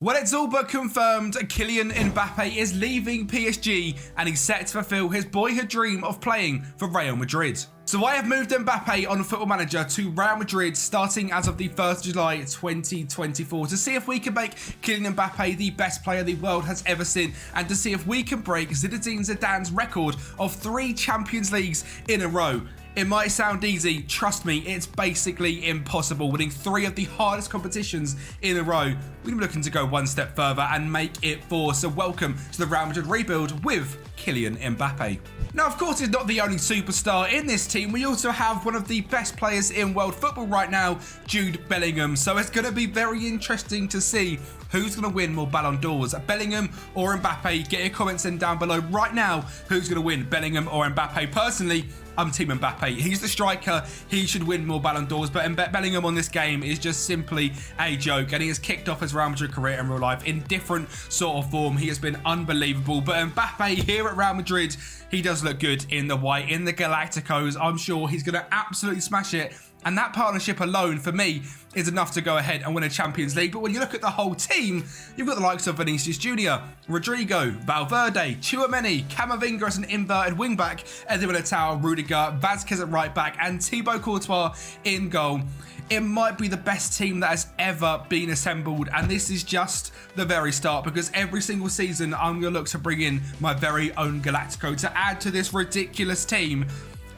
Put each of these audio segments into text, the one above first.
Well, it's all but confirmed Kylian Mbappe is leaving PSG and he's set to fulfill his boyhood dream of playing for Real Madrid. So I have moved Mbappe on Football Manager to Real Madrid starting as of the 1st of July 2024 to see if we can make Kylian Mbappe the best player the world has ever seen and to see if we can break Zinedine Zidane's record of 3 Champions Leagues in a row. It might sound easy, trust me, it's basically impossible. Winning 3 of the hardest competitions in a row. We're looking to go one step further and make it 4. So welcome to the Real Madrid rebuild with Kylian Mbappe. Now, of course, he's not the only superstar in this team. We also have one of the best players in world football right now, Jude Bellingham. So it's going to be very interesting to see who's going to win more Ballon d'Ors, Bellingham or Mbappe. Get your comments in down below right now. Who's going to win, Bellingham or Mbappe? Personally, I'm Team Mbappe. He's the striker. He should win more Ballon d'Ors. But Bellingham on this game is just simply a joke. And he has kicked off his Real Madrid career in real life in different sort of form. He has been unbelievable. But Mbappe here at Real Madrid, he does look good in the white, in the Galacticos. I'm sure he's going to absolutely smash it. And that partnership alone, for me, is enough to go ahead and win a Champions League. But when you look at the whole team, you've got the likes of Vinicius Jr., Rodrigo, Valverde, Tchouaméni, Camavinga as an inverted wingback, Eder Militao, Rudiger, Vazquez at right back, and Thibaut Courtois in goal. It might be the best team that has ever been assembled, and this is just the very start, because every single season I'm going to look to bring in my very own Galactico to add to this ridiculous team.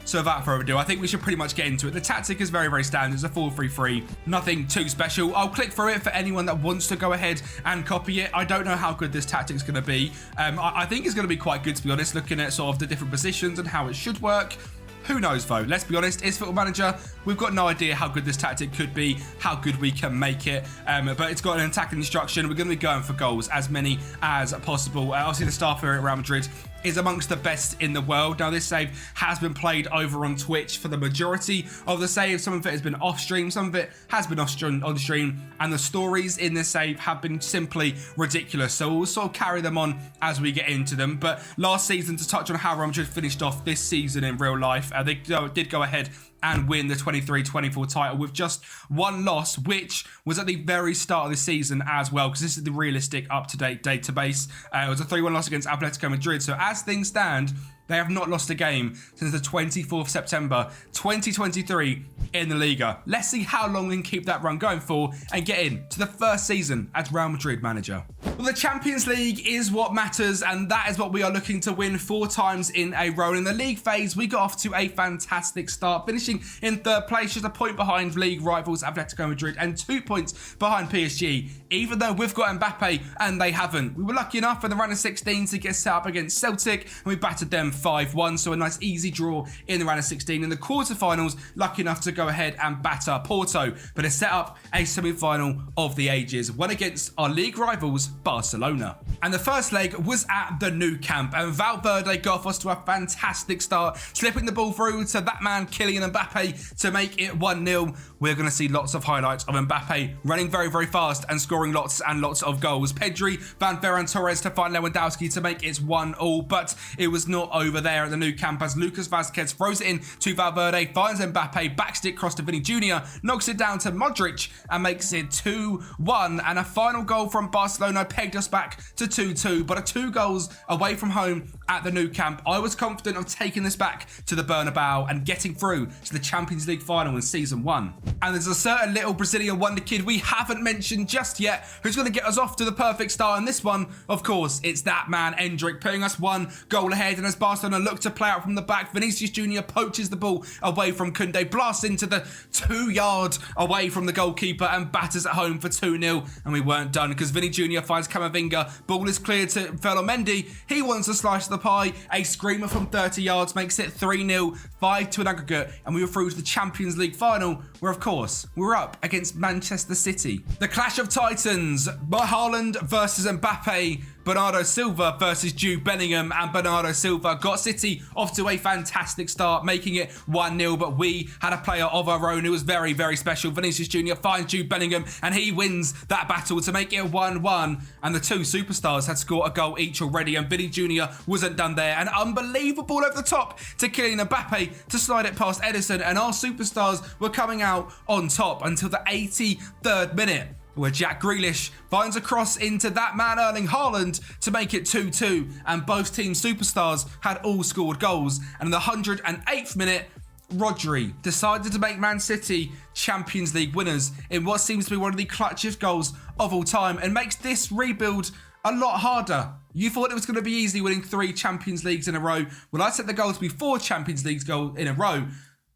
So without further ado, I think we should pretty much get into it. The tactic is very, very standard. It's a 4-3-3. Nothing too special. I'll click through it for anyone that wants to go ahead and copy it. I don't know how good this tactic is going to be. I think it's going to be quite good, to be honest, looking at sort of the different positions and how it should work. Who knows, though? Let's be honest, it's Football Manager. We've got no idea how good this tactic could be, how good we can make it. But it's got an attacking instruction. We're going to be going for goals, as many as possible. Obviously, the staff here at Real Madrid is amongst the best in the world. Now, this save has been played over on Twitch for the majority of the save. Some of it has been off stream, some of it has been on stream, and the stories in this save have been simply ridiculous. So we'll sort of carry them on as we get into them. But last season, to touch on how Real Madrid finished off this season in real life, they did go ahead and win the 23-24 title with just 1 loss, which was at the very start of the season as well, because this is the realistic up-to-date database. It was a 3-1 loss against Atletico Madrid. So as things stand, they have not lost a game since the 24th September 2023 in the Liga. Let's see how long we can keep that run going for and get into the first season as Real Madrid manager. Well, the Champions League is what matters, and that is what we are looking to win 4 times in a row. In the league phase, we got off to a fantastic start, finishing in 3rd place, just a point behind league rivals Atletico Madrid and 2 points behind PSG, even though we've got Mbappe and they haven't. We were lucky enough in the round of 16 to get set up against Celtic, and we battered them 5-1, so a nice easy draw in the round of 16. In the quarterfinals, lucky enough to go ahead and batter Porto, but to set up a semi-final of the ages, one against our league rivals Barcelona. And the first leg was at the Nou Camp, and Valverde got us to a fantastic start, slipping the ball through to that man Kylian Mbappe to make it 1-0. We're going to see lots of highlights of Mbappe running very, very fast and scoring lots and lots of goals. Pedri, Van Ferran Torres to find Lewandowski to make it 1-1, but it was not over there at the Nou Camp as Lucas Vazquez throws it in to Valverde, finds Mbappe, backstick cross to Vini Jr., knocks it down to Modric and makes it 2-1. And a final goal from Barcelona pegged us back to 2-2, but 2 goals away from home at the Nou Camp. I was confident of taking this back to the Bernabeu and getting through to the Champions League final in season 1. And there's a certain little Brazilian wonder kid we haven't mentioned just yet who's going to get us off to the perfect start. And this one, of course, it's that man Endrick, putting us 1 goal ahead. And as Barcelona look to play out from the back, Vinicius Jr. poaches the ball away from Koundé, blasts into the 2-yard away from the goalkeeper and batters it home for 2-0. And we weren't done because Vini Jr. finds Camavinga. Ball is cleared to Ferland Mendy. He wants a slice of the pie. A screamer from 30 yards makes it 3-0, 5-2 in aggregate. And we were through to the Champions League final, where, of course, we were up against Manchester City. The clash of titans, Haaland versus Mbappe, Bernardo Silva versus Jude Bellingham, and Bernardo Silva got City off to a fantastic start, making it 1-0, but we had a player of our own who was very, very special. Vinicius Jr. finds Jude Bellingham, and he wins that battle to make it 1-1, and the 2 superstars had scored a goal each already, and Vini Jr. wasn't done there. An unbelievable over the top to Kylian Mbappe to slide it past Ederson, and our superstars were coming out on top until the 83rd minute. where Jack Grealish finds a cross into that man Erling Haaland to make it 2-2, and both team superstars had all scored goals. And in the 108th minute, Rodri decided to make Man City Champions League winners in what seems to be one of the clutchest goals of all time, and makes this rebuild a lot harder. You thought it was going to be easy winning 3 Champions Leagues in a row. Well, I set the goal to be 4 Champions Leagues goals in a row.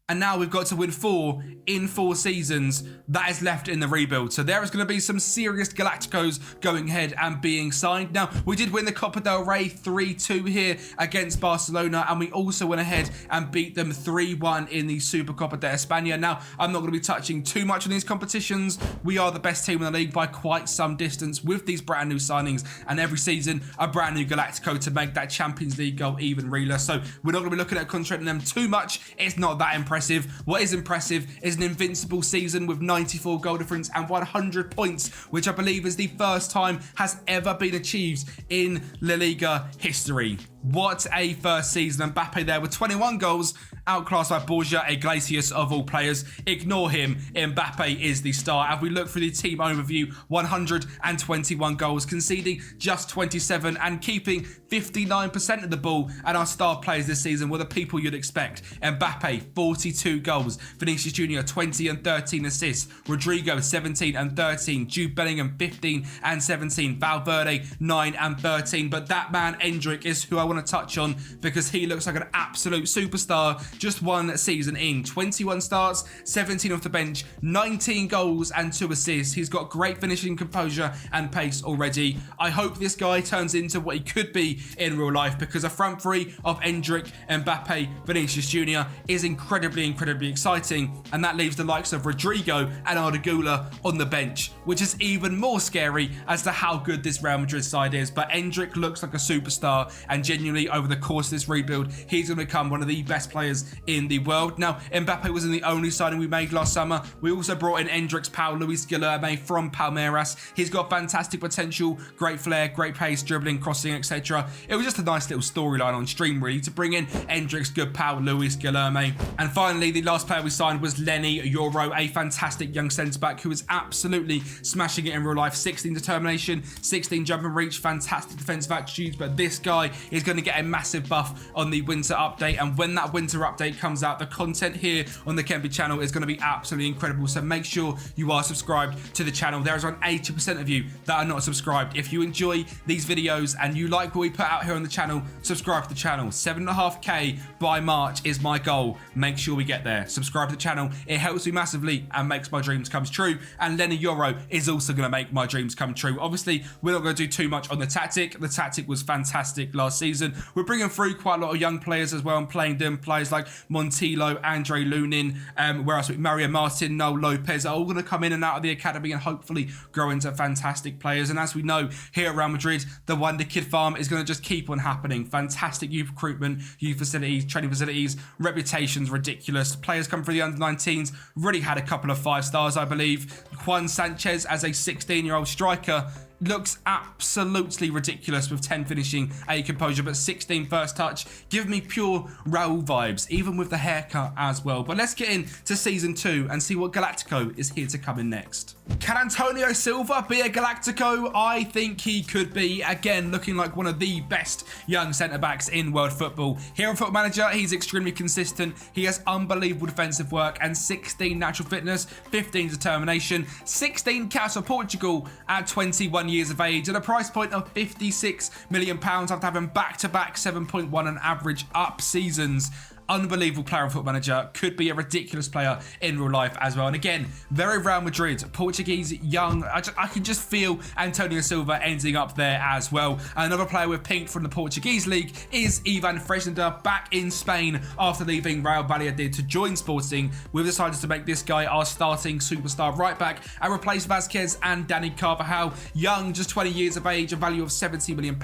And now we've got to win 4 in 4 seasons. That is left in the rebuild. So there is going to be some serious Galacticos going ahead and being signed. Now, we did win the Copa del Rey 3-2 here against Barcelona. And we also went ahead and beat them 3-1 in the Supercopa de España. Now, I'm not going to be touching too much on these competitions. We are the best team in the league by quite some distance with these brand new signings. And every season, a brand new Galactico to make that Champions League goal even realer. So we're not going to be looking at concentrating them too much. It's not that impressive. What is impressive is an invincible season with 94 goal difference and 100 points, which I believe is the first time has ever been achieved in La Liga history. What a first season. Mbappe there with 21 goals, outclassed by Borja Iglesias of all players. Ignore him. Mbappe is the star. As we look through the team overview, 121 goals, conceding just 27 and keeping 59% of the ball. And our star players this season were the people you'd expect. Mbappe, 42 goals. Vinicius Jr., 20 and 13 assists. Rodrigo, 17 and 13. Jude Bellingham, 15 and 17. Valverde, 9 and 13. But that man, Endrick, is who I want to touch on because he looks like an absolute superstar. Just 1 season in, 21 starts, 17 off the bench, 19 goals and 2 assists. He's got great finishing composure and pace already. I hope this guy turns into what he could be in real life, because a front three of Endrick, Mbappe, Vinicius Jr. is incredibly exciting, and that leaves the likes of Rodrigo and Arda Güler on the bench, which is even more scary as to how good this Real Madrid side is. But Endrick looks like a superstar, and genuinely over the course of this rebuild, he's going to become one of the best players in the world. Now, Mbappe wasn't the only signing we made last summer. We also brought in Endrick's pal, Luis Guilherme from Palmeiras. He's got fantastic potential, great flair, great pace, dribbling, crossing, etc. It was just a nice little storyline on stream, really, to bring in Endrick's good pal, Luis Guilherme. And finally, the last player we signed was Leny Yoro, a fantastic young centre-back who is absolutely smashing it in real life. 16 determination, 16 jump and reach, fantastic defensive attitudes, but this guy is going to get a massive buff on the winter update, and when that winter update comes out, the content here on the Kempi channel is going to be absolutely incredible. So make sure you are subscribed to the channel. There is around 80% of you that are not subscribed. If you enjoy these videos and you like what we put out here on the channel, subscribe to the channel. 7.5k by March is my goal. Make sure we get there. Subscribe to the channel. It helps me massively and makes my dreams come true. And Leny Yoro is also going to make my dreams come true. Obviously, we're not going to do too much on the tactic. The tactic was fantastic last season. We're bringing through quite a lot of young players as well and playing them. Players like Montilo, Andre Lunin, whereas Mario Martin, Noel Lopez are all going to come in and out of the academy and hopefully grow into fantastic players. And as we know, here at Real Madrid, the Wonder Kid farm is going to just keep on happening. Fantastic youth recruitment, youth facilities, training facilities, reputation's ridiculous. Players come through the under-19s, really had a couple of 5 stars, I believe. Juan Sanchez as a 16-year-old striker looks absolutely ridiculous with 10 finishing, 8 composure, but 16 first touch. Give me pure Raul vibes, even with the haircut as well. But let's get into Season 2 and see what Galactico is here to come in next. Can Antonio Silva be a Galactico? I think he could be. Again, looking like one of the best young centre-backs in world football. Here on Football Manager, he's extremely consistent. He has unbelievable defensive work and 16 natural fitness, 15 determination, 16 caps for Portugal at 21 years of age at a price point of £56 million after having back-to-back 7.1 and average up seasons. Unbelievable player on Football Manager, could be a ridiculous player in real life as well. And again, very Real Madrid, Portuguese, young. I can just feel Antonio Silva ending up there as well. Another player we've picked from the Portuguese league is Ivan Fresneda, back in Spain after leaving Real Valladolid to join Sporting. We've decided to make this guy our starting superstar right back and replace Vasquez and Dani Carvajal. Young, just 20 years of age, a value of £70 million,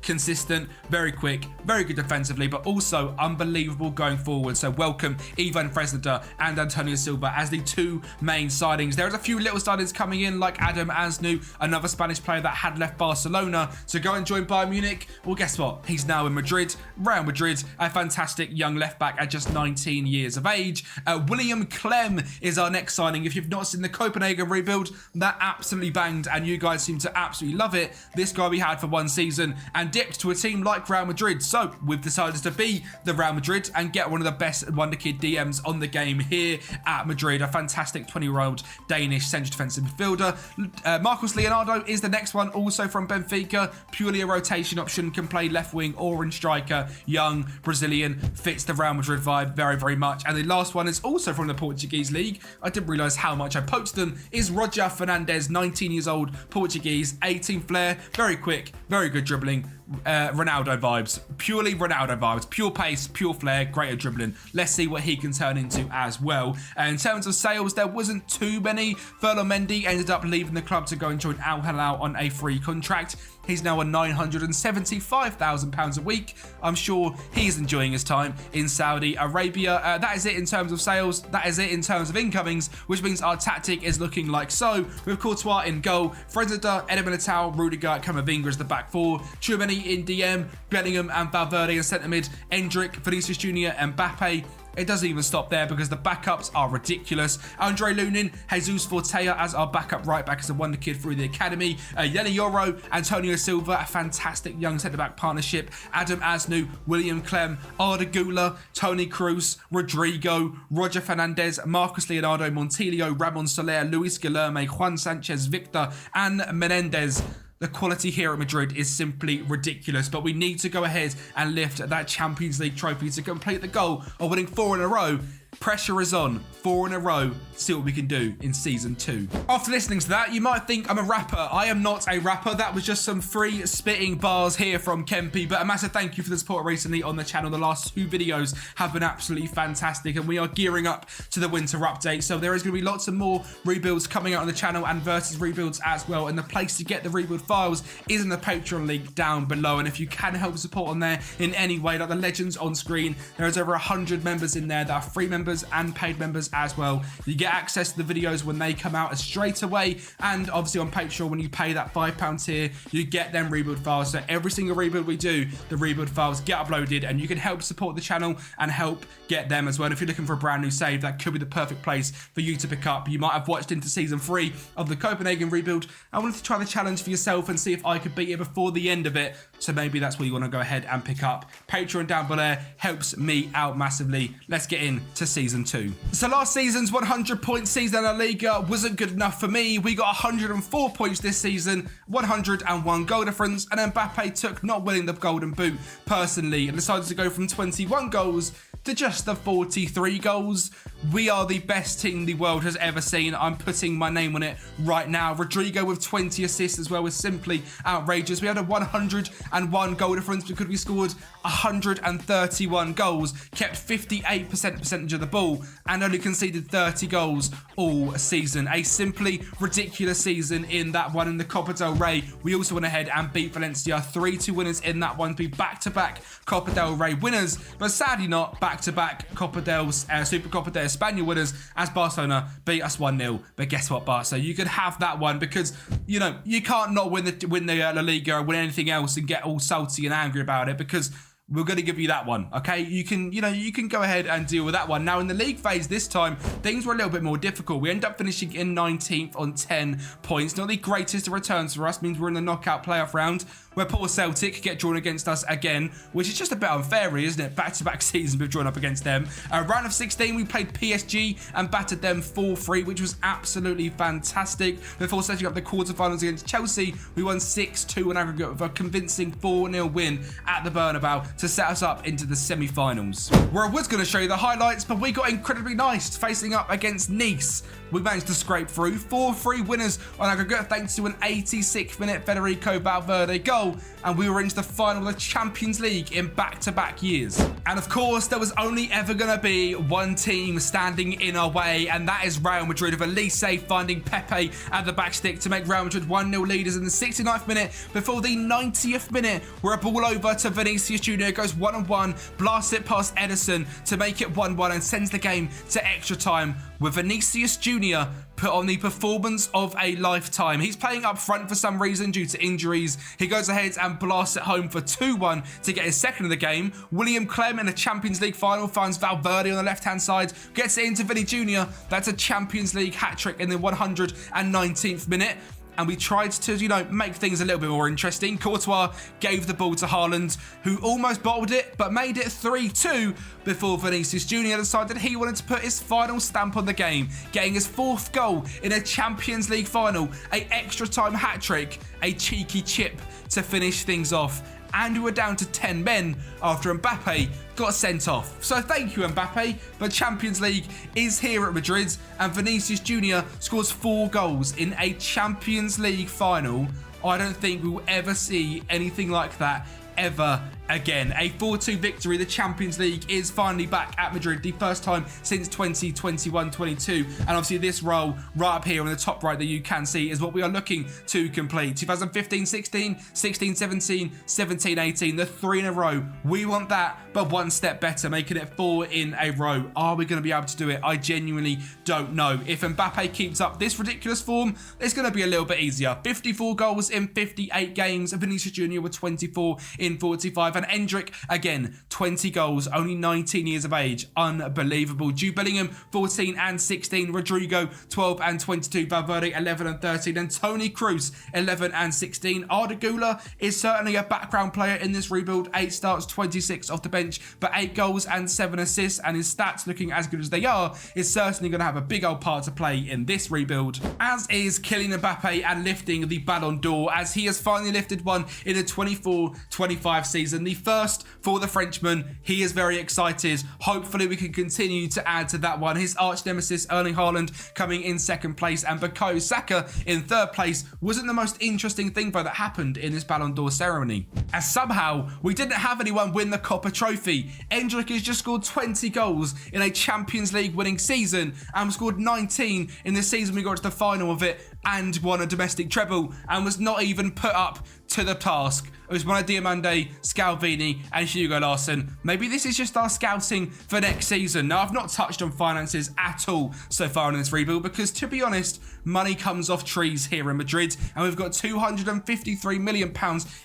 consistent, very quick, very good defensively, but also unbelievable goal going forward. So welcome Ivan Fresneda and Antonio Silva as the two main signings. There's a few little signings coming in, like Adam Asnu, another Spanish player that had left Barcelona to go and join Bayern Munich. Well, guess what? He's now in Madrid, Real Madrid, a fantastic young left back at just 19 years of age. William Clem is our next signing. If you've not seen the Copenhagen rebuild, that absolutely banged and you guys seem to absolutely love it. This guy we had for one season and dipped to a team like Real Madrid. So we've decided to be the Real Madrid and get one of the best wonderkid DMs on the game here at Madrid. A fantastic 20-year-old Danish central defensive midfielder. Marcos Leonardo is the next one, also from Benfica. Purely a rotation option, can play left wing or in striker. Young, Brazilian, fits the Real Madrid vibe very, very much. And the last one is also from the Portuguese league. I didn't realise how much I poached them. Is Roger Fernandes, 19 years old, Portuguese, 18 flair, very quick, very good dribbling. Ronaldo vibes, purely Ronaldo vibes, pure pace, pure flair, great at dribbling. Let's see what he can turn into as well. In terms of sales, there wasn't too many. Ferland Mendy ended up leaving the club to go and join Al Hilal on a free contract. He's now on £975,000 a week. I'm sure he's enjoying his time in Saudi Arabia. That is it in terms of sales. That is it in terms of incomings, which means our tactic is looking like so. With Courtois in goal, Fresneda, Eder Militao, Rudiger, Camavinga as the back four, Tchouameni in DM, Bellingham and Valverde in centre mid, Endrick, Vinicius Jr. and Mbappe. It doesn't even stop there because the backups are ridiculous. Andre Lunin, Jesus Fortea as our backup right back as a wonder kid through the academy. Yeni Yoro, Antonio Silva, a fantastic young centre-back partnership. Adam Asnu, William Clem, Arda Güler, Toni Kroos, Rodrigo, Roger Fernandes, Marcos Leonardo, Montillo, Ramon Soler, Luis Guilherme, Juan Sanchez, Victor and Menendez. The quality here at Madrid is simply ridiculous, but we need to go ahead and lift that Champions League trophy to complete the goal of winning 4 in a row. Pressure is on, 4 in a row, see what we can do in season 2. After listening to that, you might think I'm a rapper. I am not a rapper. That was just some free spitting bars here from Kempi, but a massive thank you for the support recently on the channel. The last 2 videos have been absolutely fantastic and we are gearing up to the winter update. So there is going to be lots of more rebuilds coming out on the channel and versus rebuilds as well. And the place to get the rebuild files is in the Patreon link down below. And if you can help support on there in any way, like the legends on screen, there is over 100 members in there that are free members and paid members as well. You get access to the videos when they come out straight away, and obviously on Patreon when you pay that £5 tier you get them rebuild files. So every single rebuild we do, the rebuild files get uploaded and you can help support the channel and help get them as well. And if you're looking for a brand new save, that could be the perfect place for you to pick up. You might have watched into season 3 of the Copenhagen rebuild. I wanted to try the challenge for yourself and see if I could beat it before the end of it, so maybe that's where you want to go ahead and pick up. Patreon down below helps me out massively. Let's get into season 2. So last season's 100-point season in La Liga wasn't good enough for me. We got 104 points this season, 101 goal difference, and Mbappe took not winning the Golden Boot personally and decided to go from 21 goals to just the 43 goals. We are the best team the world has ever seen. I'm putting my name on it right now. Rodrigo with 20 assists as well was simply outrageous. We had a 101 goal difference because we scored 131 goals, kept 58% percentage of the ball, and only conceded 30 goals all season. A simply ridiculous season in that one. In the Copa del Rey, we also went ahead and beat Valencia. 3-2 winners in that one, to be back-to-back Copa del Rey winners, but sadly not back-to-back Copa del Super Copa del España winners, as Barcelona beat us 1-0. But guess what, Barca? You could have that one because, you know, you can't not win the La Liga or win anything else and get all salty and angry about it, because we're going to give you that one, okay? You can go ahead and deal with that one. Now, in the league phase this time, things were a little bit more difficult. We end up finishing in 19th on 10 points. Not the greatest of returns for us, means we're in the knockout playoff round, where poor Celtic get drawn against us again, which is just a bit unfair, really, isn't it? Back-to-back seasons we've drawn up against them. Round of 16, we played PSG and battered them 4-3, which was absolutely fantastic. Before setting up the quarterfinals against Chelsea, we won 6-2 on aggregate with a convincing 4-0 win at the Bernabeu to set us up into the semi-finals, where I was going to show you the highlights, but we got incredibly nice facing up against Nice. We managed to scrape through, 4-3 winners on aggregate thanks to an 86th minute Federico Valverde goal, and we were into the final of the Champions League in back-to-back years. And of course, there was only ever going to be one team standing in our way, and that is Real Madrid, with Elise finding Pepe at the back stick to make Real Madrid 1-0 leaders in the 69th minute before the 90th minute, where a ball over to Vinicius Jr. Junior goes one-on-one, blasts it past Edison to make it 1-1 and sends the game to extra time with Vinicius Junior put on the performance of a lifetime. He's playing up front for some reason due to injuries. He goes ahead and blasts it home for 2-1 to get his second of the game. William Clem in a Champions League final finds Valverde on the left-hand side, gets it into Vinny Jr. That's a Champions League hat-trick in the 119th minute. And we tried to, make things a little bit more interesting. Courtois gave the ball to Haaland, who almost bottled it, but made it 3-2 before Vinicius Junior decided he wanted to put his final stamp on the game, getting his 4th goal in a Champions League final, an extra time hat-trick, a cheeky chip to finish things off. And we were down to 10 men after Mbappe got sent off. So thank you, Mbappe, but Champions League is here at Madrid, and Vinicius Junior scores 4 goals in a Champions League final. I don't think we will ever see anything like that ever again. A 4-2 victory. The Champions League is finally back at Madrid, the first time since 2021-22. And obviously this role right up here on the top right that you can see is what we are looking to complete. 2015-16, 16-17, 17-18, the 3 in a row. We want that, but one step better, making it 4 in a row. Are we going to be able to do it? I genuinely don't know. If Mbappe keeps up this ridiculous form, it's going to be a little bit easier. 54 goals in 58 games. Vinicius Junior with 24 in 45. And Endrick, again, 20 goals, only 19 years of age. Unbelievable. Jude Bellingham, 14 and 16. Rodrigo, 12 and 22. Valverde, 11 and 13. And Toni Kroos, 11 and 16. Arda Güler is certainly a background player in this rebuild. 8 starts, 26 off the bench, but 8 goals and 7 assists. And his stats looking as good as they are, is certainly going to have a big old part to play in this rebuild. As is Kylian Mbappe and lifting the Ballon d'Or, as he has finally lifted one in the 24-25 season. The first for the Frenchman. He is very excited. Hopefully we can continue to add to that one. His arch nemesis Erling Haaland coming in 2nd place, and Bukayo Saka in 3rd place. Wasn't the most interesting thing though that happened in this Ballon d'Or ceremony, as somehow we didn't have anyone win the Copper Trophy. Endrick has just scored 20 goals in a Champions League winning season, and scored 19 in the season we got to the final of it and won a domestic treble, and was not even put up to the task. It was one of Diamande, Scalvini and Hugo Larsson. Maybe this is just our scouting for next season. Now, I've not touched on finances at all so far in this rebuild because, to be honest, money comes off trees here in Madrid, and we've got £253 million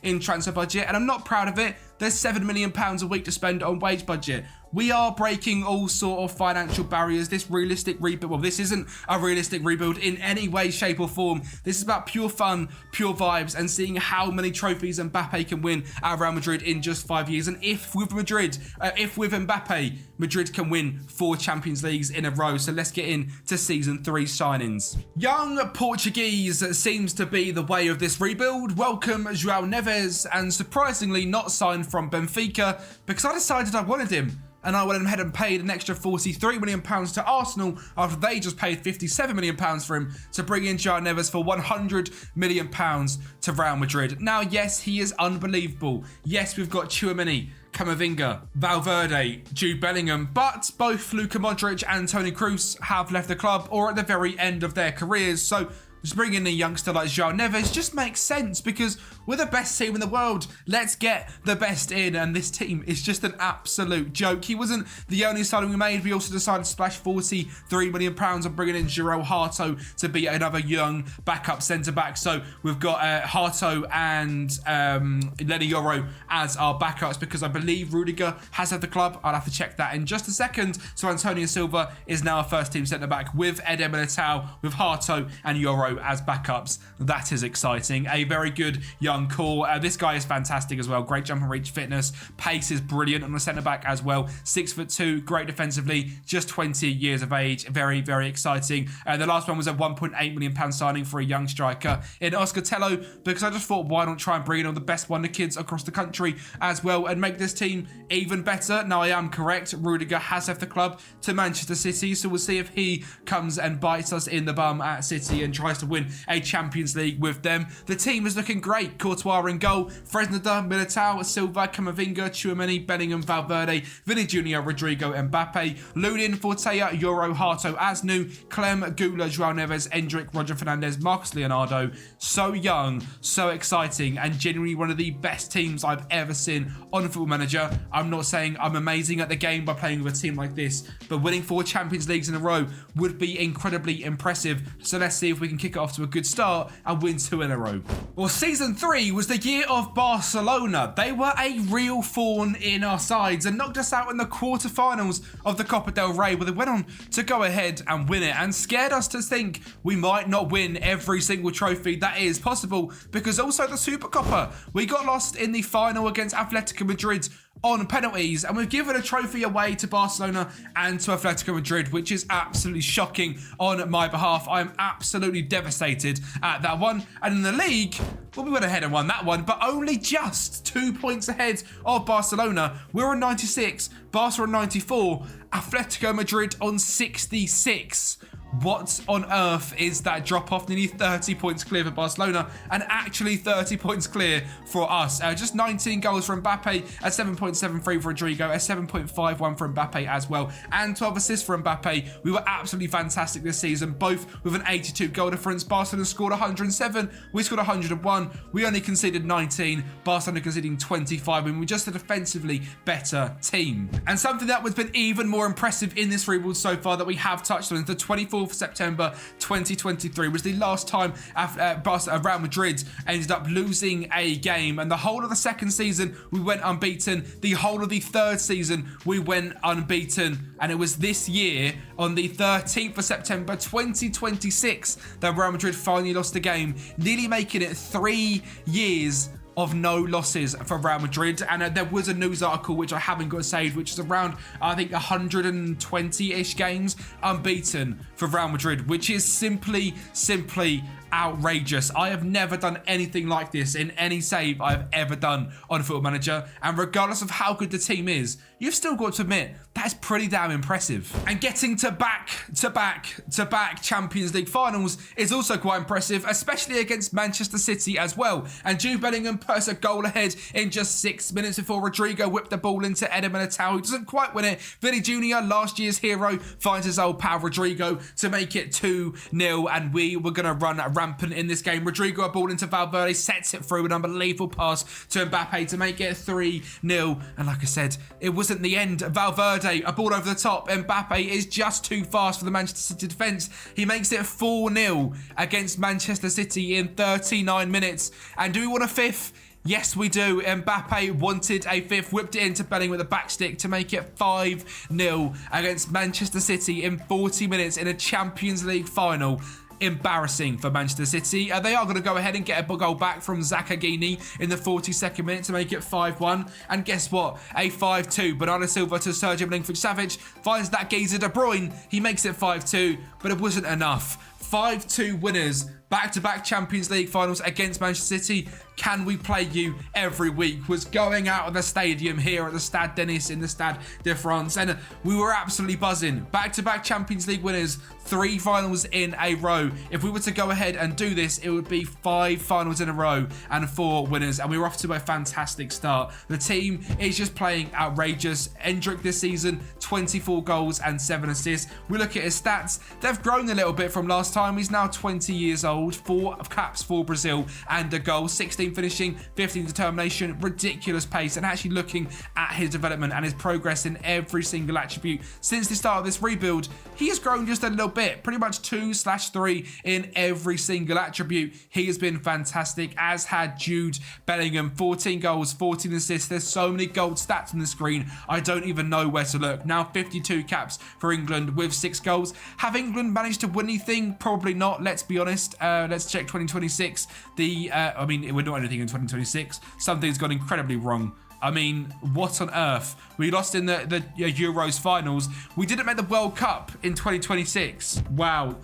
in transfer budget, and I'm not proud of it. There's £7 million a week to spend on wage budget. We are breaking all sort of financial barriers. This realistic rebuild, well, this isn't a realistic rebuild in any way, shape or form. This is about pure fun, pure vibes, and seeing how many trophies Mbappe can win at Real Madrid in just 5 years. And if with Mbappe, Madrid can win 4 Champions Leagues in a row. So let's get into season 3 signings. Young Portuguese seems to be the way of this rebuild. Welcome João Neves, and surprisingly not signed from Benfica because I decided I wanted him. And I went ahead and paid an extra £43 million to Arsenal after they just paid £57 million for him to bring in João Neves for £100 million to Real Madrid. Now, yes, he is unbelievable. Yes, we've got Tchouaméni, Camavinga, Valverde, Jude Bellingham, but both Luka Modric and Toni Kroos have left the club or at the very end of their careers. So just bringing in a youngster like João Neves just makes sense because we're the best team in the world. Let's get the best in, and this team is just an absolute joke. He wasn't the only signing we made. We also decided to splash £43 million on bringing in Giro Harto to be another young backup centre-back. So we've got Harto and Lenny Yoro as our backups because I believe Rudiger has left the club. I'll have to check that in just a second. So Antonio Silva is now a first-team centre-back with Eder Militao, with Harto and Yoro as backups. That is exciting. A very good young core. This guy is fantastic as well. Great jump and reach fitness. Pace is brilliant on the centre back as well. 6'2", great defensively. Just 20 years of age. Very, very exciting. The last one was a £1.8 million signing for a young striker in Oscar Tello because I just thought, why not try and bring in all the best wonder kids across the country as well and make this team even better. Now, I am correct. Rudiger has left the club to Manchester City, so we'll see if he comes and bites us in the bum at City and tries to to win a Champions League with them. The team is looking great. Courtois in goal, Fresneda, Militao, Silva, Camavinga, Tchouaméni, Bellingham, Valverde, Vini Jr., Rodrigo, Mbappe, Lunin, Fortea, Euro, Harto, Asnu, Clem, Gula, João Neves, Endrick, Roger Fernandez, Marcus Leonardo. So young, so exciting, and genuinely one of the best teams I've ever seen on Football Manager. I'm not saying I'm amazing at the game by playing with a team like this, but winning 4 Champions Leagues in a row would be incredibly impressive. So let's see if we can kick it off to a good start and win 2 in a row. Well, season 3 was the year of Barcelona. They were a real thorn in our sides and knocked us out in the quarterfinals of the Copa del Rey, where they went on to go ahead and win it and scared us to think we might not win every single trophy that is possible, because also the Supercopa, we got lost in the final against Atletico Madrid on penalties, and we've given a trophy away to Barcelona and to Atletico Madrid, which is absolutely shocking on my behalf. I'm absolutely devastated at that one. And in the league, well, we went ahead and won that one, but only just 2 points ahead of Barcelona. We're on 96, Barca on 94, Atletico Madrid on 66. What on earth is that drop off? Nearly 30 points clear for Barcelona and actually 30 points clear for us. Just 19 goals for Mbappe, a 7.73 for Rodrigo, a 7.51 for Mbappe as well, and 12 assists for Mbappe. We were absolutely fantastic this season, both with an 82 goal difference. Barcelona scored 107, we scored 101. We only conceded 19, Barcelona conceding 25, and we're just a defensively better team. And something that has been even more impressive in this rebuild so far that we have touched on is the 24th September 2023 was the last time Real Madrid ended up losing a game, and the whole of the second season we went unbeaten. The whole of the third season we went unbeaten, and it was this year on the 13th of September 2026 that Real Madrid finally lost a game, nearly making it 3 years of no losses for Real Madrid. And there was a news article which I haven't got saved, which is around, I think, 120-ish games unbeaten for Real Madrid, which is simply outrageous. I have never done anything like this in any save I've ever done on Football Manager, and regardless of how good the team is, you've still got to admit that's pretty damn impressive. And getting to back Champions League finals is also quite impressive, especially against Manchester City as well. And Jude Bellingham puts a goal ahead in just 6 minutes before Rodrigo whipped the ball into Eder Militao, who doesn't quite win it. Vini Jr., last year's hero, finds his old pal Rodrigo to make it 2-0, and we were going to run rampant in this game. Rodrigo a ball into Valverde, sets it through, an unbelievable pass to Mbappe to make it 3-0. And like I said, it wasn't the end. Valverde, a ball over the top. Mbappe is just too fast for the Manchester City defence. He makes it 4-0 against Manchester City in 39 minutes. And do we want a fifth? Yes, we do. Mbappe wanted a fifth, whipped it into Bellingham with a back stick to make it 5-0 against Manchester City in 40 minutes in a Champions League final. Embarrassing for Manchester City. They are going to go ahead and get a goal back from Zakagini in the 42nd minute to make it 5-1. And guess what? A 5-2. Bernardo Silva to Sergio Milinkovic-Savic finds that geezer De Bruyne. He makes it 5-2, but it wasn't enough. 5-2 winners, back-to-back Champions League finals against Manchester City. Can we play you every week? Was going out of the stadium here at the Stade Denis in the Stade de France, and we were absolutely buzzing. Back-to-back Champions League winners, 3 finals in a row. If we were to go ahead and do this, it would be 5 finals in a row and 4 winners, and we were off to a fantastic start. The team is just playing outrageous. Endrick this season, 24 goals and 7 assists. We look at his stats. They've grown a little bit from last time. He's now 20 years old, 4 caps for Brazil and a goal, 16 finishing, 15 determination, ridiculous pace, and actually looking at his development and his progress in every single attribute since the start of this rebuild, he has grown just a little bit, pretty much 2/3 in every single attribute. He has been fantastic, as had Jude Bellingham. 14 goals, 14 assists. There's so many gold stats on the screen, I don't even know where to look. Now 52 caps for England with 6 goals. Have England managed to win anything? Probably not, let's be honest. Let's check 2026. I mean, we're not anything in 2026. Something's gone incredibly wrong. I mean, what on earth? We lost in the Euros finals. We didn't make the World Cup in 2026. Wow.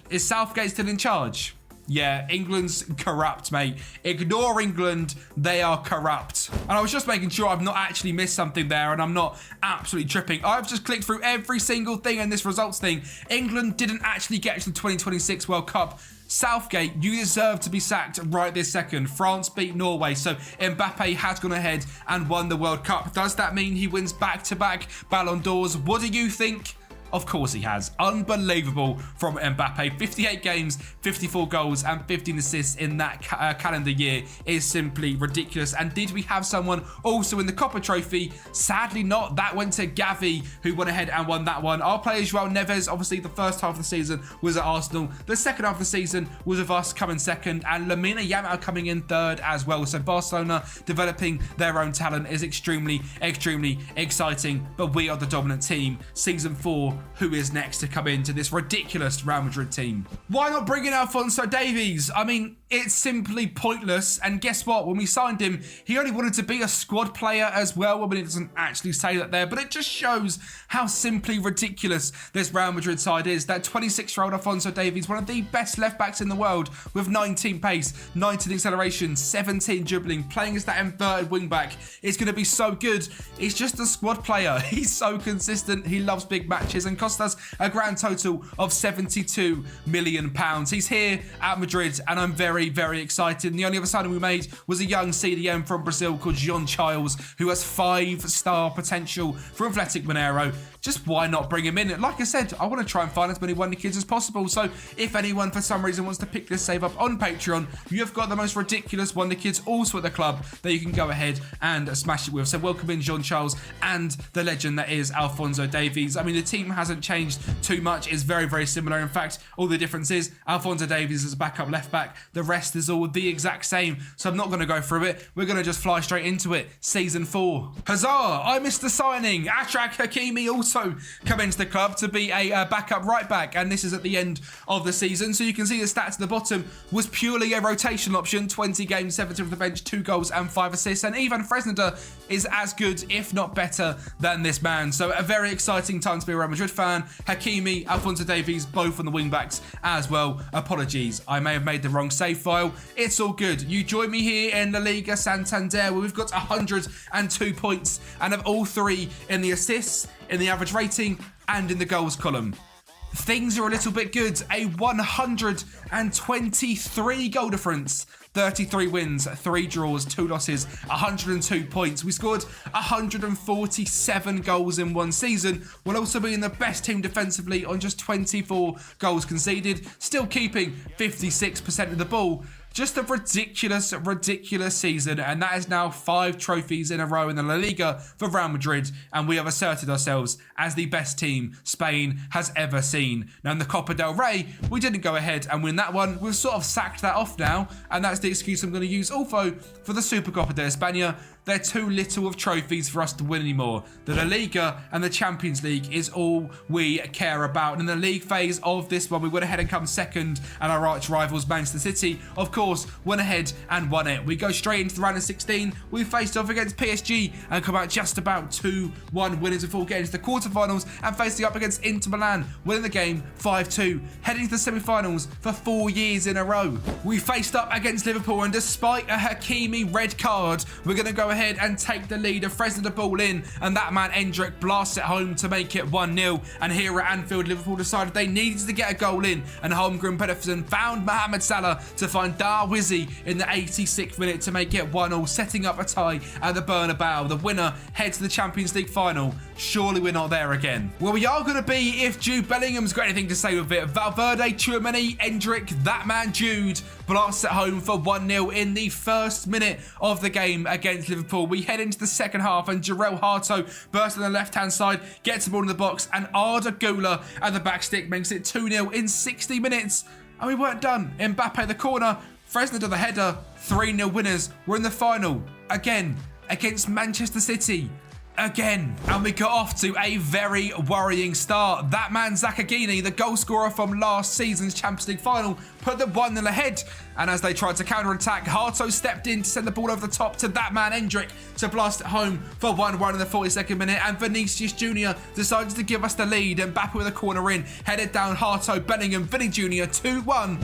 Is Southgate still in charge? Yeah, England's corrupt, mate. Ignore England, they are corrupt. And I was just making sure I've not actually missed something there and I'm not absolutely tripping. I've just clicked through every single thing in this results thing. England didn't actually get to the 2026 World Cup. Southgate, you deserve to be sacked right this second. France beat Norway, so Mbappe has gone ahead and won the World Cup. Does that mean he wins back-to-back Ballon d'Ors? What do you think? Of course he has. Unbelievable from Mbappe. 58 games, 54 goals and 15 assists in that calendar year is simply ridiculous. And did we have someone also in the Copa Trophy? Sadly not. That went to Gavi, who went ahead and won that one. Our player João Neves, obviously the first half of the season was at Arsenal. The second half of the season was with us coming second, and Lamine Yamal coming in third as well. So Barcelona developing their own talent is extremely, extremely exciting. But we are the dominant team. Season 4, who is next to come into this ridiculous Real Madrid team? Why not bring in Alphonso Davies? I mean, it's simply pointless. And guess what? When we signed him, he only wanted to be a squad player as well. I mean, it doesn't actually say that there, but it just shows how simply ridiculous this Real Madrid side is. That 26-year-old Alphonso Davies, one of the best left-backs in the world, with 19 pace, 19 acceleration, 17 dribbling, playing as that inverted wing-back. It's going to be so good. He's just a squad player. He's so consistent. He loves big matches and cost us a grand total of £72 million. He's here at Madrid, and I'm very, very excited. And the only other signing we made was a young CDM from Brazil called João Charles, who has 5-star potential from Athletic Mineiro. Just why not bring him in? Like I said, I want to try and find as many wonder kids as possible. So if anyone for some reason wants to pick this save up on Patreon, you've got the most ridiculous wonder kids also at the club that you can go ahead and smash it with. So welcome in João Charles and the legend that is Alphonso Davies. I mean, the team hasn't changed too much. It's very, very similar. In fact, all the difference is Alphonso Davies is a backup left back. The rest is all the exact same. So I'm not going to go through it. We're going to just fly straight into it. Season 4. Huzzah! I missed the signing. Achraf Hakimi also come into the club to be a backup right back, and this is at the end of the season. So you can see the stats at the bottom was purely a rotation option. 20 games, 17 off the bench, 2 goals and 5 assists. And even Fresneda is as good, if not better, than this man. So a very exciting time to be a Real Madrid fan. Hakimi, Alphonso Davies, both on the wing backs as well. Apologies, I may have made the wrong save file. It's all good. You join me here in La Liga Santander, where we've got 102 points and have all 3 in the assists, in the average rating and in the goals column. Things are a little bit good. A 123 goal difference. 33 wins, 3 draws, 2 losses, 102 points. We scored 147 goals in one season, while also being the best team defensively on just 24 goals conceded, still keeping 56% of the ball. Just a ridiculous, ridiculous season, and that is now 5 trophies in a row in the La Liga for Real Madrid, and we have asserted ourselves as the best team Spain has ever seen. Now in the Copa del Rey, we didn't go ahead and win that one. We've sort of sacked that off now, and that's the excuse I'm going to use also for the Supercopa de España. They're too little of trophies for us to win anymore. The La Liga and the Champions League is all we care about. And in the league phase of this one, we went ahead and come second, and our arch rivals Manchester City, of course, went ahead and won it. We go straight into the round of 16. We faced off against PSG and come out just about 2-1 winners before getting to the quarterfinals and facing up against Inter Milan, winning the game 5-2, heading to the semi-finals for 4 years in a row. We faced up against Liverpool, and despite a Hakimi red card, we're going to go ahead and take the lead. Fresneda the ball in, and that man Endrick blasts it home to make it 1-0. And here at Anfield, Liverpool decided they needed to get a goal in, and Holmgren Pedersen found Mohamed Salah to find Darwizi in the 86th minute to make it 1-1, setting up a tie at the Bernabeu. The winner heads to the Champions League final. Surely we're not there again. Well, we are going to be if Jude Bellingham's got anything to say with it. Valverde, Tchouaméni, Endrick, that man Jude blasts it home for 1-0 in the first minute of the game against Liverpool. We head into the second half, and Jarell Harto bursts on the left-hand side, gets the ball in the box, and Arda Güler at the back stick makes it 2-0 in 60 minutes. And we weren't done. Mbappe the corner, Fresneda the header, 3-0 winners. We're in the final again against Manchester City. Again, and we got off to a very worrying start. That man Zakagini, the goal scorer from last season's Champions League final, put them 1-0 ahead, and as they tried to counter-attack, Harto stepped in to send the ball over the top to that man Endrick to blast it home for 1-1 in the 42nd minute, and Vinicius Jr. decided to give us the lead, and Mbappe with a corner in, headed down Harto, Bellingham, Vinny Jr. 2-1.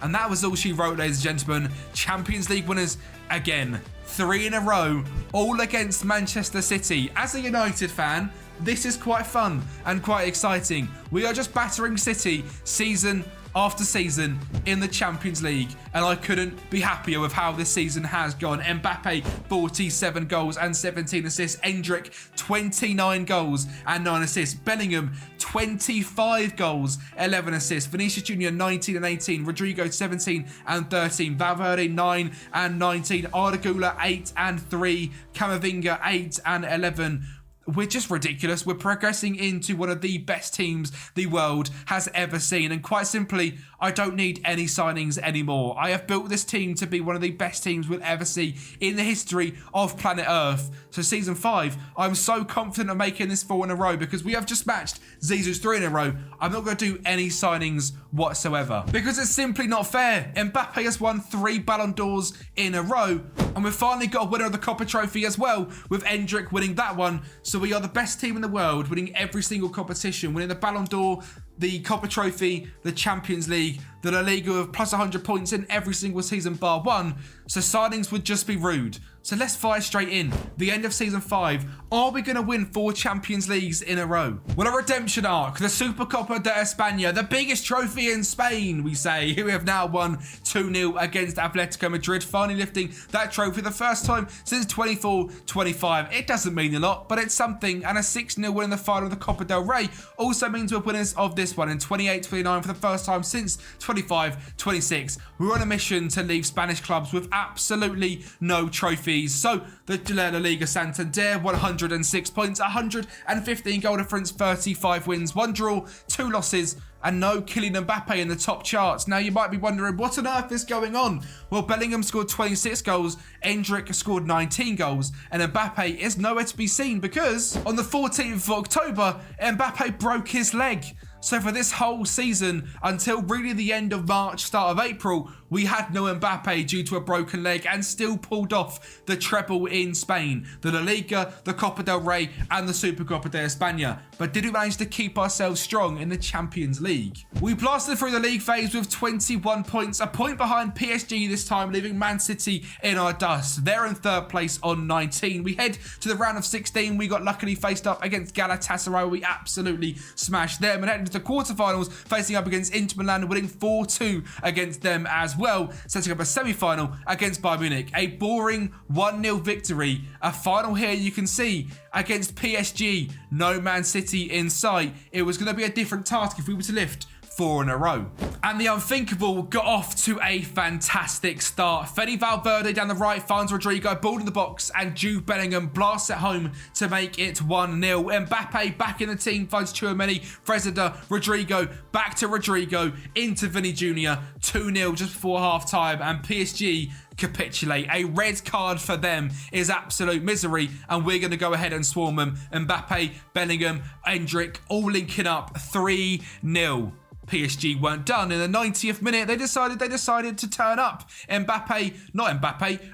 And that was all she wrote, ladies and gentlemen. Champions League winners again. 3 in a row, all against Manchester City. As a United fan, this is quite fun and quite exciting. We are just battering City season after season in the Champions League, and I couldn't be happier with how this season has gone. Mbappe, 47 goals and 17 assists. Endrick, 29 goals and 9 assists. Bellingham, 25 goals, 11 assists. Vinicius Jr., 19 and 18. Rodrigo, 17 and 13. Valverde, 9 and 19. Ardagula, 8 and 3. Camavinga, 8 and 11. We're just ridiculous. We're progressing into one of the best teams the world has ever seen. And quite simply, I don't need any signings anymore. I have built this team to be one of the best teams we'll ever see in the history of planet Earth. So season 5, I'm so confident of making this 4 in a row because we have just matched Zizou's 3 in a row. I'm not going to do any signings whatsoever because it's simply not fair. Mbappe has won 3 Ballon d'Ors in a row, and we've finally got a winner of the Copper Trophy as well, with Endrick winning that one. So we are the best team in the world, winning every single competition, winning the Ballon d'Or, the Copper Trophy, the Champions League, the La Liga with plus 100 points in every single season bar one. So signings would just be rude. So let's fire straight in. The end of season 5. Are we going to win 4 Champions Leagues in a row? Well, a redemption arc. The Supercopa de España, the biggest trophy in Spain, we say. We have now won 2-0 against Atletico Madrid, finally lifting that trophy the first time since 24-25. It doesn't mean a lot, but it's something. And a 6-0 win in the final of the Copa del Rey also means we're winners of this one in 28-29 for the first time since 25-26. We're on a mission to leave Spanish clubs with absolutely no trophies. So the La Liga Santander, 106 points, 115 goal difference, 35 wins, 1 draw, 2 losses, and no Kylian Mbappe in the top charts. Now you might be wondering, what on earth is going on? Well, Bellingham scored 26 goals, Endrick scored 19 goals, and Mbappe is nowhere to be seen because on the 14th of October, Mbappe broke his leg. So for this whole season, until really the end of March, start of April, we had no Mbappe due to a broken leg and still pulled off the treble in Spain. The La Liga, the Copa del Rey and the Supercopa de España. But did we manage to keep ourselves strong in the Champions League? We blasted through the league phase with 21 points, a point behind PSG this time, leaving Man City in our dust. They're in 3rd place on 19. We head to the round of 16. We got luckily faced up against Galatasaray. We absolutely smashed them and headed to the quarterfinals, facing up against Inter Milan, winning 4-2 against them as well, setting up a semi-final against Bayern Munich. A boring 1-0 victory. A final here you can see against PSG. No Man City in sight. It was going to be a different task if we were to lift 4 in a row. And the unthinkable got off to a fantastic start. Fede Valverde down the right finds Rodrigo, ball in the box, and Jude Bellingham blasts it home to make it 1-0. Mbappe back in the team finds Tchouaméni, Fresida, Rodrigo, back to Rodrigo, into Vinny Jr. 2-0 just before half time, and PSG capitulate. A red card for them is absolute misery, and we're going to go ahead and swarm them. Mbappe, Bellingham, Endrick all linking up 3-0. PSG weren't done. In the 90th minute, they decided to turn up.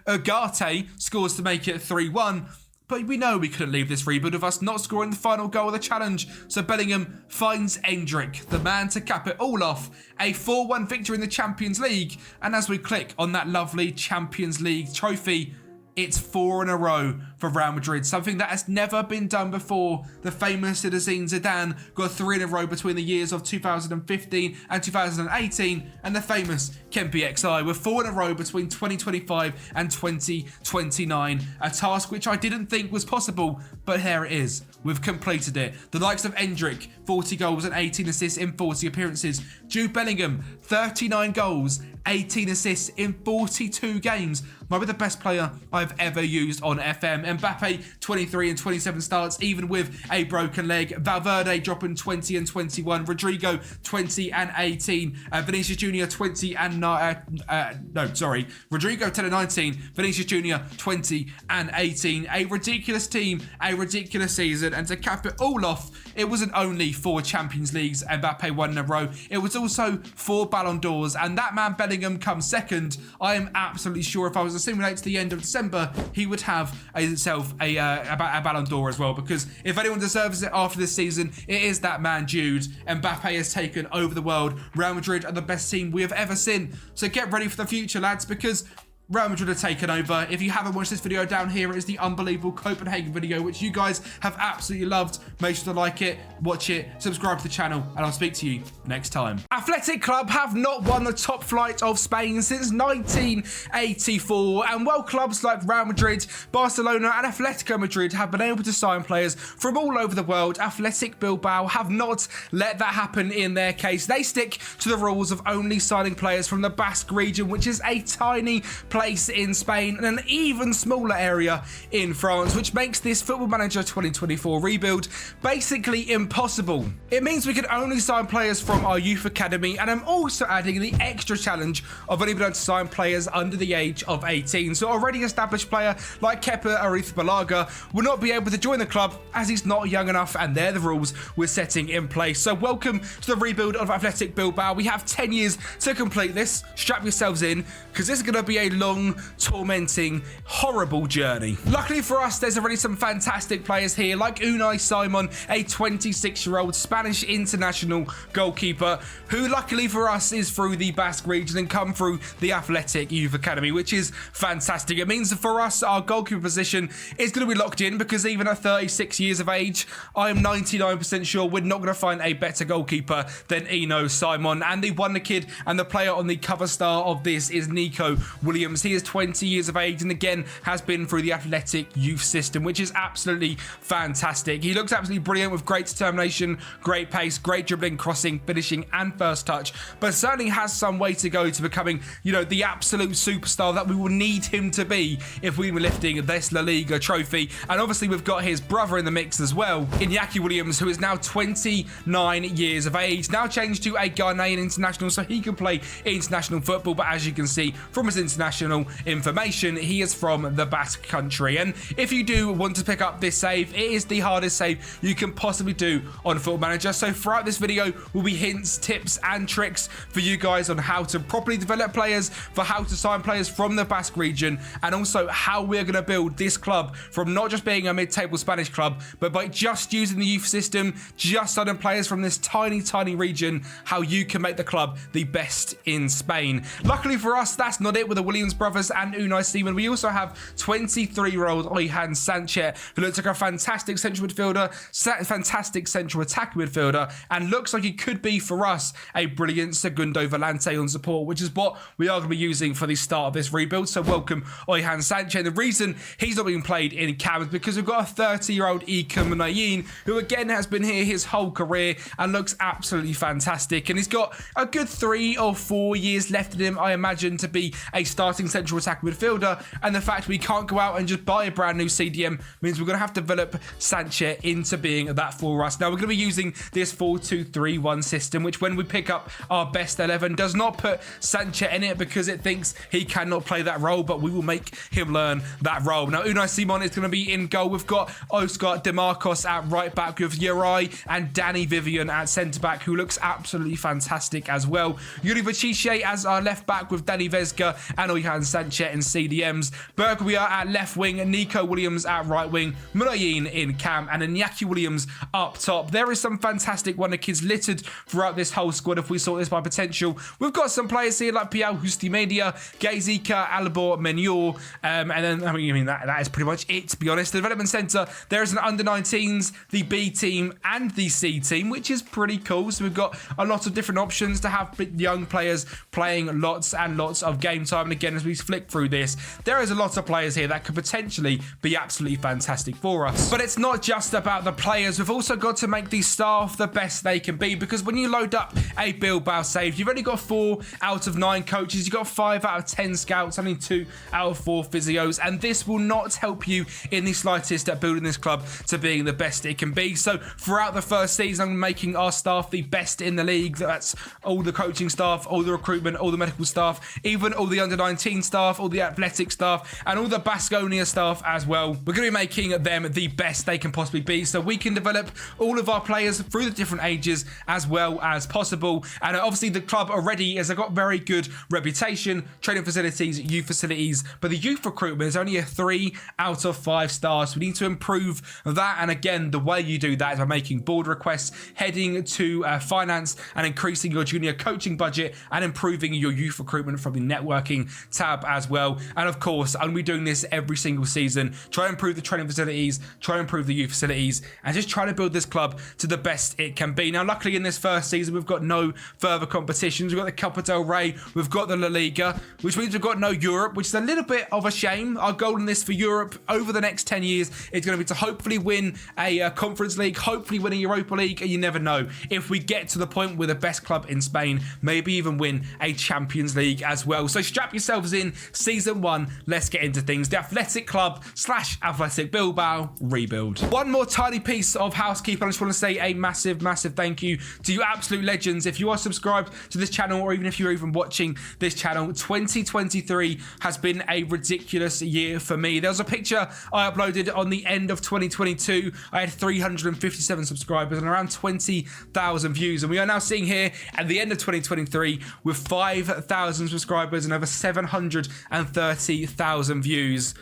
Ugarte scores to make it 3-1. But we know we couldn't leave this reboot of us not scoring the final goal of the challenge. So Bellingham finds Endrick, the man to cap it all off. A 4-1 victory in the Champions League. And as we click on that lovely Champions League trophy, it's 4 in a row for Real Madrid, something that has never been done before. The famous Zinedine Zidane got 3 in a row between the years of 2015 and 2018, and the famous Kempi XI with 4 in a row between 2025 and 2029. A task which I didn't think was possible, but here it is. We've completed it. The likes of Endrick, 40 goals and 18 assists in 40 appearances. Jude Bellingham, 39 goals, 18 assists in 42 games. Might be the best player I've ever used on FM. Mbappe, 23 and 27 starts, even with a broken leg. Valverde dropping 20 and 21. Rodrigo, 20 and 18. Vinicius Jr., 20 and... Rodrigo, 10 and 19. Vinicius Jr., 20 and 18. A ridiculous team, a ridiculous season. And to cap it all off, it wasn't only 4 Champions Leagues Mbappe won in a row. It was also 4 Ballon d'Ors. And that man Bellingham comes second. I am absolutely sure if I was to simulate to the end of December, he would have himself a Ballon d'Or as well, because if anyone deserves it after this season, it is that man Jude. Mbappe has taken over the world. Real Madrid are the best team we have ever seen. So get ready for the future, lads, because Real Madrid have taken over. If you haven't watched this video, down here it is the unbelievable Copenhagen video, which you guys have absolutely loved. Make sure to like it, watch it, subscribe to the channel, and I'll speak to you next time. Athletic Club have not won the top flight of Spain since 1984, and while clubs like Real Madrid, Barcelona, and Atletico Madrid have been able to sign players from all over the world, Athletic Bilbao have not let that happen in their case. They stick to the rules of only signing players from the Basque region, which is a tiny place in Spain and an even smaller area in France, which makes this Football Manager 2024 rebuild basically impossible. It means we can only sign players from our youth academy, and I'm also adding the extra challenge of only being able to sign players under the age of 18. So already established player like Kempi will not be able to join the club as he's not young enough, and they're the rules we're setting in place. So welcome to the rebuild of Athletic Bilbao. We have 10 years to complete this. Strap yourselves in, because this is going to be a long, tormenting, horrible journey. Luckily for us, there's already some fantastic players here, like Unai Simon, a 26-year-old Spanish international goalkeeper, who luckily for us is through the Basque region and come through the Athletic Youth Academy, which is fantastic. It means that for us, our goalkeeper position is going to be locked in, because even at 36 years of age, I'm 99% sure we're not going to find a better goalkeeper than Unai Simon. And the wonder kid and the player on the cover star of this is Nico Williams. He is 20 years of age and again has been through the Athletic youth system, which is absolutely fantastic. He looks absolutely brilliant with great determination, great pace, great dribbling, crossing, finishing, and first touch, but certainly has some way to go to becoming, the absolute superstar that we will need him to be if we were lifting this La Liga trophy. And obviously we've got his brother in the mix as well, Iñaki Williams, who is now 29 years of age, now changed to a Ghanaian international so he can play international football, but as you can see from his international information, he is from the Basque country. And if you do want to pick up this save, it is the hardest save you can possibly do on Football Manager. So throughout this video will be hints, tips, and tricks for you guys on how to properly develop players, for how to sign players from the Basque region, and also how we're going to build this club from not just being a mid-table Spanish club, but by just using the youth system, just signing players from this tiny region, how you can make the club the best in Spain. Luckily for us, that's not it with the Williams brothers and Unai Simon. We also have 23-year-old Oihan Sanchez, who looks like a fantastic central midfielder, fantastic central attacking midfielder, and looks like he could be for us a brilliant segundo volante on support, which is what we are going to be using for the start of this rebuild. So welcome Oihan Sanchez. The reason he's not being played in CAM is because we've got a 30-year-old Ika Munayin, who again has been here his whole career and looks absolutely fantastic, and he's got a good 3 or 4 years left in him, I imagine, to be a starting central attacking midfielder. And the fact we can't go out and just buy a brand new CDM means we're going to have to develop Sanchez into being that for us. Now we're going to be using this 4-2-3-1 system, which when we pick up our best 11 does not put Sanchez in it because it thinks he cannot play that role, but we will make him learn that role. Now Unai Simon is going to be in goal. We've got Oscar DeMarcos at right back with Uri and Danny Vivian at centre back, who looks absolutely fantastic as well. Yuri Vachiche as our left back with Danny Vesga and Oihan Sanchez in CDMs. Bergwijn at left wing, Nico Williams at right wing, Munayin in cam, and Iñaki Williams up top. There is some fantastic wonder kids littered throughout this whole squad if we sort this by potential. We've got some players here like Piau Hustimedia, Gaizika, Albor, Menor, and then that is pretty much it, to be honest. The development centre, there is an under-19s, the B team, and the C team, which is pretty cool. So we've got a lot of different options to have young players playing lots and lots of game time. And again, as we flick through this, there is a lot of players here that could potentially be absolutely fantastic for us. But it's not just about the players. We've also got to make the staff the best they can be, because when you load up a Bilbao save, you've only got 4 out of 9 coaches, you've got 5 out of 10 scouts, only 2 out of 4 physios, and this will not help you in the slightest at building this club to being the best it can be. So throughout the first season, I'm making our staff the best in the league. That's all the coaching staff, all the recruitment, all the medical staff, even all the under-19 staff, all the athletic staff, and all the Basque Only staff as well. We're going to be making them the best they can possibly be, so we can develop all of our players through the different ages as well as possible. And obviously the club already has got very good reputation, training facilities, youth facilities, but the youth recruitment is only a 3 out of 5 stars. We need to improve that, and again, the way you do that is by making board requests, heading to finance and increasing your junior coaching budget, and improving your youth recruitment from the networking tab as well. And of course, I'm going to be doing this every single season. Try and improve the training facilities, try and improve the youth facilities, and just try to build this club to the best it can be. Now, luckily in this first season, we've got no further competitions. We've got the Copa del Rey, we've got the La Liga, which means we've got no Europe, which is a little bit of a shame. Our goal in this for Europe over the next 10 years is going to be to hopefully win a Conference League, hopefully win a Europa League, and you never know. If we get to the point with the best club in Spain, maybe even win a Champions League as well. So strap yourselves in, season 1, let's get into things. The Athletic Club / Athletic Bilbao rebuild. One more tiny piece of housekeeping. I just want to say a massive thank you to you absolute legends. If you are subscribed to this channel, or even if you're even watching this channel, 2023 has been a ridiculous year for me. There was a picture I uploaded on the end of 2022. I had 357 subscribers and around 20,000 views, and we are now sitting here at the end of 2023 with 5,000 subscribers and over 730,000 views.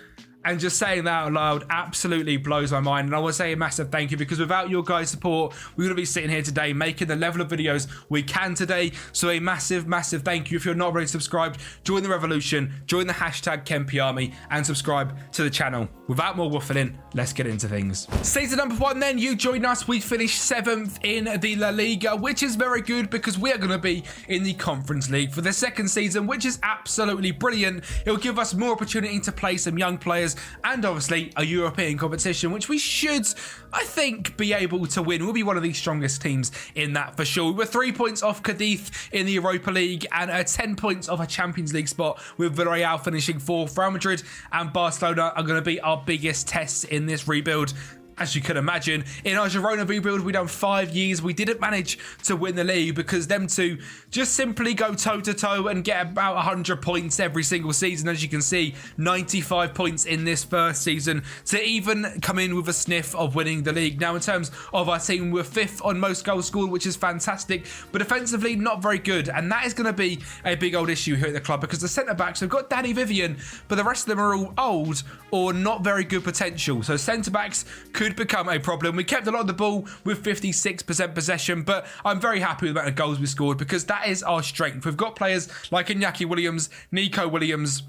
And just saying that out loud absolutely blows my mind. And I want to say a massive thank you, because without your guys' support, we wouldn't be sitting here today making the level of videos we can today. So a massive thank you. If you're not already subscribed, join the revolution, join the hashtag Kempi Army, and subscribe to the channel. Without more waffling, let's get into things. Season number 1 then, you joined us. We finished 7th in the La Liga, which is very good because we are going to be in the Conference League for the second season, which is absolutely brilliant. It will give us more opportunity to play some young players, and obviously a European competition, which we should, I think, be able to win. We'll be one of the strongest teams in that for sure. We were 3 points off Cadiz in the Europa League and 10 points off a Champions League spot, with Villarreal finishing 4th. Real Madrid and Barcelona are going to be our biggest tests in this rebuild. As you can imagine, in our Girona rebuild, we done 5 years. We didn't manage to win the league because them two just simply go toe-to-toe and get about 100 points every single season. As you can see, 95 points in this first season to even come in with a sniff of winning the league. Now, in terms of our team, we're 5th on most goals scored, which is fantastic, but defensively, not very good. And that is going to be a big old issue here at the club, because the centre-backs, we've got Danny Vivian, but the rest of them are all old or not very good potential. So centre-backs could become a problem. We kept a lot of the ball with 56% possession, but I'm very happy with the amount of goals we scored, because that is our strength. We've got players like Iñaki Williams, Nico Williams,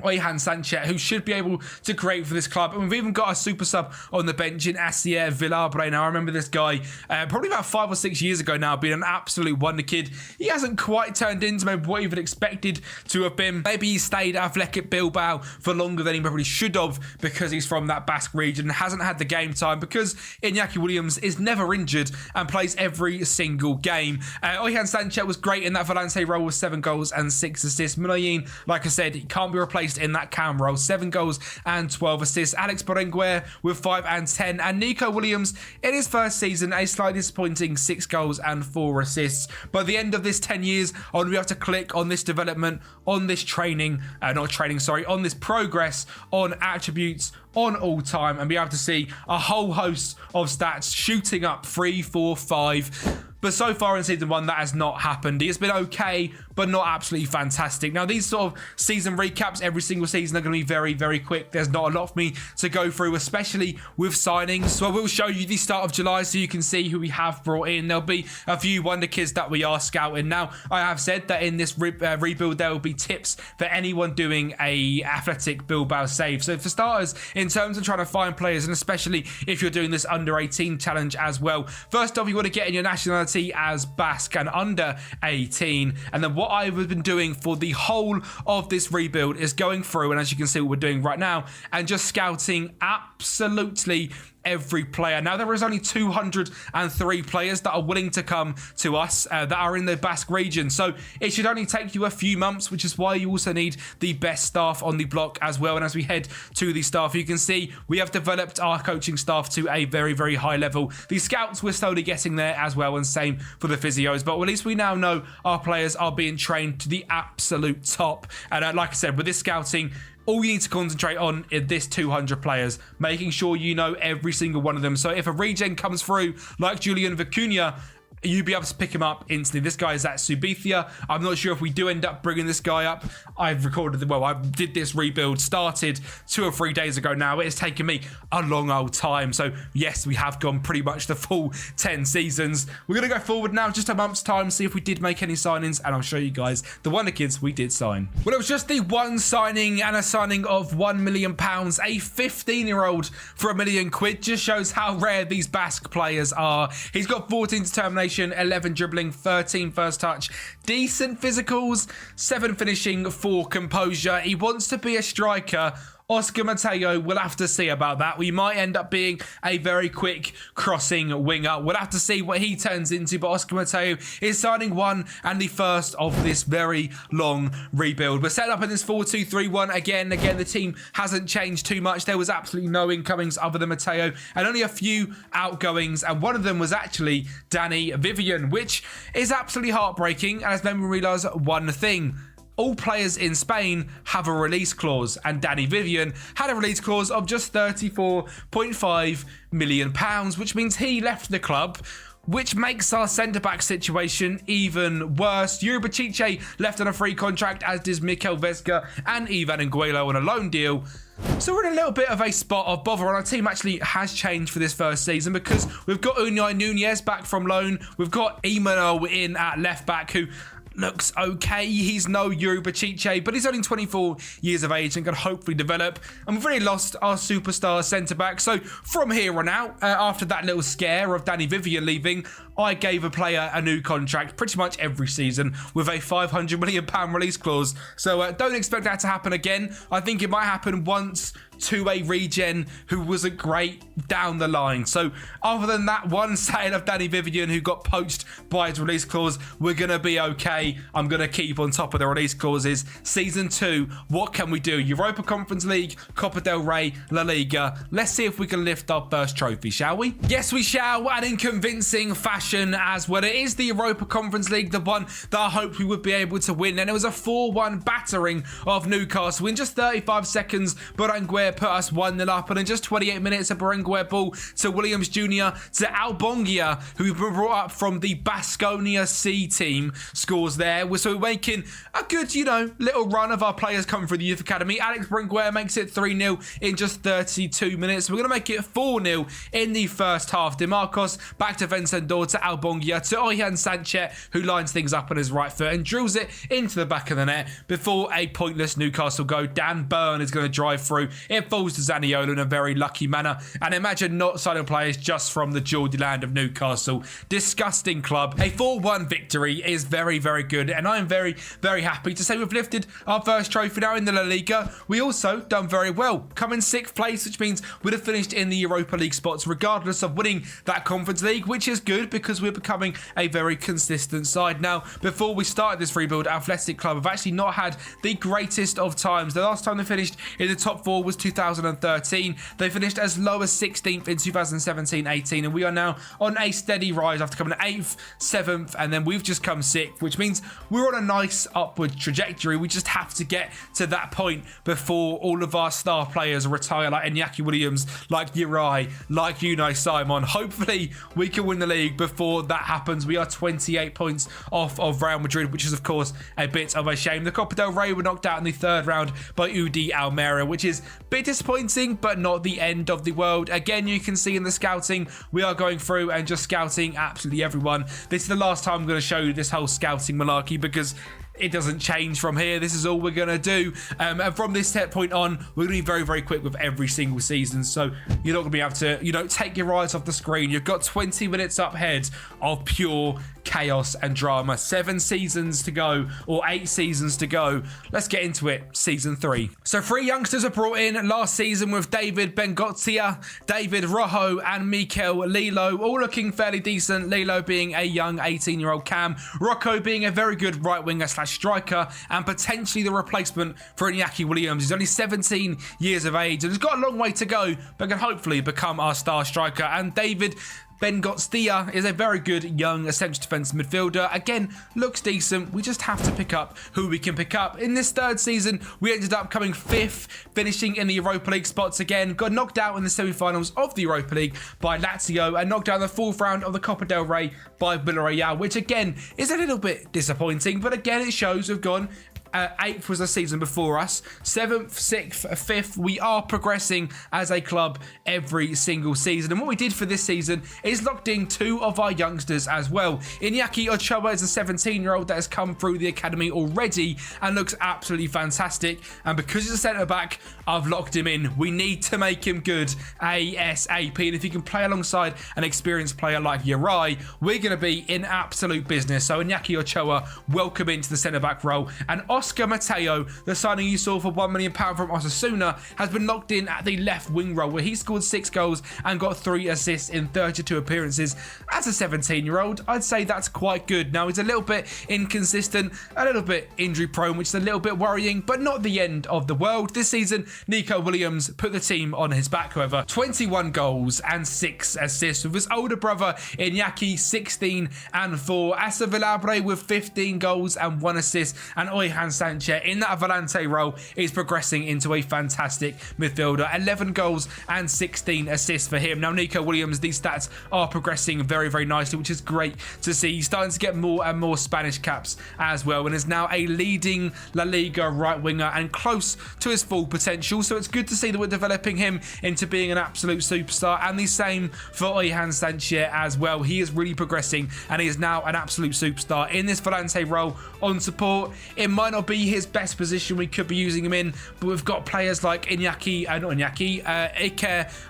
Oihan Sanchez, who should be able to create for this club. And we've even got a super sub on the bench in Asier Villabre. Now, I remember this guy probably about 5 or 6 years ago now being an absolute wonder kid. He hasn't quite turned into maybe what he even expected to have been. Maybe he stayed at Athletic Bilbao for longer than he probably should have, because he's from that Basque region and hasn't had the game time, because Iñaki Williams is never injured and plays every single game. Oihan Sanchez was great in that Valence role with 7 goals and 6 assists. Munayin, like I said, he can't be replaced in that cam role, 7 goals and 12 assists. Alex Berenguer with 5 and 10, and Nico Williams in his first season, a slightly disappointing 6 goals and 4 assists. By the end of this 10 years, I want to be able to click on this development, on this training, on this progress, on attributes, on all time, and be able to see a whole host of stats shooting up 3, 4, 5. But so far in season 1, that has not happened. It's been okay, but not absolutely fantastic. Now, these sort of season recaps every single season are going to be very quick. There's not a lot for me to go through, especially with signings. So I will show you the start of July so you can see who we have brought in. There'll be a few wonder kids that we are scouting. Now, I have said that in this rebuild, there will be tips for anyone doing a Athletic Bilbao save. So for starters, in terms of trying to find players, and especially if you're doing this under 18 challenge as well, first off, you want to get in your nationality as Basque and under 18. And then what I've been doing for the whole of this rebuild is going through, and as you can see what we're doing right now, and just scouting absolutely every player. Now, there is only 203 players that are willing to come to us that are in the Basque region. So it should only take you a few months, which is why you also need the best staff on the block as well. And as we head to the staff, you can see we have developed our coaching staff to a very high level. The scouts, we're slowly getting there as well, and same for the physios. But at least we now know our players are being trained to the absolute top. And like I said, with this scouting, all you need to concentrate on is this 200 players, making sure you know every single one of them. So if a regen comes through like Julian Vicuña, you'd be able to pick him up instantly. This guy is at Subicia. I'm not sure if we do end up bringing this guy up. I did this rebuild, started 2 or 3 days ago now. It has taken me a long old time. So yes, we have gone pretty much the full 10 seasons. We're going to go forward now, just a month's time, see if we did make any signings, and I'll show you guys the wonder kids we did sign. Well, it was just the one signing, and a signing of £1 million. A 15-year-old for £1 million. Just shows how rare these Basque players are. He's got 14 determination, 11 dribbling, 13 first touch, decent physicals, 7 finishing, 4 composure. He wants to be a striker. Oscar Mateo, we'll have to see about that. We might end up being a very quick crossing winger. We'll have to see what he turns into, but Oscar Mateo is signing one and the first of this very long rebuild. We're set up in this 4-2-3-1 again. The team hasn't changed too much. There was absolutely no incomings other than Mateo and only a few outgoings, and one of them was actually Danny Vivian, which is absolutely heartbreaking. And as then we realise one thing: all players in Spain have a release clause, and Danny Vivian had a release clause of just £34.5 million, which means he left the club, which makes our centre-back situation even worse. Yuribachiche left on a free contract, as does Mikel Vesga and Ivan Anguelo on a loan deal. So we're in a little bit of a spot of bother, and our team actually has changed for this first season because we've got Unai Nunez back from loan. We've got Emmanuel in at left-back, who looks okay. He's no Yuribachiche, but he's only 24 years of age and can hopefully develop. And we've really lost our superstar centre-back. So from here on out, after that little scare of Danny Vivian leaving, I gave a player a new contract pretty much every season with a £500 million release clause. So don't expect that to happen again. I think it might happen once to a regen who wasn't great down the line. So other than that one sale of Danny Vivian who got poached by his release clause, we're going to be okay. I'm going to keep on top of the release clauses. Season 2, what can we do? Europa Conference League, Copa del Rey, La Liga. Let's see if we can lift our first trophy, shall we? Yes, we shall, and in convincing fashion as well. It is the Europa Conference League, the one that I hoped we would be able to win, and it was a 4-1 battering of Newcastle. In just 35 seconds, Berenguer put us 1-0 up, and in just 28 minutes, a Berenguer ball to Williams Jr. to Albongia, who been brought up from the Baskonia C team, scores there. So we're making a good, little run of our players coming through the youth academy. Alex Berenguer makes it 3-0 in just 32 minutes. We're going to make it 4-0 in the first half. DeMarcos back to Vencendor to Albongia to Oyan Sanchez, who lines things up on his right foot and drills it into the back of the net before a pointless Newcastle goal. Dan Burn is going to drive through. It falls to Zaniolo in a very lucky manner. And imagine not signing players just from the Geordie land of Newcastle. Disgusting club. A 4-1 victory is very, very good. And I am very, very happy to say we've lifted our first trophy now in the La Liga. We also done very well. Come in 6th place, which means we'd have finished in the Europa League spots regardless of winning that Conference League, which is good because we're becoming a very consistent side. Now, before we started this rebuild, Athletic Club have actually not had the greatest of times. The last time they finished in the top 4 was 2013. They finished as low as 16th in 2017-18, and we are now on a steady rise after coming 8th, 7th, and then we've just come 6th, which means we're on a nice upward trajectory. We just have to get to that point before all of our star players retire, like Iñaki Williams, like Uri, like Unai Simon. Hopefully, we can win the league before that happens. We are 28 points off of Real Madrid, which is, of course, a bit of a shame. The Copa del Rey were knocked out in the 3rd round by UD Almeria, which is a bit disappointing, but not the end of the world. Again, you can see in the scouting, we are going through and just scouting absolutely everyone. This is the last time I'm going to show you this whole scouting malarkey because it doesn't change from here. This is all we're going to do. And from this set point on, we're going to be very, very quick with every single season. So you're not going to be able to, take your eyes off the screen. You've got 20 minutes up ahead of pure chaos and drama. 7 seasons to go, or 8 seasons to go. Let's get into it. Season 3. So 3 youngsters are brought in last season with David Bengozia, David Rojo, and Mikel Lilo, all looking fairly decent. Lilo being a young 18-year-old Cam, Rocco being a very good right winger / striker, and potentially the replacement for Iñaki Williams. He's only 17 years of age and has got a long way to go, but can hopefully become our star striker. And David Ben Gottstia is a very good young central defensive midfielder. Again, looks decent. We just have to pick up who we can pick up. In this third season, we ended up coming 5th, finishing in the Europa League spots again. Got knocked out in the semi-finals of the Europa League by Lazio and knocked down the 4th round of the Copa del Rey by Villarreal, which again is a little bit disappointing, but again it shows we've gone 8th was the season before us, 7th, 6th, 5th. We are progressing as a club every single season. And what we did for this season is locked in 2 of our youngsters as well. Iñaki Ochoa is a 17-year-old that has come through the academy already and looks absolutely fantastic. And because he's a centre-back, I've locked him in. We need to make him good ASAP. And if he can play alongside an experienced player like Uri, we're going to be in absolute business. So Iñaki Ochoa, welcome into the centre-back role. And Oscar Mateo, the signing you saw for £1 million from Osasuna, has been locked in at the left wing role where he scored 6 goals and got 3 assists in 32 appearances. As a 17-year-old, I'd say that's quite good. Now, he's a little bit inconsistent, a little bit injury prone, which is a little bit worrying, but not the end of the world. This season, Nico Williams put the team on his back, however. 21 goals and 6 assists, with his older brother Iñaki 16 and 4. Asa Villabre with 15 goals and 1 assist, and Oihan Sanchez in that volante role is progressing into a fantastic midfielder. 11 goals and 16 assists for him. Now, Nico Williams, these stats are progressing very, very nicely, which is great to see. He's starting to get more and more Spanish caps as well, and is now a leading La Liga right winger and close to his full potential. So it's good to see that we're developing him into being an absolute superstar, and the same for Oihan Sanchez as well. He is really progressing and he is now an absolute superstar in this volante role on support. It might not be his best position we could be using him in, but we've got players like Iker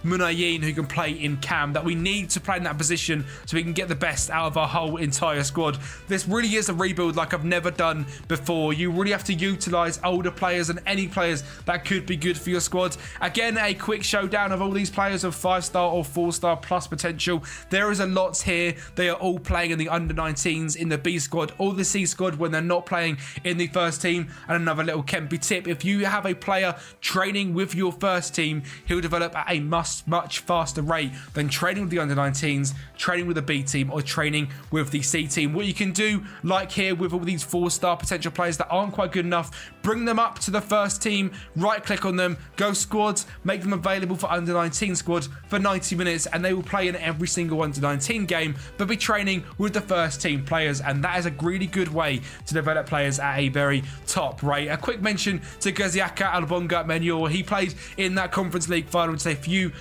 Munayin who can play in cam that we need to play in that position so we can get the best out of our whole entire squad. This really is a rebuild like I've never done before. You really have to utilise older players and any players that could be good for your squad. Again, a quick showdown of all these players of 5-star or 4-star plus potential. There is a lot here. They are all playing in the under-19s, in the B squad or the C squad when they're not playing in the first team. And another little Kempi tip: if you have a player training with your first team, he'll develop at a much faster rate than training with the under-19s, training with the B team, or training with the C team. What you can do, like here with all these 4-star potential players that aren't quite good enough, bring them up to the first team, right click on them, go squads, make them available for under-19 squad for 90 minutes, and they will play in every single under-19 game, but be training with the first team players. And that is a really good way to develop players at a very top rate. A quick mention to Gaziaka Albonga Menor. He played in that Conference League final just a few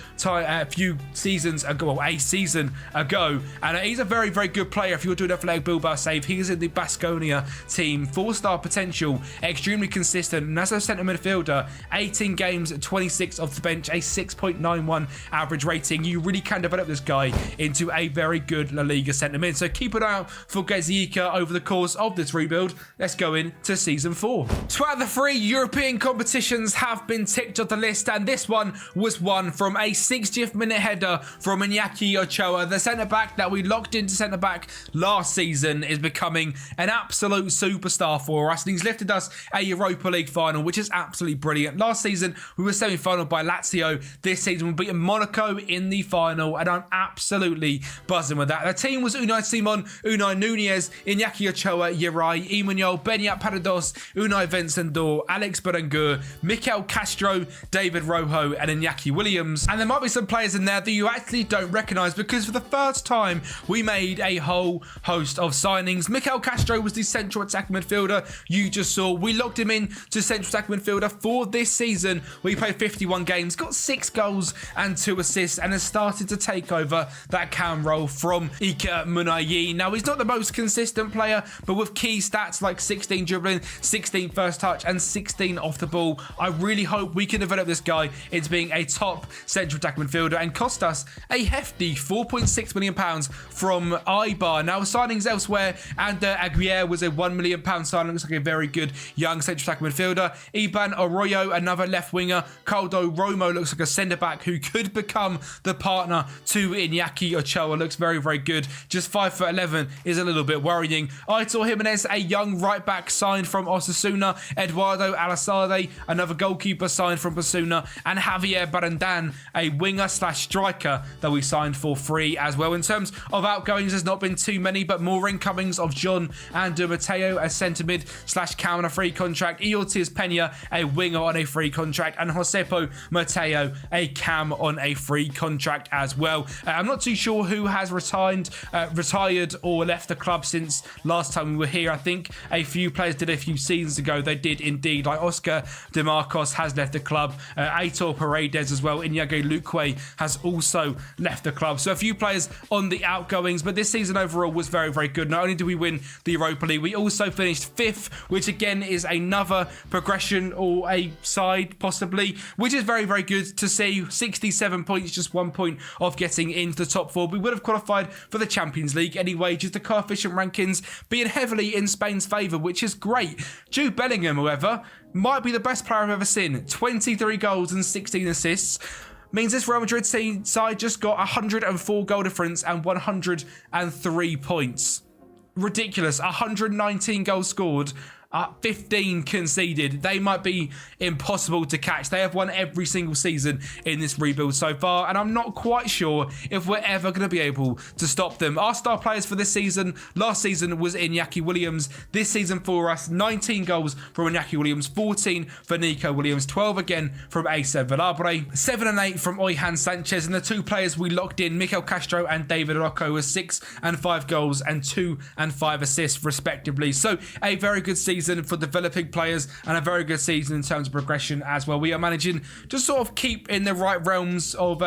seasons ago, well, a season ago, and he's a very, very good player. If you're doing Athletic Bilbao save, he is in the Baskonia team. 4-star potential, extremely consistent, and as a centre midfielder, 18 games, 26 off the bench, a 6.91 average rating. You really can develop this guy into a very good La Liga centre mid. So keep an eye out for Gaziaka over the course of this rebuild. Let's go into season 4. 2 out of the 3 European competitions have been ticked off the list, and this one was won from a 60th minute header from Iñaki Ochoa. The centre-back that we locked into centre-back last season is becoming an absolute superstar for us, and he's lifted us a Europa League final, which is absolutely brilliant. Last season, we were semi-final by Lazio. This season, we're beating Monaco in the final, and I'm absolutely buzzing with that. The team was Unai Simon, Unai Nunez, Iñaki Ochoa, Uri, Imanol, Beñat Parados, Unai Vencendor, Alex Berenguer, Mikel Castro, David Rojo, and Iñaki Williams. And there might be some players in there that you actually don't recognise, because for the first time, we made a whole host of signings. Mikel Castro was the central attacking midfielder you just saw. We locked him in to central attacking midfielder for this season. We played 51 games, got 6 goals and 2 assists, and has started to take over that cam role from Iker Munayin. Now, he's not the most consistent player, but with key stats like 16 dribbling, 16 first touch, and 16 off the ball, I really hope we can develop this guy into being a top central attacking midfielder and cost us a hefty £4.6 million from Eibar. Now, signings elsewhere, and Aguirre was a £1 million signing. Looks like a very good young central attacking midfielder. Iban Arroyo, another left winger. Caldo Romo looks like a centre back who could become the partner to Iñaki Ochoa. Looks very, very good. Just 5'11" is a little bit worrying. Aitor Jimenez, a young right back signed from from Osasuna, Eduardo Alasade, another goalkeeper signed from Osasuna, and Javier Barandan, a winger/striker that we signed for free as well. In terms of outgoings, there's not been too many, but more incomings of John and Di Matteo, a centre mid/cam on a free contract, Eortiz Pena, a winger on a free contract, and Josepo Mateo, a cam on a free contract as well. I'm not too sure who has retired or left the club since last time we were here. I think a few players did a few seasons ago. They did indeed, like Oscar De Marcos has left the club, Aitor Paredes as well, Iñigo Luque has also left the club. So a few players on the outgoings, but this season overall was very, very good. Not only did we win the Europa League, we also finished 5th, which again is another progression or a side possibly, which is very, very good to see. 67 points, just 1 point off getting into the top 4. We would have qualified for the Champions League anyway, just the coefficient rankings being heavily in Spain's favour, which is great. Jude Bellingham, however, might be the best player I've ever seen. 23 goals and 16 assists. Means this Real Madrid side just got 104 goal difference and 103 points. Ridiculous. 119 goals scored. 15 conceded. They might be impossible to catch. They have won every single season in this rebuild so far, and I'm not quite sure if we're ever going to be able to stop them. Our star players for this season, last season was Iñaki Williams. This season for us, 19 goals from Iñaki Williams, 14 for Nico Williams, 12 again from Acer Villabre, 7 and 8 from Oihan Sanchez, and the two players we locked in, Mikel Castro and David Rocco, were 6 and 5 goals and 2 and 5 assists respectively. So a very good season for developing players and a very good season in terms of progression as well. We are managing to sort of keep in the right realms of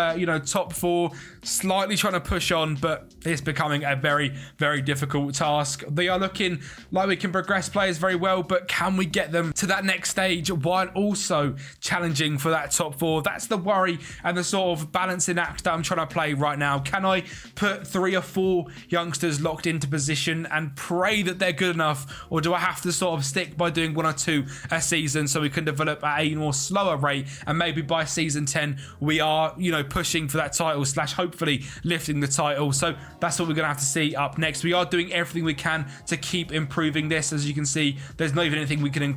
top 4, slightly trying to push on, but it's becoming a very, very difficult task. They are looking like we can progress players very well, but can we get them to that next stage while also challenging for that top 4? That's the worry and the sort of balancing act that I'm trying to play right now. Can I put 3 or 4 youngsters locked into position and pray that they're good enough, or do I have to sort of stick by doing 1 or 2 a season so we can develop at a more slower rate, and maybe by season 10 we are pushing for that title / hopefully lifting the title. So that's what we're gonna have to see up next. We are doing everything we can to keep improving this. As you can see, there's not even anything we can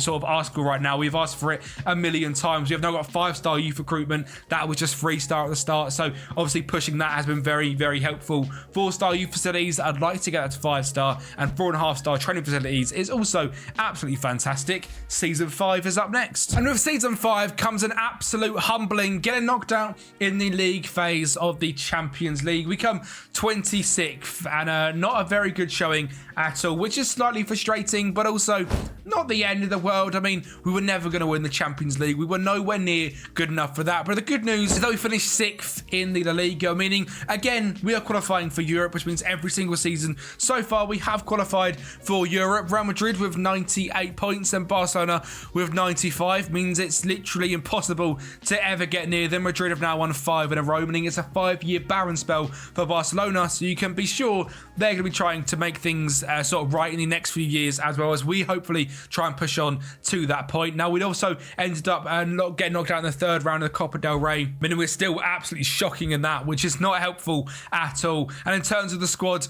sort of ask for right now. We've asked for it a million times. We have now got 5-star youth recruitment. That was just 3-star at the start, so obviously pushing that has been very, very helpful. 4-star youth facilities, I'd like to get that to 5-star, and 4.5-star training facilities is also absolutely fantastic. Season 5 is up next. And with season 5 comes an absolute humbling, getting knocked out in the league phase of the Champions League. We come 26th, and not a very good showing at all, which is slightly frustrating, but also not the end of the world. I mean, we were never going to win the Champions League. We were nowhere near good enough for that. But the good news is that we finished 6th in the La Liga, meaning, again, we are qualifying for Europe, which means every single season so far we have qualified for Europe. Real Madrid with 98 points and Barcelona with 95 means it's literally impossible to ever get near them. Madrid have now won 5 in a row, meaning it's a 5-year barren spell for Barcelona, so you can be sure they're going to be trying to make things sort of right in the next few years, as well as we hopefully try and push on to that point. Now, we'd also ended up getting knocked out in the 3rd round of the Copa del Rey, meaning we're still absolutely shocking in that, which is not helpful at all. And in terms of the squad,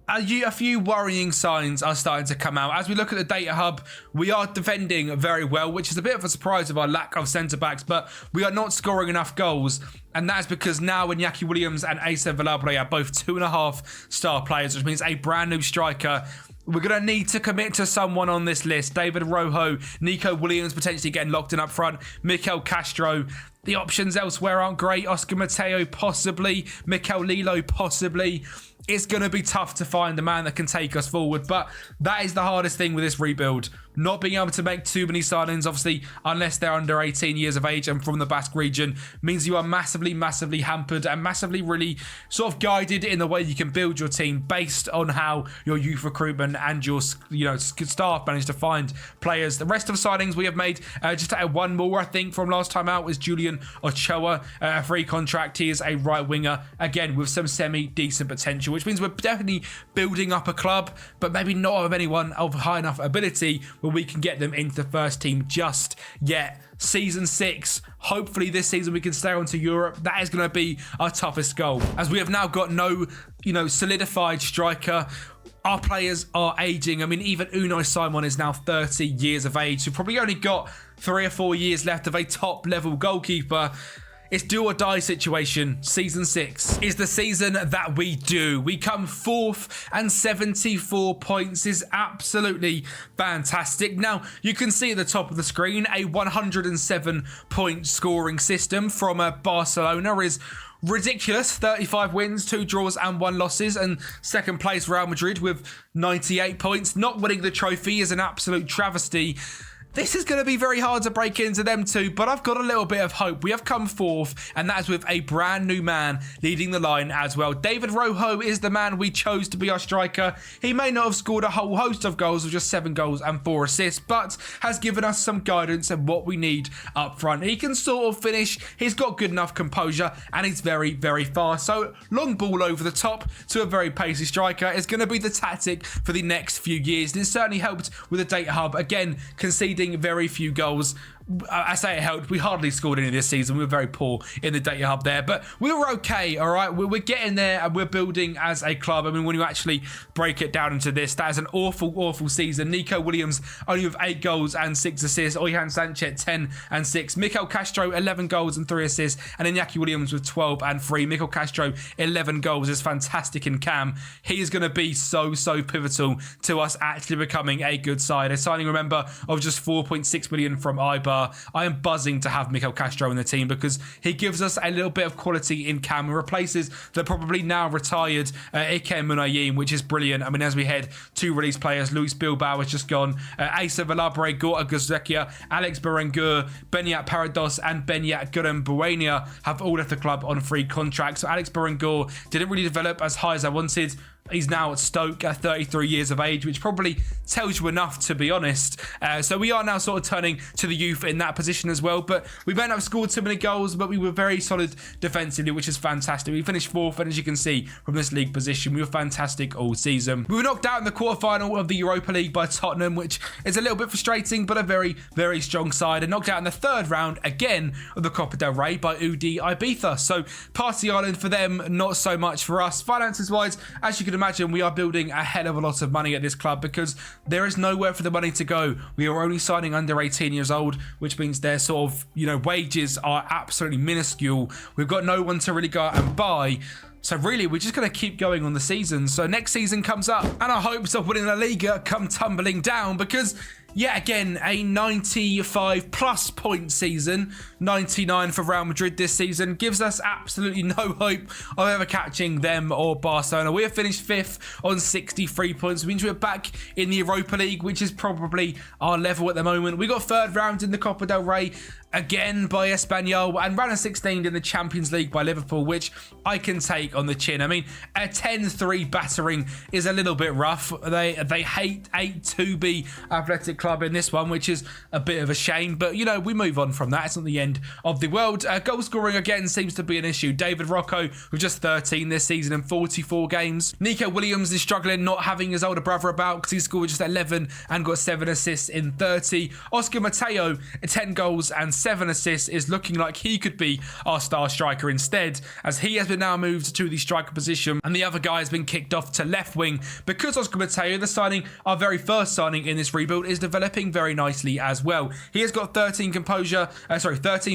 a few worrying signs are starting to come out. As we look at the data hub, we are defending very well, which is a bit of a surprise of our lack of centre-backs, but we are not scoring enough goals. And that's because now Iñaki Williams and Acer Villabre are both 2.5-star players, which means a brand new striker. We're going to need to commit to someone on this list. David Rojo, Nico Williams potentially getting locked in up front, Mikel Castro. The options elsewhere aren't great. Oscar Mateo possibly, Mikel Lilo possibly. It's going to be tough to find the man that can take us forward, but that is the hardest thing with this rebuild. Not being able to make too many signings, obviously, unless they're under 18 years of age and from the Basque region, means you are massively, massively hampered and massively really sort of guided in the way you can build your team based on how your youth recruitment and your staff manage to find players. The rest of the signings we have made, just to add one more, I think, from last time out, was Julian Ochoa, a free contract. He is a right winger, again, with some semi-decent potential, which means we're definitely building up a club, but maybe not of anyone of high enough ability where we can get them into the first team just yet. Season 6, hopefully this season we can stay on to Europe. That is going to be our toughest goal, as we have now got no solidified striker. our players are aging. I mean, even Unai Simon is now 30 years of age. We've probably only got 3 or 4 years left of a top level goalkeeper. It's do or die situation. Season 6 is the season that we do. We come 4th, and 74 points is absolutely fantastic. Now, you can see at the top of the screen a 107 point scoring system from Barcelona is ridiculous. 35 wins, 2 draws and 1 losses, and second place Real Madrid with 98 points. Not winning the trophy is an absolute travesty. This is going to be very hard to break into them too, but I've got a little bit of hope. We have come 4th, and that is with a brand new man leading the line as well. David Rojo is the man we chose to be our striker. He may not have scored a whole host of goals, with just 7 goals and 4 assists, but has given us some guidance and what we need up front. He can sort of finish, he's got good enough composure, and he's very, very fast. So long ball over the top to a very pacey striker is going to be the tactic for the next few years, and it certainly helped with the data hub. Again, conceding very few goals. I say it helped. We hardly scored any this season. We were very poor in the data hub there, but we were okay, all right? We're getting there, and we're building as a club. I mean, when you actually break it down into this, that is an awful, awful season. Nico Williams only with 8 goals and 6 assists. Oihan Sanchez 10 and 6. Mikel Castro 11 goals and 3 assists, and Iñaki Williams with 12 and 3. Mikel Castro 11 goals is fantastic in Cam. He is going to be so pivotal to us actually becoming a good side. A signing, remember, of just 4.6 million from Ibar. I am buzzing to have Mikel Castro in the team because he gives us a little bit of quality in Cam and replaces the probably now retired Iker Munayim, which is brilliant. I mean, as we head to release players, Luis Bilbao has just gone, Asa Valabre, Gorta Gazrekia, Alex Berenguer, Benyat Parados and Benyat Guren have all left the club on free contracts. So Alex Berenguer didn't really develop as high as I wanted. He's now at Stoke at 33 years of age, which probably tells you enough, to be honest. So we are now sort of turning to the youth in that position as well. But we may not have scored too many goals, but we were very solid defensively, which is fantastic. We finished 4th, and as you can see from this league position, we were fantastic all season. We were knocked out in the quarterfinal of the Europa League by Tottenham, which is a little bit frustrating, but a very, very strong side. And knocked out in the 3rd round again of the Copa del Rey by UD Ibiza. So Party Island for them, not so much for us. Finances-wise, as you can imagine, we are building a hell of a lot of money at this club because there is nowhere for the money to go. We are only signing under 18 years old, which means their sort of, wages are absolutely minuscule. We've got no one to really go out and buy. So really, we're just going to keep going on the season. So next season comes up, and our hopes of winning La Liga come tumbling down because, yet again, a 95 plus point season, 99 for Real Madrid this season, gives us absolutely no hope of ever catching them or Barcelona. We have finished 5th on 63 points, which means we're back in the Europa League, which is probably our level at the moment. We got 3rd round in the Copa del Rey, again by Espanyol, and round of 16 in the Champions League by Liverpool, which I can take on the chin. I mean, a 10-3 battering is a little bit rough. They hate 8-2B Athletic Club in this one, which is a bit of a shame, but we move on from that. It's not the end of the world. Goal scoring again seems to be an issue. David Rocco with just 13 this season in 44 games. Nico Williams is struggling, not having his older brother about because he scored just 11 and got 7 assists in 30. Oscar Mateo, 10 goals and 7 assists, is looking like he could be our star striker instead, as he has been now moved to the striker position and the other guy has been kicked off to left wing because Oscar Mateo, the signing, our very first signing in this rebuild, is developing very nicely as well. He has got 13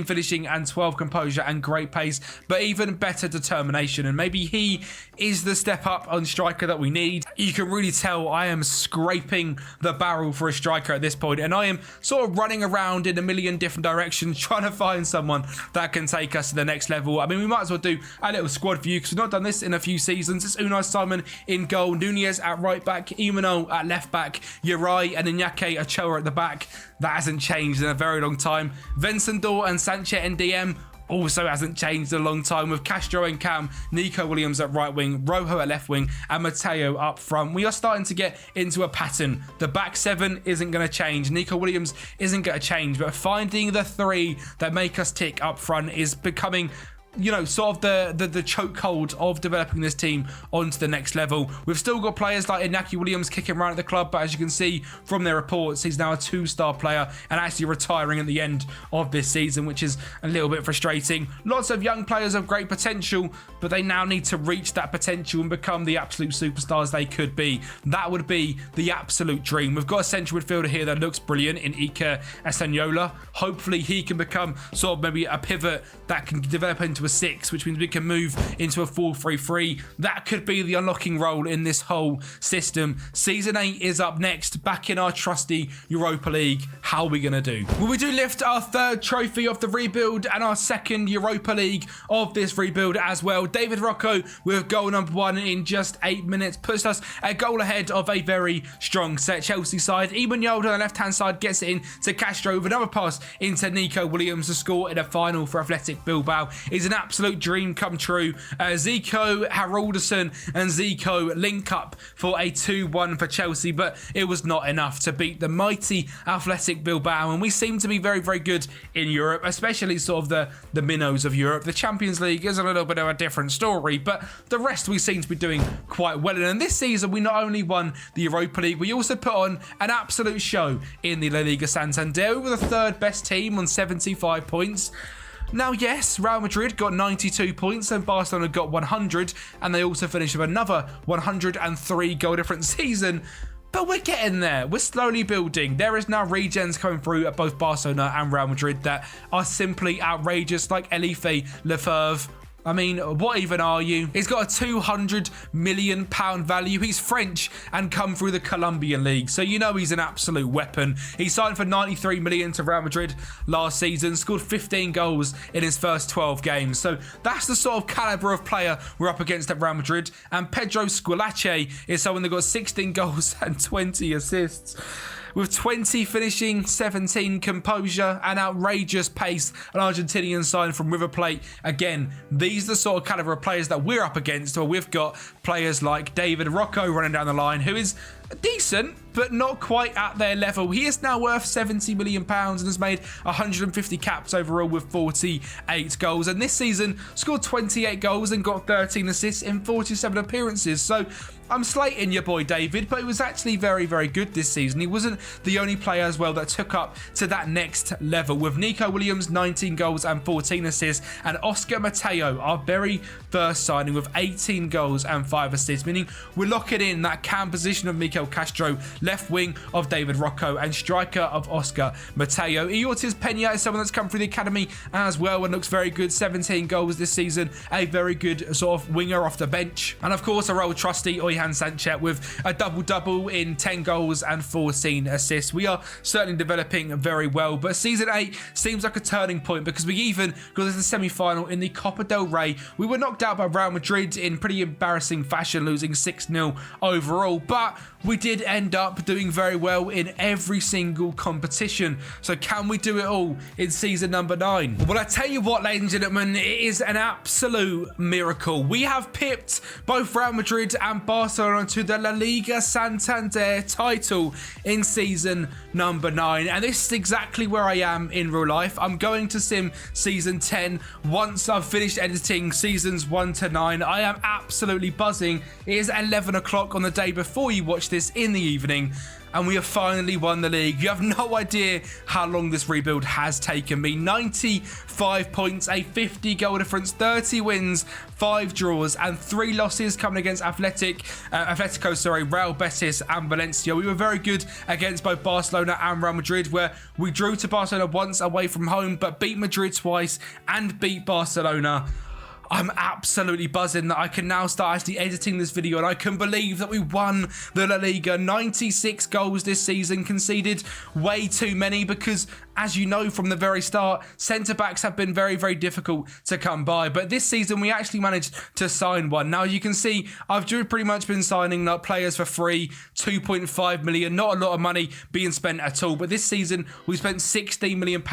finishing and 12 composure and great pace, but even better determination, and maybe he is the step up on striker that we need. You can really tell I am scraping the barrel for a striker at this point, and I am sort of running around in a million different directions trying to find someone that can take us to the next level. I mean, we might as well do a little squad view because we've not done this in a few seasons. It's Unai Simon in goal, Nunez at right back, Imanol at left back, Uri and Iñaki Ochoa at the back. That hasn't changed in a very long time. Vincendor and Sanchez in DM also hasn't changed in a long time, with Castro and Cam, Nico Williams at right wing, Rojo at left wing, and Mateo up front. We are starting to get into a pattern. The back 7 isn't going to change. Nico Williams isn't going to change, but finding the 3 that make us tick up front is becoming you know, sort of the chokehold of developing this team onto the next level. We've still got players like Inaki Williams kicking around at the club, but as you can see from their reports, he's now a 2-star player and actually retiring at the end of this season, which is a little bit frustrating. Lots of young players of great potential, but they now need to reach that potential and become the absolute superstars they could be. That would be the absolute dream. We've got a central midfielder here that looks brilliant in Iker Eseniola. Hopefully he can become sort of maybe a pivot that can develop into a 6, which means we can move into a 4-3-3. That could be the unlocking role in this whole system. Season 8 is up next, back in our trusty Europa League. How are we going to do? Well, we do lift our 3rd trophy of the rebuild and our 2nd Europa League of this rebuild as well. David Rocco with goal number 1 in just 8 minutes puts us a goal ahead of a very strong set Chelsea side. Eban Yold on the left-hand side gets it in to Castro with another pass into Nico Williams to score in a final for Athletic Bilbao. Is an absolute dream come true. Zico, Haraldsson and Zico link up for a 2-1 for Chelsea, but it was not enough to beat the mighty Athletic Bilbao, and we seem to be very, very good in Europe, especially sort of the minnows of Europe. The Champions League is a little bit of a different story, but the rest we seem to be doing quite well in. And this season we not only won the Europa League, we also put on an absolute show in the La Liga Santander. We were the 3rd best team on 75 points. Now, yes, Real Madrid got 92 points and Barcelona got 100, and they also finished with another 103 goal difference season. But we're getting there. We're slowly building. There is now regens coming through at both Barcelona and Real Madrid that are simply outrageous, like Elife Lefebvre. I mean, what even are you? He's got a £200 million value. He's French and come through the Colombian league, so you know he's an absolute weapon. He signed for 93 million to Real Madrid last season, scored 15 goals in his first 12 games. So that's the sort of caliber of player we're up against at Real Madrid. And Pedro Squillace is someone that got 16 goals and 20 assists. With 20 finishing, 17 composure, and outrageous pace, an Argentinian sign from River Plate. Again, these are the sort of caliber of players that we're up against, where we've got players like David Rocco running down the line, who is decent, but not quite at their level. He is now worth £70 million and has made 150 caps overall with 48 goals. And this season, scored 28 goals and got 13 assists in 47 appearances. So I'm slating your boy David, but he was actually very, very good this season. He wasn't the only player as well that took up to that next level, with Nico Williams 19 goals and 14 assists, and Oscar Mateo, our very first signing, with 18 goals and 5 assists, meaning we're locking in that cam position of Mikel Castro, left wing of David Rocco, and striker of Oscar Mateo. Eortiz Peña is someone that's come through the academy as well and looks very good. 17 goals this season, a very good sort of winger off the bench. And of course, our old trusty Oihan Sanchez with a double-double in 10 goals and 14 assists. We are certainly developing very well, but season 8 seems like a turning point because we even got to the semi-final in the Copa del Rey. We were knocked out by Real Madrid in pretty embarrassing fashion, losing 6-0 overall, but we did end up doing very well in every single competition. So can we do it all in season number 9? Well, I tell you what, ladies and gentlemen, it is an absolute miracle. We have pipped both Real Madrid and Barcelona to the La Liga Santander title in season number 9. And this is exactly where I am in real life. I'm going to sim season 10 once I've finished editing seasons 1 to 9. I am absolutely buzzing. It is 11 o'clock on the day before you watch this in the evening, and we have finally won the league. You have no idea how long this rebuild has taken me. 95 points, a 50 goal difference, 30 wins, 5 draws, and 3 losses coming against Atletico, Real Betis and Valencia. We were very good against both Barcelona and Real Madrid, where we drew to Barcelona once away from home, but beat Madrid twice and beat Barcelona. I'm absolutely buzzing that I can now start actually editing this video, and I can believe that we won the La Liga. 96 goals this season, conceded way too many because, as you know from the very start, centre-backs have been very, very difficult to come by. But this season, we actually managed to sign one. Now, you can see I've pretty much been signing like players for free, 2.5 million, not a lot of money being spent at all. But this season, we spent £16 million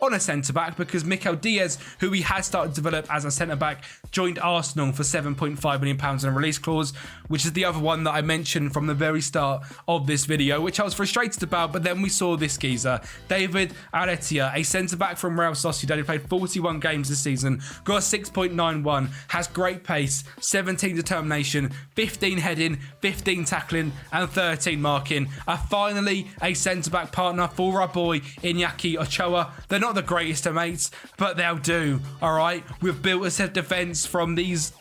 on a centre-back because Mikel Diaz, who we had started to develop as a centre-back, joined Arsenal for £7.5 million in a release clause, which is the other one that I mentioned from the very start of this video, which I was frustrated about. But then we saw this geezer, David Aretia, a centre-back from Real Sociedad who played 41 games this season, got a 6.91, has great pace, 17 determination, 15 heading, 15 tackling, and 13 marking. Finally, a centre-back partner for our boy Iñaki Ochoa. They're not the greatest of mates, but they'll do, all right? We've built a set of defence from these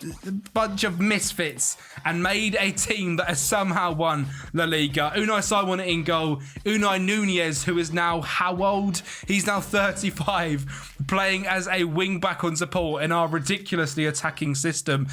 bunch of misfits and made a team that has somehow won La Liga. Unai Simon in goal. Unai Nunez, who is now how old? He's now 35, playing as a wing-back on support in our ridiculously attacking system.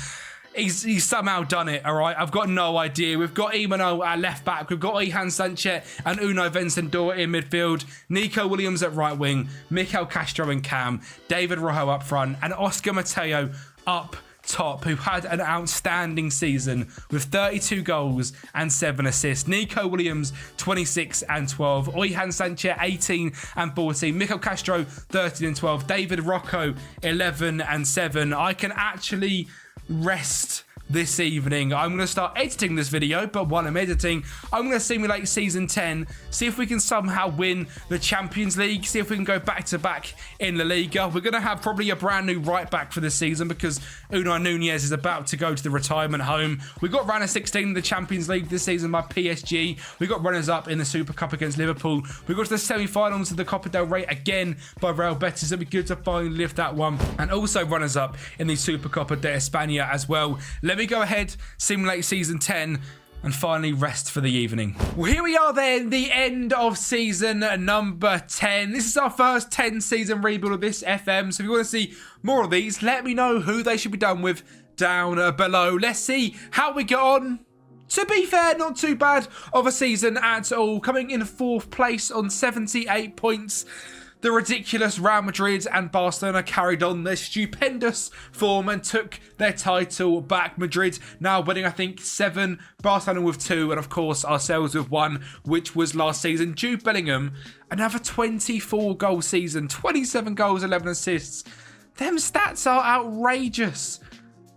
He's somehow done it, all right? I've got no idea. We've got Imano at left back. We've got Ihan Sanchez and Unai Vencendor in midfield. Nico Williams at right wing. Mikel Castro in cam. David Rojo up front. And Oscar Mateo up top, who had an outstanding season with 32 goals and 7 assists. Nico Williams, 26 and 12. Ihan Sanchez, 18 and 14. Mikel Castro, 13 and 12. David Rocco, 11 and 7. I can actually rest this evening. I'm going to start editing this video, but while I'm editing, I'm going to simulate Season 10, see if we can somehow win the Champions League, see if we can go back-to-back in La Liga. We're going to have probably a brand new right-back for this season because Unai Nunez is about to go to the retirement home. We got round of 16 in the Champions League this season by PSG. We got runners-up in the Super Cup against Liverpool. We got to the semi-finals of the Copa del Rey again by Real Betis. It'll be good to finally lift that one. And also runners-up in the Super Copa de España as well. Let me go ahead, simulate Season 10, and finally rest for the evening. Well, here we are then, the end of season number 10. This is our first 10-season rebuild of this FM, so if you want to see more of these, let me know who they should be done with down below. Let's see how we get on. To be fair, not too bad of a season at all. Coming in 4th place on 78 points. The ridiculous Real Madrid and Barcelona carried on their stupendous form and took their title back. Madrid now winning, I think, 7, Barcelona with 2, and of course ourselves with 1, which was last season. Jude Bellingham, another 24-goal season, 27 goals, 11 assists. Them stats are outrageous.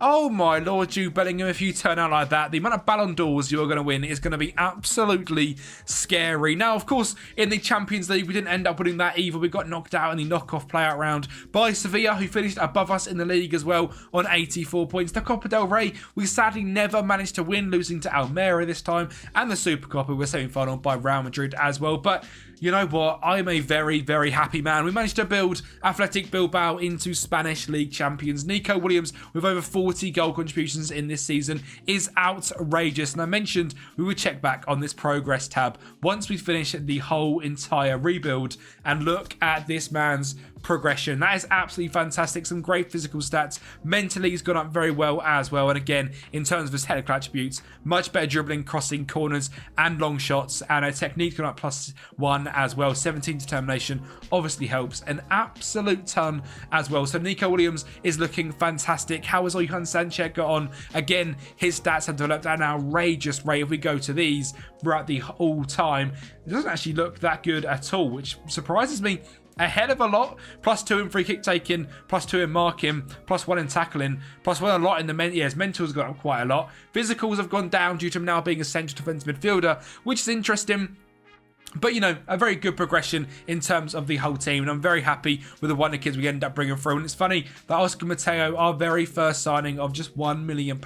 Oh my Lord, Jude Bellingham, if you turn out like that, the amount of Ballon d'Ors you're going to win is going to be absolutely scary. Now, of course, in the Champions League, we didn't end up winning that either. We got knocked out in the knockoff playout round by Sevilla, who finished above us in the league as well on 84 points. The Copa del Rey, we sadly never managed to win, losing to Almeria this time. And the Super Copa, we were semi-final by Real Madrid as well. But you know what? I'm a very, very happy man. We managed to build Athletic Bilbao into Spanish League champions. Nico Williams, with over 40 goal contributions in this season, is outrageous. And I mentioned we would check back on this progress tab once we finish the whole entire rebuild and look at this man's progression. That is absolutely fantastic. Some great physical stats. Mentally, he's gone up very well as well. And again, in terms of his technical attributes, much better dribbling, crossing, corners, and long shots. And a technique gone up +1 as well. 17 determination obviously helps an absolute ton as well. So Nico Williams is looking fantastic. How has Ihan Sanchez got on? Again, his stats have developed at an outrageous rate. If we go to these throughout the whole time, it doesn't actually look that good at all, which surprises me a hell of a lot. +2 in free kick taking, +2 in marking, +1 in tackling, +1 a lot in the mentals got up quite a lot. Physicals have gone down due to him now being a central defensive midfielder, which is interesting. But, you know, a very good progression in terms of the whole team. And I'm very happy with the wonderkids we ended up bringing through. And it's funny that Oscar Mateo, our very first signing of just £1 million,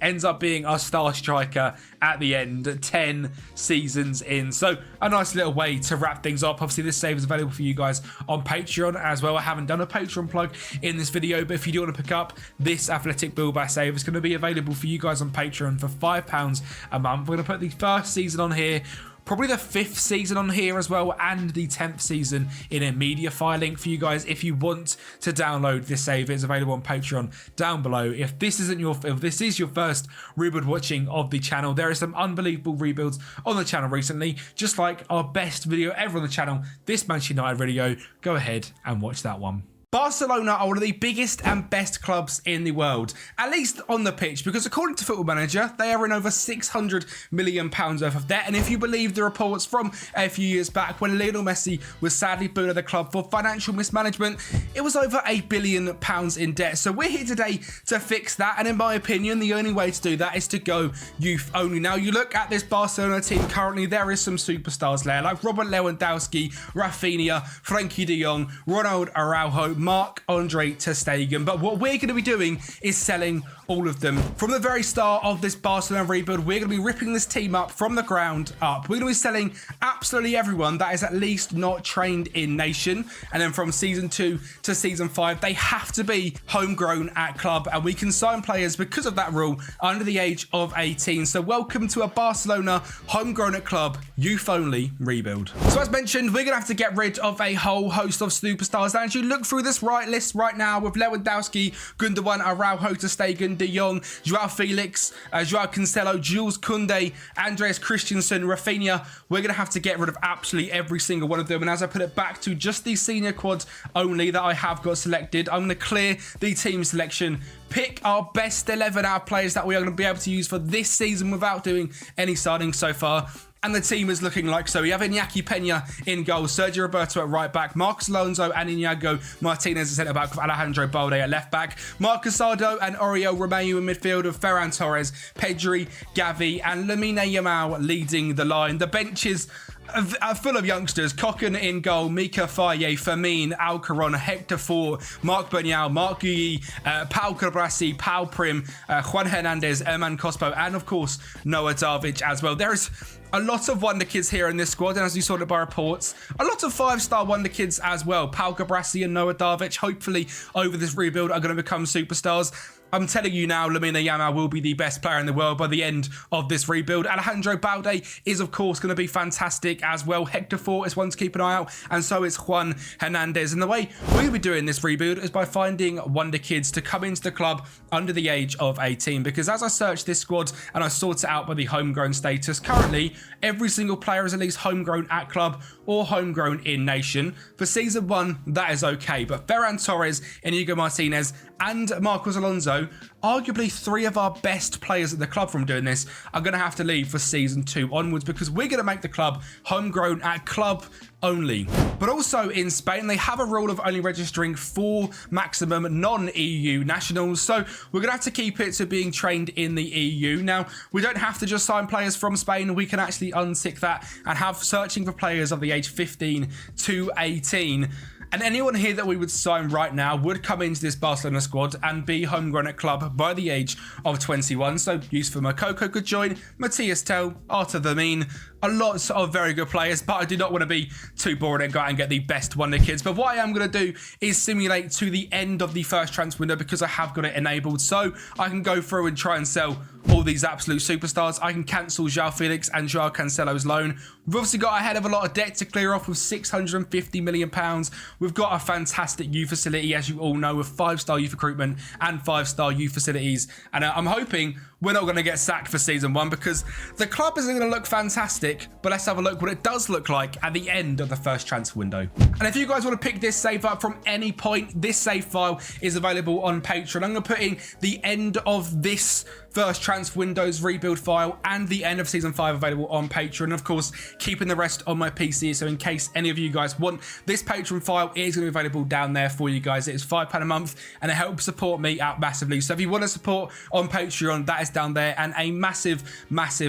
ends up being our star striker at the end, 10 seasons in. So a nice little way to wrap things up. Obviously, this save is available for you guys on Patreon as well. I haven't done a Patreon plug in this video, but if you do want to pick up this Athletic Bilbao save, it's going to be available for you guys on Patreon for £5 a month. We're going to put the first season on here, probably the 5th season on here as well, and the 10th season in a media file link for you guys. If you want to download this save, it's available on Patreon down below. If this is your first rebuild watching of the channel, there are some unbelievable rebuilds on the channel recently, just like our best video ever on the channel, this Manchester United video. Go ahead and watch that one. Barcelona are one of the biggest and best clubs in the world, at least on the pitch, because according to Football Manager, they are in over £600 million worth of debt. And if you believe the reports from a few years back when Lionel Messi was sadly booed at the club for financial mismanagement, it was over £1 billion in debt. So we're here today to fix that. And in my opinion, the only way to do that is to go youth only. Now, you look at this Barcelona team currently, there is some superstars there, like Robert Lewandowski, Rafinha, Frenkie de Jong, Ronald Araujo, Marc-Andre ter Stegen. But what we're going to be doing is selling all of them. From the very start of this Barcelona rebuild, we're going to be ripping this team up from the ground up. We're going to be selling absolutely everyone that is at least not trained in nation. And then from season 2 to season 5, they have to be homegrown at club. And we can sign players because of that rule under the age of 18. So welcome to a Barcelona homegrown at club, youth only rebuild. So as mentioned, we're going to have to get rid of a whole host of superstars. And as you look through this list right now with Lewandowski, Gundogan, Araujo, ter Stegen, De Jong, Joao Felix, Joao Cancelo, Jules Koundé, Andreas Christensen, Rafinha, we're going to have to get rid of absolutely every single one of them. And as I put it back to just the senior quads only that I have got selected, I'm going to clear the team selection, pick our best 11 out of players that we are going to be able to use for this season without doing any signings so far. And the team is looking like so. We have Iñaki Peña in goal, Sergio Roberto at right back, Marcos Alonso and Inigo Martinez at centre back with Alejandro Balde at left back, Marc Casado and Oriol Romeu in midfield with Ferran Torres, Pedri, Gavi and Lamine Yamal leading the line. The benches are full of youngsters. Cocken in goal, Mika Faye, Fermin, Alcaron, Hector Fort, Marc Bernal, Marc Guilly, Pau Cabrasi, Pau Prim, Juan Hernandez, Erman Cospo, and of course Noah Darvic as well. There is a lot of wonder kids here in this squad, and as you saw it by reports, a lot of 5-star wonder kids as well. Pau Cabrasi and Noah Darvic, hopefully over this rebuild, are going to become superstars. I'm telling you now, Lamine Yamal will be the best player in the world by the end of this rebuild. Alejandro Balde is, of course, going to be fantastic as well. Hector Fort is one to keep an eye out, and so is Juan Hernandez. And the way we'll be doing this rebuild is by finding wonder kids to come into the club under the age of 18. Because as I searched this squad and I sort it out by the homegrown status, currently every single player is at least homegrown at club or homegrown in nation. For season 1, that is okay. But Ferran Torres, Inigo Martinez, and Marcos Alonso, arguably 3 of our best players at the club from doing this, are going to have to leave for season 2 onwards, because we're going to make the club homegrown at club only. But also in Spain, they have a rule of only registering 4 maximum non-EU nationals, so we're going to have to keep it to being trained in the EU. Now, we don't have to just sign players from Spain, we can actually untick that and have searching for players of the age 15 to 18. And anyone here that we would sign right now would come into this Barcelona squad and be homegrown at club by the age of 21. So Youssoupha Moukoko could join, Matthias Tell, Arthur Vermeer, a lot of very good players, but I do not want to be too boring and go out and get the best wonder kids. But what I am going to do is simulate to the end of the first transfer window, because I have got it enabled, so I can go through and try and sell all these absolute superstars. I can cancel Joao Felix and Joao Cancelo's loan. We've obviously got a hell of a lot of debt to clear off with £650 million. We've got a fantastic youth facility, as you all know, with 5-star youth recruitment and 5-star youth facilities. And I'm hoping we're not going to get sacked for season 1, because the club isn't going to look fantastic, but let's have a look what it does look like at the end of the first transfer window. And if you guys want to pick this save up from any point, this save file is available on Patreon. I'm going to put in the end of this first transfer window's rebuild file and the end of season 5 available on Patreon. Of course, keeping the rest on my PC, so in case any of you guys want this Patreon file, it is going to be available down there for you guys. It is £5 a month and it helps support me out massively. So if you want to support on Patreon, that is down there, and a massive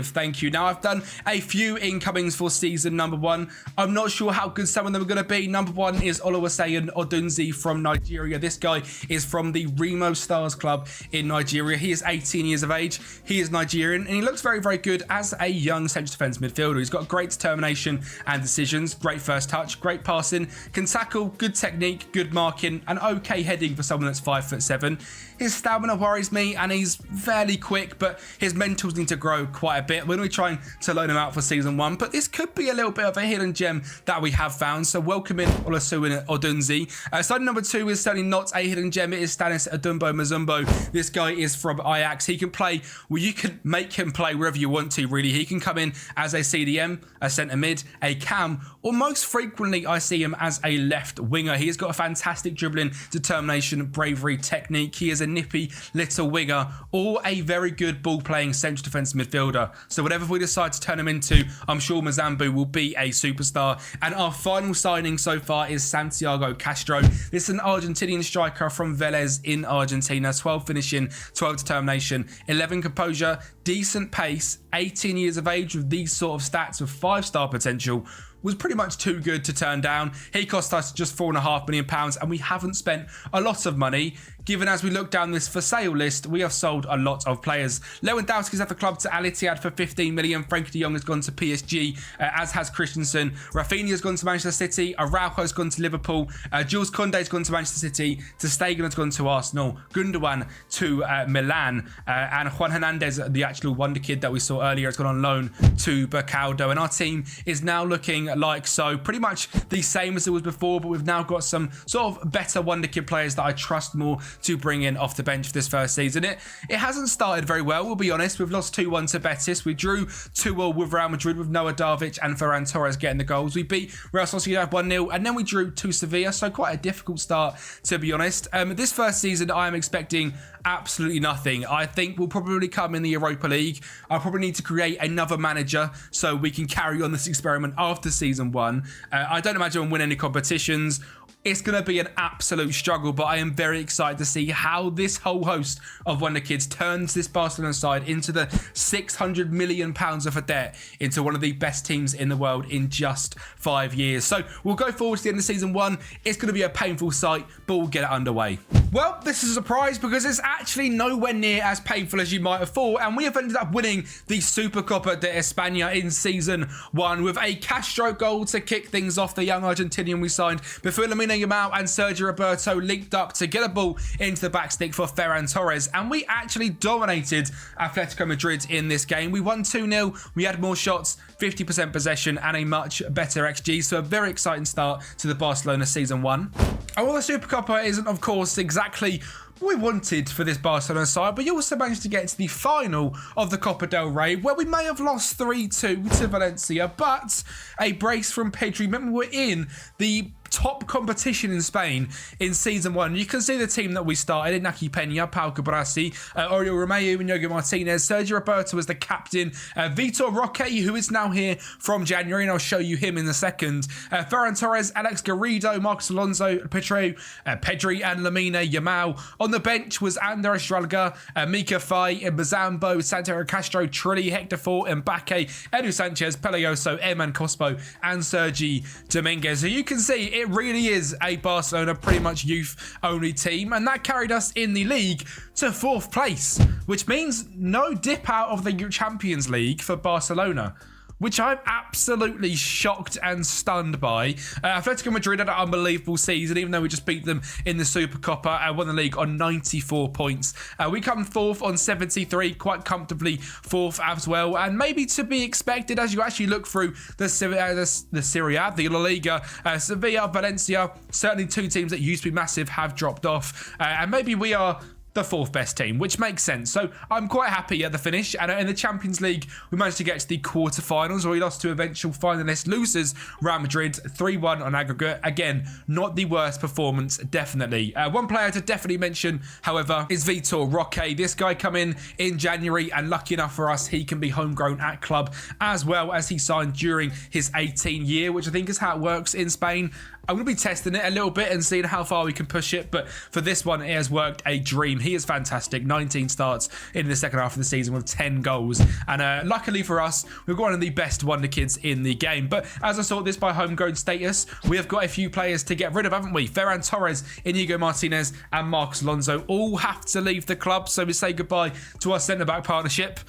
thank you. Now, I've done a few incomings for season number 1. I'm not sure how good some of them are going to be. Number 1 is Oluwaseyin Odunzi from Nigeria. This guy is from the Remo Stars Club in Nigeria. He is 18 years of age. He is Nigerian, and he looks very good as a young central defence midfielder. He's got great determination and decisions, great first touch, great passing, can tackle, good technique, good marking, and okay heading for someone that's 5'7". His stamina worries me, and he's fairly quick, but his mentals need to grow quite a bit. We're going to be trying to loan him out for season 1, but this could be a little bit of a hidden gem that we have found. So welcome in Oluwaseyin Odunzi. Signing number 2 is certainly not a hidden gem. It is Stanis Adumbo Mazumbo. This guy is from Ajax. He can play play where you can make him play wherever you want to, really. He can come in as a CDM, a centre mid, a cam, or most frequently I see him as a left winger. He has got a fantastic dribbling, determination, bravery, technique. He is a nippy little winger or a very good ball playing central defensive midfielder. So whatever we decide to turn him into, I'm sure Mazambu will be a superstar. And our final signing so far is Santiago Castro. This is an Argentinian striker from Vélez in Argentina. 12 finishing, 12 determination, 11 composure, decent pace, 18 years of age with these sort of stats with 5-star potential. Was pretty much too good to turn down. He cost us just £4.5 million, and we haven't spent a lot of money, given as we look down this for sale list, we have sold a lot of players. Lewandowski's at the club to Al Ittihad for 15 million. Frankie de Jong has gone to PSG, as has Christensen. Rafinha's gone to Manchester City. Araujo's gone to Liverpool. Jules Koundé's gone to Manchester City. Ter Stegen has gone to Arsenal. Gundogan to Milan. And Juan Hernandez, the actual wonder kid that we saw earlier, has gone on loan to Bercaldo. And our team is now looking like so. Pretty much the same as it was before, but we've now got some sort of better wonder kid players that I trust more to bring in off the bench for this first season. It hasn't started very well, we'll be honest. We've lost 2-1 to Betis. We drew 2-0 with Real Madrid with Noah Davic and Ferran Torres getting the goals. We beat Real Sociedad 1-0 and then we drew to Sevilla, so quite a difficult start to be honest. This first season I am expecting absolutely nothing. I think we'll probably come in the Europa League. I'll probably need to create another manager so we can carry on this experiment after season 1. I don't imagine we'll win any competitions. It's going to be an absolute struggle, but I am very excited to see how this whole host of wonder kids turns this Barcelona side into the £600 million of a debt into one of the best teams in the world in just 5 years. So we'll go forward to the end of season 1. It's going to be a painful sight, but we'll get it underway. Well, this is a surprise because it's actually nowhere near as painful as you might have thought, and we have ended up winning the Supercopa de España in season 1 with a Castro goal to kick things off. The young Argentinian we signed before Lamine Yamal and Sergio Roberto linked up to get a ball into the back stick for Ferran Torres, and we actually dominated Atletico Madrid in this game. We won 2-0, we had more shots, 50% possession and a much better XG, so a very exciting start to the Barcelona season 1. And while the Supercopa isn't of course exactly we wanted for this Barcelona side, but you also managed to get to the final of the Copa del Rey, where we may have lost 3-2 to Valencia, but a brace from Pedri. Remember, we're in the top competition in Spain in season 1. You can see the team that we started: Iñaki Peña, Pau Cabrasi, Oriol Romeu, Inigo Martinez, Sergio Roberto was the captain, Vitor Roque, who is now here from January, and I'll show you him in a second, Ferran Torres, Alex Garrido, Marcos Alonso, Pedri and Lamine Yamal. On the bench was Ander Estralga, Mika Fay, Mbazambo, Santiago Castro, Trilli, Hector Fort, Mbappe, Edu Sanchez, Peleoso, Eman Cospo, and Sergi Dominguez. So you can see it really is a Barcelona pretty much youth only team, and that carried us in the league to 4th place, which means no dip out of the Champions League for Barcelona, which I'm absolutely shocked and stunned by. Atletico Madrid had an unbelievable season, even though we just beat them in the Supercopa and won the league on 94 points. We come 4th on 73, quite comfortably 4th as well, and maybe to be expected as you actually look through the Serie A, the La Liga, Sevilla, Valencia, certainly 2 teams that used to be massive have dropped off, and maybe we are the 4th best team, which makes sense. So I'm quite happy at the finish. And in the Champions League, we managed to get to the quarterfinals, where we lost to eventual finalist losers Real Madrid 3-1 on aggregate. Again, not the worst performance, definitely. One player to definitely mention, however, is Vitor Roque. This guy come in January, and lucky enough for us, he can be homegrown at club, as well as he signed during his 18 year, which I think is how it works in Spain. I'm going to be testing it a little bit and seeing how far we can push it, but for this one, it has worked a dream. He is fantastic. 19 starts in the second half of the season with 10 goals, and luckily for us, we've got one of the best wonder kids in the game. But as I sort this by homegrown status, we have got a few players to get rid of, haven't we? Ferran Torres, Inigo Martinez, and Marcos Alonso all have to leave the club, so we say goodbye to our centre-back partnership.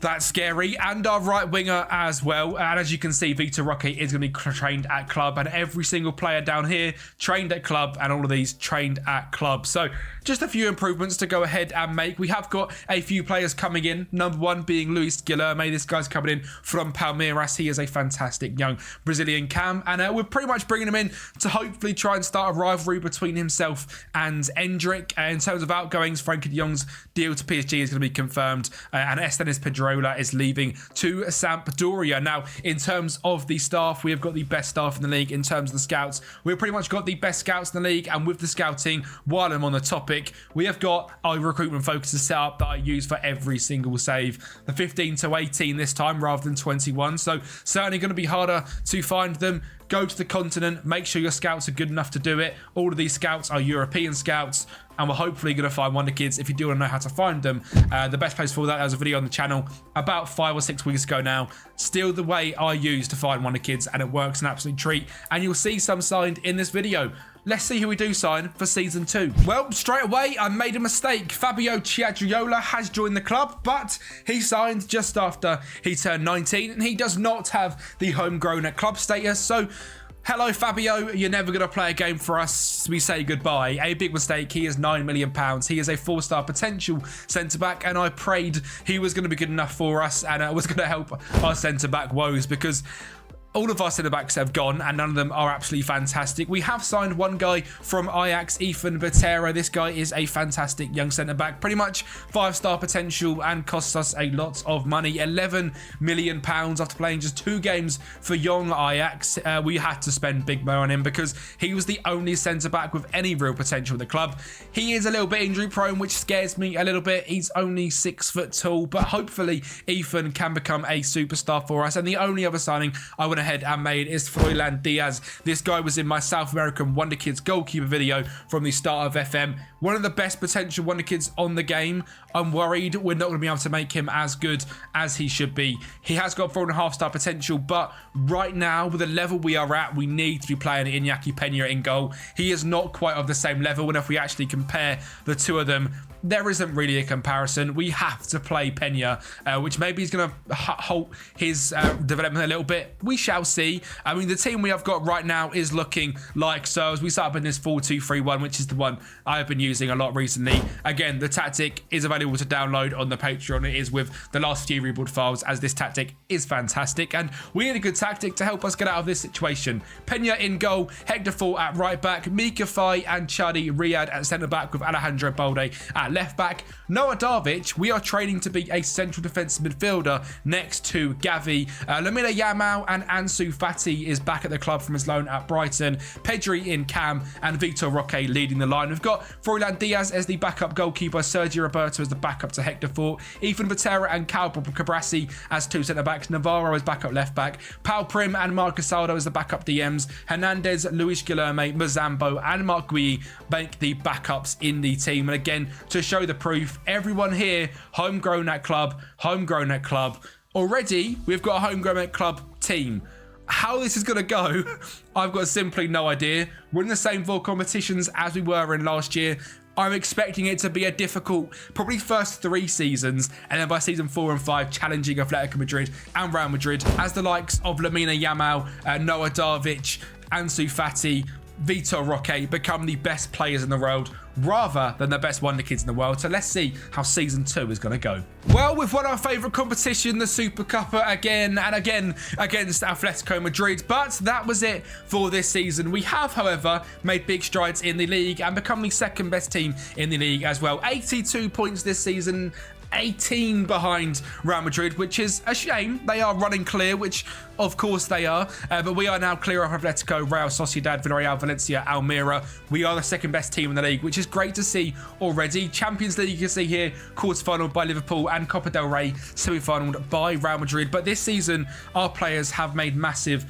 That's scary. And our right winger as well. And as you can see, Vitor Roque is going to be trained at club, and every single player down here trained at club, and all of these trained at club. So just a few improvements to go ahead and make. We have got a few players coming in. Number one being Luis Guilherme. This guy's coming in from Palmeiras. He is a fantastic young Brazilian cam, and we're pretty much bringing him in to hopefully try and start a rivalry between himself and Endrick. In terms of outgoings, Frankie de Jong's deal to PSG is going to be confirmed, and Estenis Pedrola is leaving to Sampdoria. Now, in terms of the staff, we have got the best staff in the league. In terms of the scouts, we've pretty much got the best scouts in the league, and with the scouting, while I'm on the topic, we have got our recruitment focuses set up that I use for every single save. The 15 to 18 this time rather than 21, so certainly going to be harder to find them. Go to the continent, make sure your scouts are good enough to do it. All of these scouts are European scouts, and we're hopefully going to find wonder kids. If you do want to know how to find them, the best place for that, there was a video on the channel about 5 or 6 weeks ago now. Still the way I use to find wonder kids, and it works an absolute treat. And you'll see some signed in this video. Let's see who we do sign for season 2. Well, straight away, I made a mistake. Fabio Chiadriola has joined the club, but he signed just after he turned 19, and he does not have the homegrown at club status. So, hello, Fabio. You're never going to play a game for us. We say goodbye. A big mistake. He is £9 million. He is a 4-star potential centre-back, and I prayed he was going to be good enough for us and was going to help our centre-back woes, because all of our centre-backs have gone, and none of them are absolutely fantastic. We have signed one guy from Ajax, Ethan Batera. This guy is a fantastic young centre-back, pretty much 5-star potential, and costs us a lot of money. £11 million after playing just 2 games for young Ajax. We had to spend big money on him because he was the only centre-back with any real potential at the club. He is a little bit injury-prone, which scares me a little bit. He's only 6 foot tall, but hopefully Ethan can become a superstar for us. And the only other signing I went ahead and made is Froilan Diaz. This guy was in my South American Wonder Kids goalkeeper video from the start of FM. One of the best potential Wonder Kids on the game. I'm worried we're not going to be able to make him as good as he should be. He has got 4.5-star potential, but right now, with the level we are at, we need to be playing Iñaki Peña in goal. He is not quite of the same level, and if we actually compare the two of them, there isn't really a comparison. We have to play Peña, which maybe is going to halt his development a little bit. We shall see. I mean, the team we have got right now is looking like so. As we start up in this 4-2-3-1, which is the one I have been using a lot recently. Again, the tactic is available to download on the Patreon. It is with the last few rebuild files, as this tactic is fantastic, and we need a good tactic to help us get out of this situation. Peña in goal, Hector Fort at right back, Mika Faye and Chadi Riyad at centre back, with Alejandro Balde at left back. Noah Darvic, we are training to be a central defensive midfielder next to Gavi. Lamine Yamal and Ansu Fati is back at the club from his loan at Brighton. Pedri in cam, and Vitor Roque leading the line. We've got Froilan Diaz as the backup goalkeeper, Sergio Roberto as the backup to Hector Fort, Ethan Batera and Cal Cabrassi as 2 centre-backs, Navarro as backup left-back, Pau Prim and Marcus Aldo as the backup DMs, Hernandez, Luis Guilherme, Mazambo and Marc Gui make the backups in the team. And again, to show the proof, everyone here homegrown at club, homegrown at club. Already, we've got a homegrown at club team. How this is going to go, I've got simply no idea. We're in the same 4 competitions as we were in last year. I'm expecting it to be a difficult, probably first 3 seasons, and then by season 4 and 5, challenging Atletico Madrid and Real Madrid as the likes of Lamine Yamal, Noah Darvic, Ansu Fati, Vitor Roque become the best players in the world rather than the best wonder kids in the world. So let's see how season 2 is going to go. Well, we've won our favourite competition, the Super Cup, again and again against Atletico Madrid, but that was it for this season. We have, however, made big strides in the league and become the 2nd best team in the league as well. 82 points this season, 18 behind Real Madrid, which is a shame. They are running clear, which of course they are, but we are now clear of Atletico, Real Sociedad, Villarreal, Valencia, Almeria. We are the 2nd best team in the league, which is great to see already. Champions League, you can see here, quarter-final by Liverpool, and Copa del Rey, semi-final by Real Madrid. But this season, our players have made massive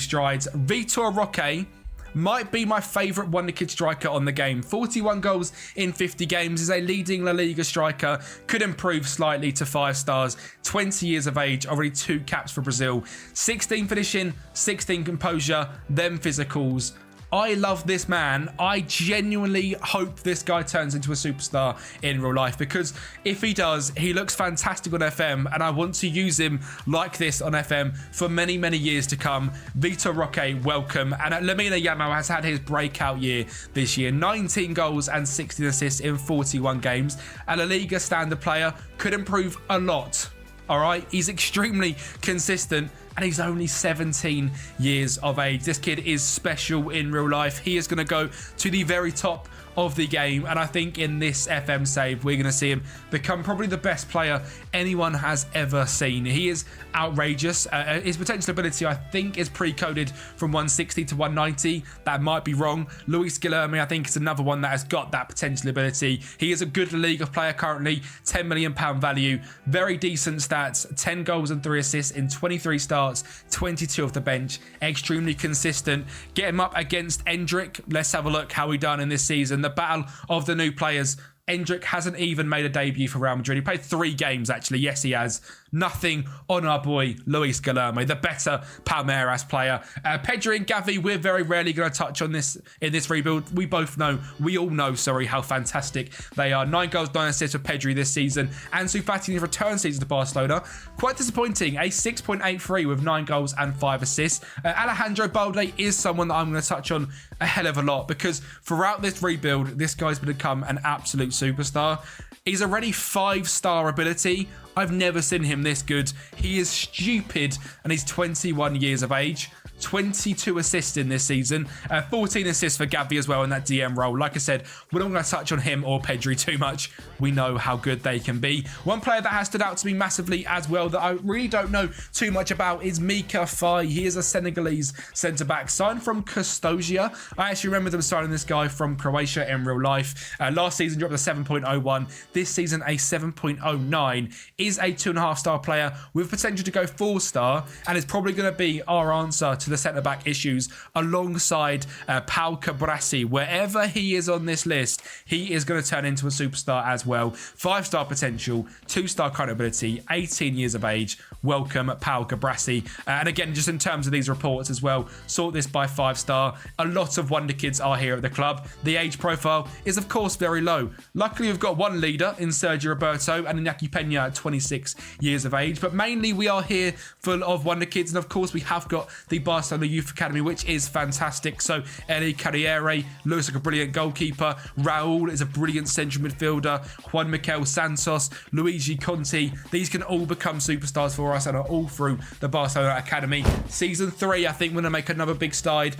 strides. Vitor Roque might be my favourite wonder kid striker on the game. 41 goals in 50 games, is a leading La Liga striker, could improve slightly to 5 stars, 20 years of age, already 2 caps for Brazil, 16 finishing, 16 composure, them physicals. I love this man. I genuinely hope this guy turns into a superstar in real life, because if he does, he looks fantastic on FM, and I want to use him like this on FM for many, many years to come. Vitor Roque, welcome. And Lamine Yamal has had his breakout year this year. 19 goals and 16 assists in 41 games. A La Liga standard player, could improve a lot. All right, he's extremely consistent, and he's only 17 years of age. This kid is special in real life. He is going to go to the very top of the game, and I think in this FM save we're going to see him become probably the best player anyone has ever seen. He is outrageous. His potential ability, I think, is pre-coded from 160 to 190. That might be wrong. Luis Guilherme, I think, is another one that has got that potential ability. He is a good La Liga player currently, £10 million value, very decent stats, 10 goals and 3 assists in 23 starts, 22 off the bench, extremely consistent. Get him up against Endrick. Let's have a look how he done in this season. The battle of the new players. Endrick hasn't even made a debut for Real Madrid. He played 3 games, actually. Yes, he has. Nothing on our boy, Luis Guilherme, the better Palmeiras player. Pedri and Gavi, we're very rarely going to touch on this in this rebuild. We all know, how fantastic they are. 9 goals, 9 assists for Pedri this season. Ansu Fati in his return season to Barcelona. Quite disappointing. A 6.83 with 9 goals and 5 assists. Alejandro Balde is someone that I'm going to touch on a hell of a lot, because throughout this rebuild, this guy's become an absolute superstar. He's already 5-star ability. I've never seen him this good. He is stupid, and he's 21 years of age. 22 assists in this season, 14 assists for Gavi as well in that DM role. Like I said, we're not going to touch on him or Pedri too much. We know how good they can be. One player that has stood out to me massively as well that I really don't know too much about is Mika Faye. He is a Senegalese centre-back signed from Custodia. I actually remember them signing this guy from Croatia in real life. Last season dropped a 7.01. This season a 7.09. Is a 2.5-star player with potential to go 4-star, and is probably going to be our answer to the centre-back issues alongside Pau Cabrasi. Wherever he is on this list, he is going to turn into a superstar as well. 5-star potential, 2-star current ability, 18 years of age. Welcome, Pau Cabrasi. And again, just in terms of these reports as well, sort this by 5-star. A lot of wonder kids are here at the club. The age profile is, of course, very low. Luckily, we've got one leader in Sergio Roberto and Iñaki Peña at 26 years of age. But mainly, we are here full of wonder kids. And of course, we have got the Barcelona Youth Academy, which is fantastic. So Eli Carriere looks like a brilliant goalkeeper. Raul is a brilliant central midfielder. Juan Miquel Santos, Luigi Conti. These can all become superstars for us and are all through the Barcelona Academy. Season 3, I think we're going to make another big stride.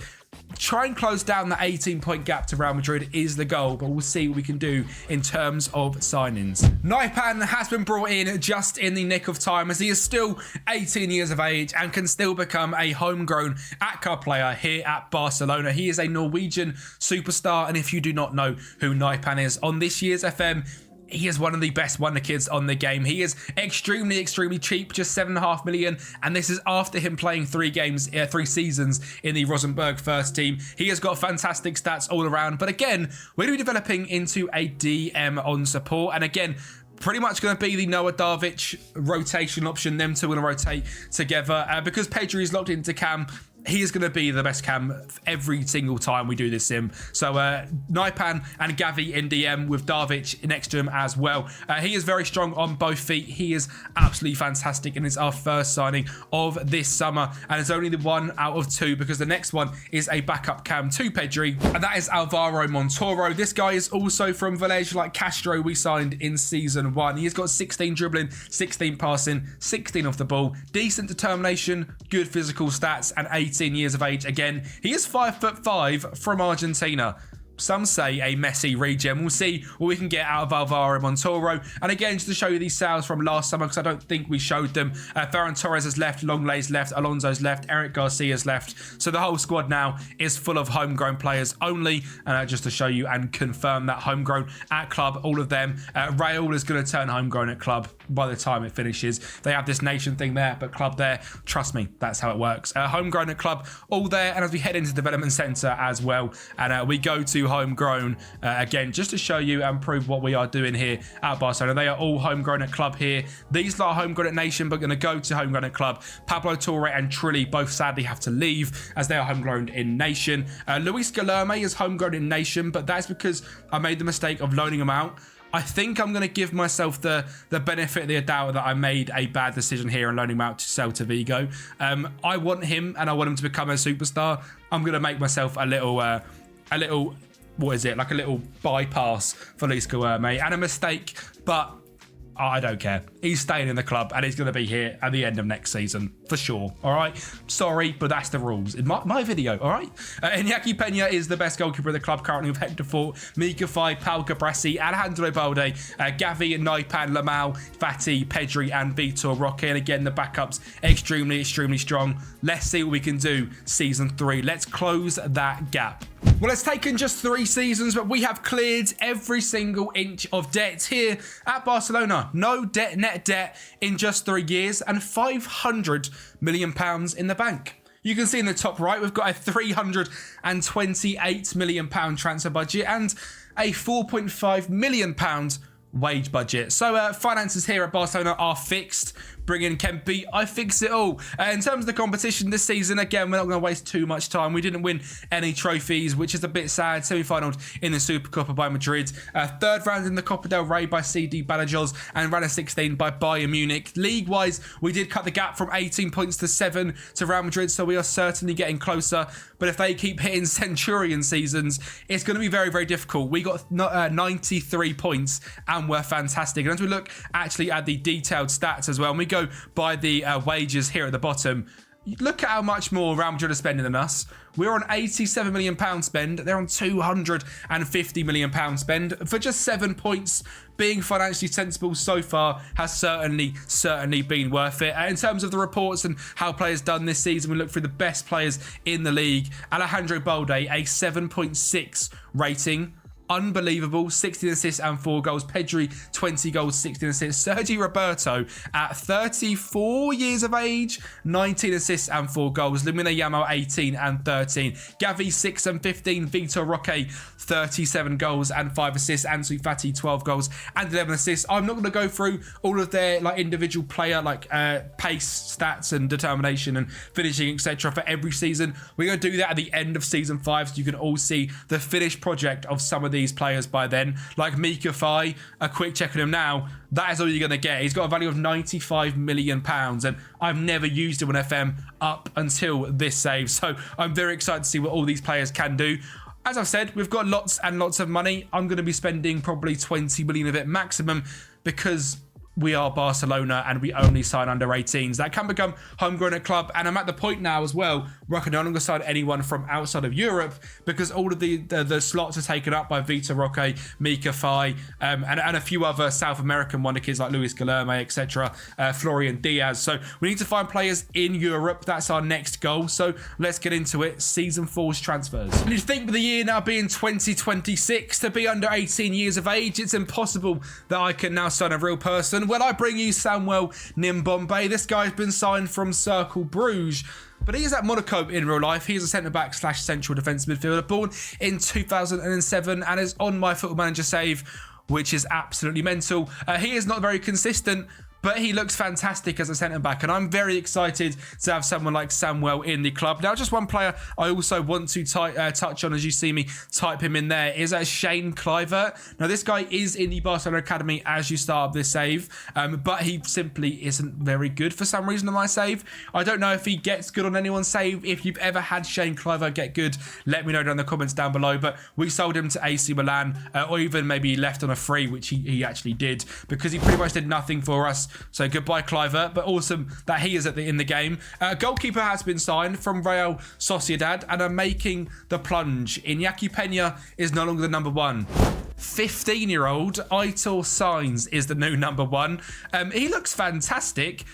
Try and close down the 18-point gap to Real Madrid is the goal, but we'll see what we can do in terms of signings. Naipan has been brought in just in the nick of time, as he is still 18 years of age and can still become a homegrown at-club player here at Barcelona. He is a Norwegian superstar, and if you do not know who Naipan is, on this year's FM, he is one of the best wonder kids on the game. He is extremely, extremely cheap, just 7.5 million. And this is after him playing 3 seasons in the Rosenborg first team. He has got fantastic stats all around. But again, we're going to be developing into a DM on support. And again, pretty much going to be the Noah Darvic rotation option. Them two are going to rotate together. Because Pedri is locked into Cam, he is going to be the best cam every single time we do this sim. So Naipan and Gavi in DM with Darvic next to him as well. He is very strong on both feet. He is absolutely fantastic, and it's our first signing of this summer. And it's only the 1 out of 2 because the next one is a backup cam to Pedri, and that is Alvaro Montoro. This guy is also from Village like Castro we signed in season 1. He has got 16 dribbling, 16 passing, 16 off the ball, decent determination, good physical stats, and 18 years of age. Again, he is 5'5" from Argentina. Some say a Messi regen. We'll see what we can get out of Alvaro Montoro. And again, just to show you these sales from last summer, because I don't think we showed them. Ferran Torres has left, Longlay's left, Alonso's left, Eric Garcia's left. So the whole squad now is full of homegrown players only. And just to show you and confirm that homegrown at club, all of them. Raul is going to turn homegrown at club by the time it finishes. They have this nation thing there, but club there. Trust me, that's how it works. Homegrown at club, all there. And as we head into the development centre as well, and we go to homegrown. Again, just to show you and prove what we are doing here at Barcelona. They are all homegrown at club here. These lot are homegrown at nation, but going to go to homegrown at club. Pablo Torre and Trulli both sadly have to leave as they are homegrown in nation. Luis Guilherme is homegrown in nation, but that's because I made the mistake of loaning him out. I think I'm going to give myself the benefit of the doubt that I made a bad decision here and loaning him out to Celta Vigo. I want him and I want him to become a superstar. I'm going to make myself a little, what is it? Like a little bypass for Luis Guilherme and a mistake, but I don't care. He's staying in the club and he's going to be here at the end of next season for sure. All right. Sorry, but that's the rules in my video. All right. Iñaki Peña is the best goalkeeper of the club currently with Hector Fort, Mika Fai, Pau Cabrasi, Alejandro Balde, Gavi, Naipan, Lamau, Fati, Pedri, and Vitor Roque. And again, the backups extremely strong. Let's see what we can do season 3. Let's close that gap. Well, it's taken just 3 seasons, but we have cleared every single inch of debt here at Barcelona. No net debt in just 3 years and £500 million in the bank. You can see in the top right, we've got a £328 million transfer budget and a £4.5 million wage budget. So finances here at Barcelona are fixed. Bring in Kempi, I fix it all. In terms of the competition this season, again, we're not going to waste too much time. We didn't win any trophies, which is a bit sad. Semi-final in the Supercopa by Madrid. 3rd round in the Copa del Rey by CD Badajoz and round of 16 by Bayern Munich. League-wise, we did cut the gap from 18 points to 7 to Real Madrid, so we are certainly getting closer. But if they keep hitting Centurion seasons, it's going to be very difficult. We got 93 points and we're fantastic. And as we look actually at the detailed stats as well, and we go by the wages here at the bottom, look at how much more Real Madrid are spending than us. We're on £87 million spend. They're on £250 million spend for just 7 points. Being financially sensible so far has certainly been worth it. In terms of the reports and how players done this season, we look through the best players in the league. Alejandro Balde, a 7.6 rating. Unbelievable, 16 assists and 4 goals. Pedri, 20 goals, 16 assists. Sergi Roberto, at 34 years of age, 19 assists and 4 goals. Lamine Yamal, 18 and 13. Gavi, 6 and 15. Vitor Roque, 37 goals and 5 assists. Ansu Fati, 12 goals and 11 assists. I'm not going to go through all of their individual player pace, stats and determination and finishing, etc. for every season. We're going to do that at the end of season 5 so you can all see the finished project of some of these players by then. Like Mika Fai, a quick check on him now, that is all you're going to get. He's got a value of £95 million and I've never used him on FM up until this save, so I'm very excited to see what all these players can do. As I've said, we've got lots and lots of money. I'm going to be spending probably 20 million of it maximum because we are Barcelona and we only sign under 18s. That can become homegrown at club, and I'm at the point now as well where I can no longer sign anyone from outside of Europe because all of the slots are taken up by Vitor Roque, Mika Fai, and a few other South American wonderkids like Luis Guilherme, etc., Florian Diaz. So we need to find players in Europe. That's our next goal. So let's get into it. Season 4's transfers. And you'd think with the year now being 2026, to be under 18 years of age, it's impossible that I can now sign a real person. Well, I bring you Samuel Nimbombe. This guy's been signed from Cercle Bruges, but he is at Monaco in real life. He is a centre-back / central defensive midfielder, born in 2007 and is on my Football Manager save, which is absolutely mental. He is not very consistent, but he looks fantastic as a centre-back, and I'm very excited to have someone like Samuel in the club. Now, just one player I also want to touch on as you see me type him in there is Shane Kluivert. Now, this guy is in the Barcelona Academy as you start up this save, but he simply isn't very good for some reason on my save. I don't know if he gets good on anyone's save. If you've ever had Shane Kluivert get good, let me know down in the comments down below, but we sold him to AC Milan, or even maybe left on a free, which he actually did, because he pretty much did nothing for us. So goodbye, Kluivert, but awesome that he is in the game. Goalkeeper has been signed from Real Sociedad and are making the plunge. Iñaki Peña is no longer the number 1. 15-year-old Aitor Sainz is the new number 1. He looks fantastic.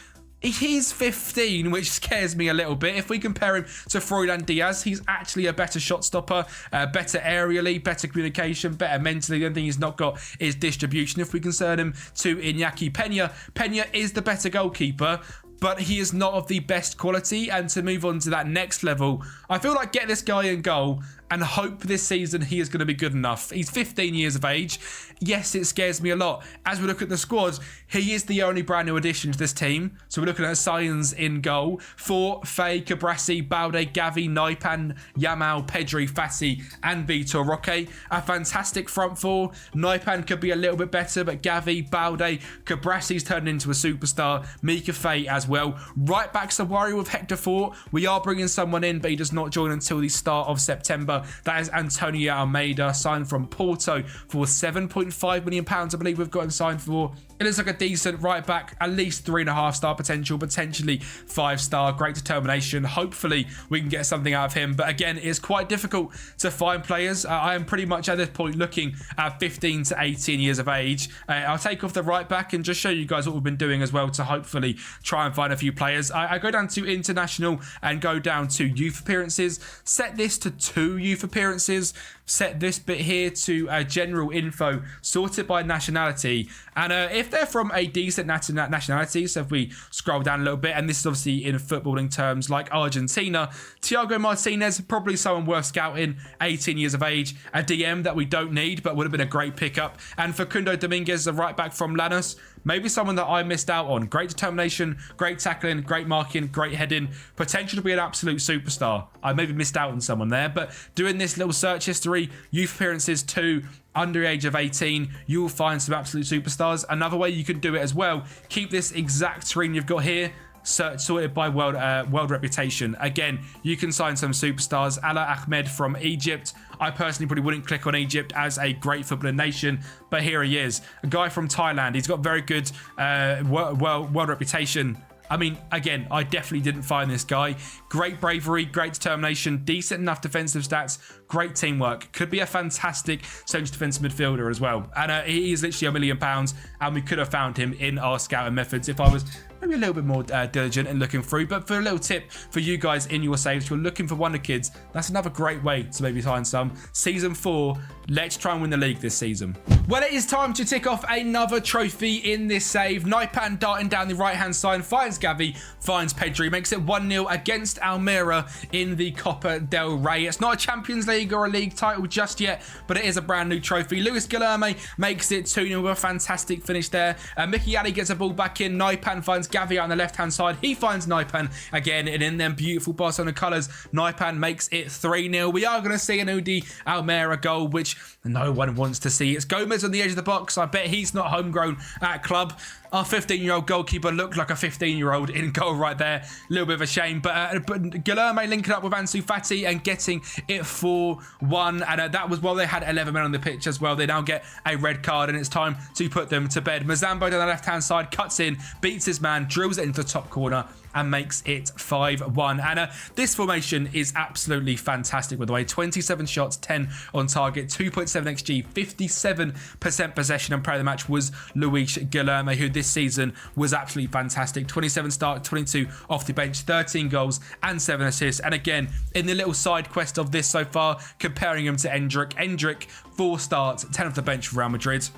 He is 15, which scares me a little bit. If we compare him to Froilan Diaz, he's actually a better shot stopper, better aerially, better communication, better mentally. The only thing he's not got is distribution. If we concern him to Iñaki Peña, Peña is the better goalkeeper, but he is not of the best quality. And to move on to that next level, I feel like get this guy in goal and hope this season he is going to be good enough. He's 15 years of age. Yes, it scares me a lot. As we look at the squad, he is the only brand new addition to this team. So we're looking at signs in goal for Faye, Cabrassi, Balde, Gavi, Naipan, Yamal, Pedri, Fassi, and Vitor Roque. A fantastic front four. Naipan could be a little bit better, but Gavi, Balde, Cabrassi's turned into a superstar. Mika Faye as well. Right back's a worry with Hector Fort. We are bringing someone in, but he does not join until the start of September. That is Antonio Almeida, signed from Porto for £7.5 million, I believe we've got him signed for. It looks like a decent right back, at least 3.5 star potential, potentially 5 star. Great determination. Hopefully we can get something out of him. But again, it's quite difficult to find players. I am pretty much at this point looking at 15 to 18 years of age. I'll take off the right back and just show you guys what we've been doing as well to hopefully try and find a few players. I go down to international and go down to youth appearances. Set this to 2 youth appearances. Set this bit here to general info, sorted by nationality. And if they're from a decent nationality, so if we scroll down a little bit, and this is obviously in footballing terms like Argentina, Thiago Martinez, probably someone worth scouting, 18 years of age, a DM that we don't need, but would have been a great pickup. And Facundo Dominguez, the right back from Lanús, maybe someone that I missed out on. Great determination, great tackling, great marking, great heading, potential to be an absolute superstar. I maybe missed out on someone there, but doing this little search history, youth appearances 2, under the age of 18, you will find some absolute superstars. Another way you can do it as well, keep this exact screen you've got here, sorted by world reputation. Again, you can sign some superstars. Ala Ahmed from Egypt. I personally probably wouldn't click on Egypt as a great footballing nation, but here he is. A guy from Thailand. He's got very good world reputation. I mean, again, I definitely didn't find this guy. Great bravery, great determination, decent enough defensive stats, great teamwork. Could be a fantastic central defensive midfielder as well. And he is literally £1 million, and we could have found him in our scouting methods if I was maybe a little bit more diligent and looking through. But for a little tip for you guys in your saves, if you're looking for wonder kids, that's another great way to maybe find some. Season 4, let's try and win the league this season. Well, it is time to tick off another trophy in this save. Naipan darting down the right-hand side, finds Gavi, finds Pedri, makes it 1-0 against Almeria in the Copa del Rey. It's not a Champions League or a league title just yet, but it is a brand new trophy. Luis Guilherme makes it 2-0 with a fantastic finish there. Mickey Ali gets a ball back in. Naipan finds Gavi on the left-hand side. He finds Naipan again, and in them beautiful Barcelona colours, Naipan makes it 3-0. We are going to see an Udi Almeria goal, which no one wants to see. It's Gomez on the edge of the box. I bet he's not homegrown at club. Our 15-year-old goalkeeper looked like a 15-year-old in goal right there. A little bit of a shame. But Guilherme linking up with Ansu Fati and getting it 4-1. And that was while they had 11 men on the pitch as well. They now get a red card, and it's time to put them to bed. Mazambo down the left-hand side, cuts in, beats his man, drills it into the top corner, and makes it 5-1. And this formation is absolutely fantastic, by the way. 27 shots, 10 on target, 2.7 XG, 57% possession, and player of the match was Luis Guilherme, who this season was absolutely fantastic. 27 start, 22 off the bench, 13 goals and 7 assists. And again, in the little side quest of this so far, comparing him to Endrick, 4 starts, 10 off the bench for Real Madrid.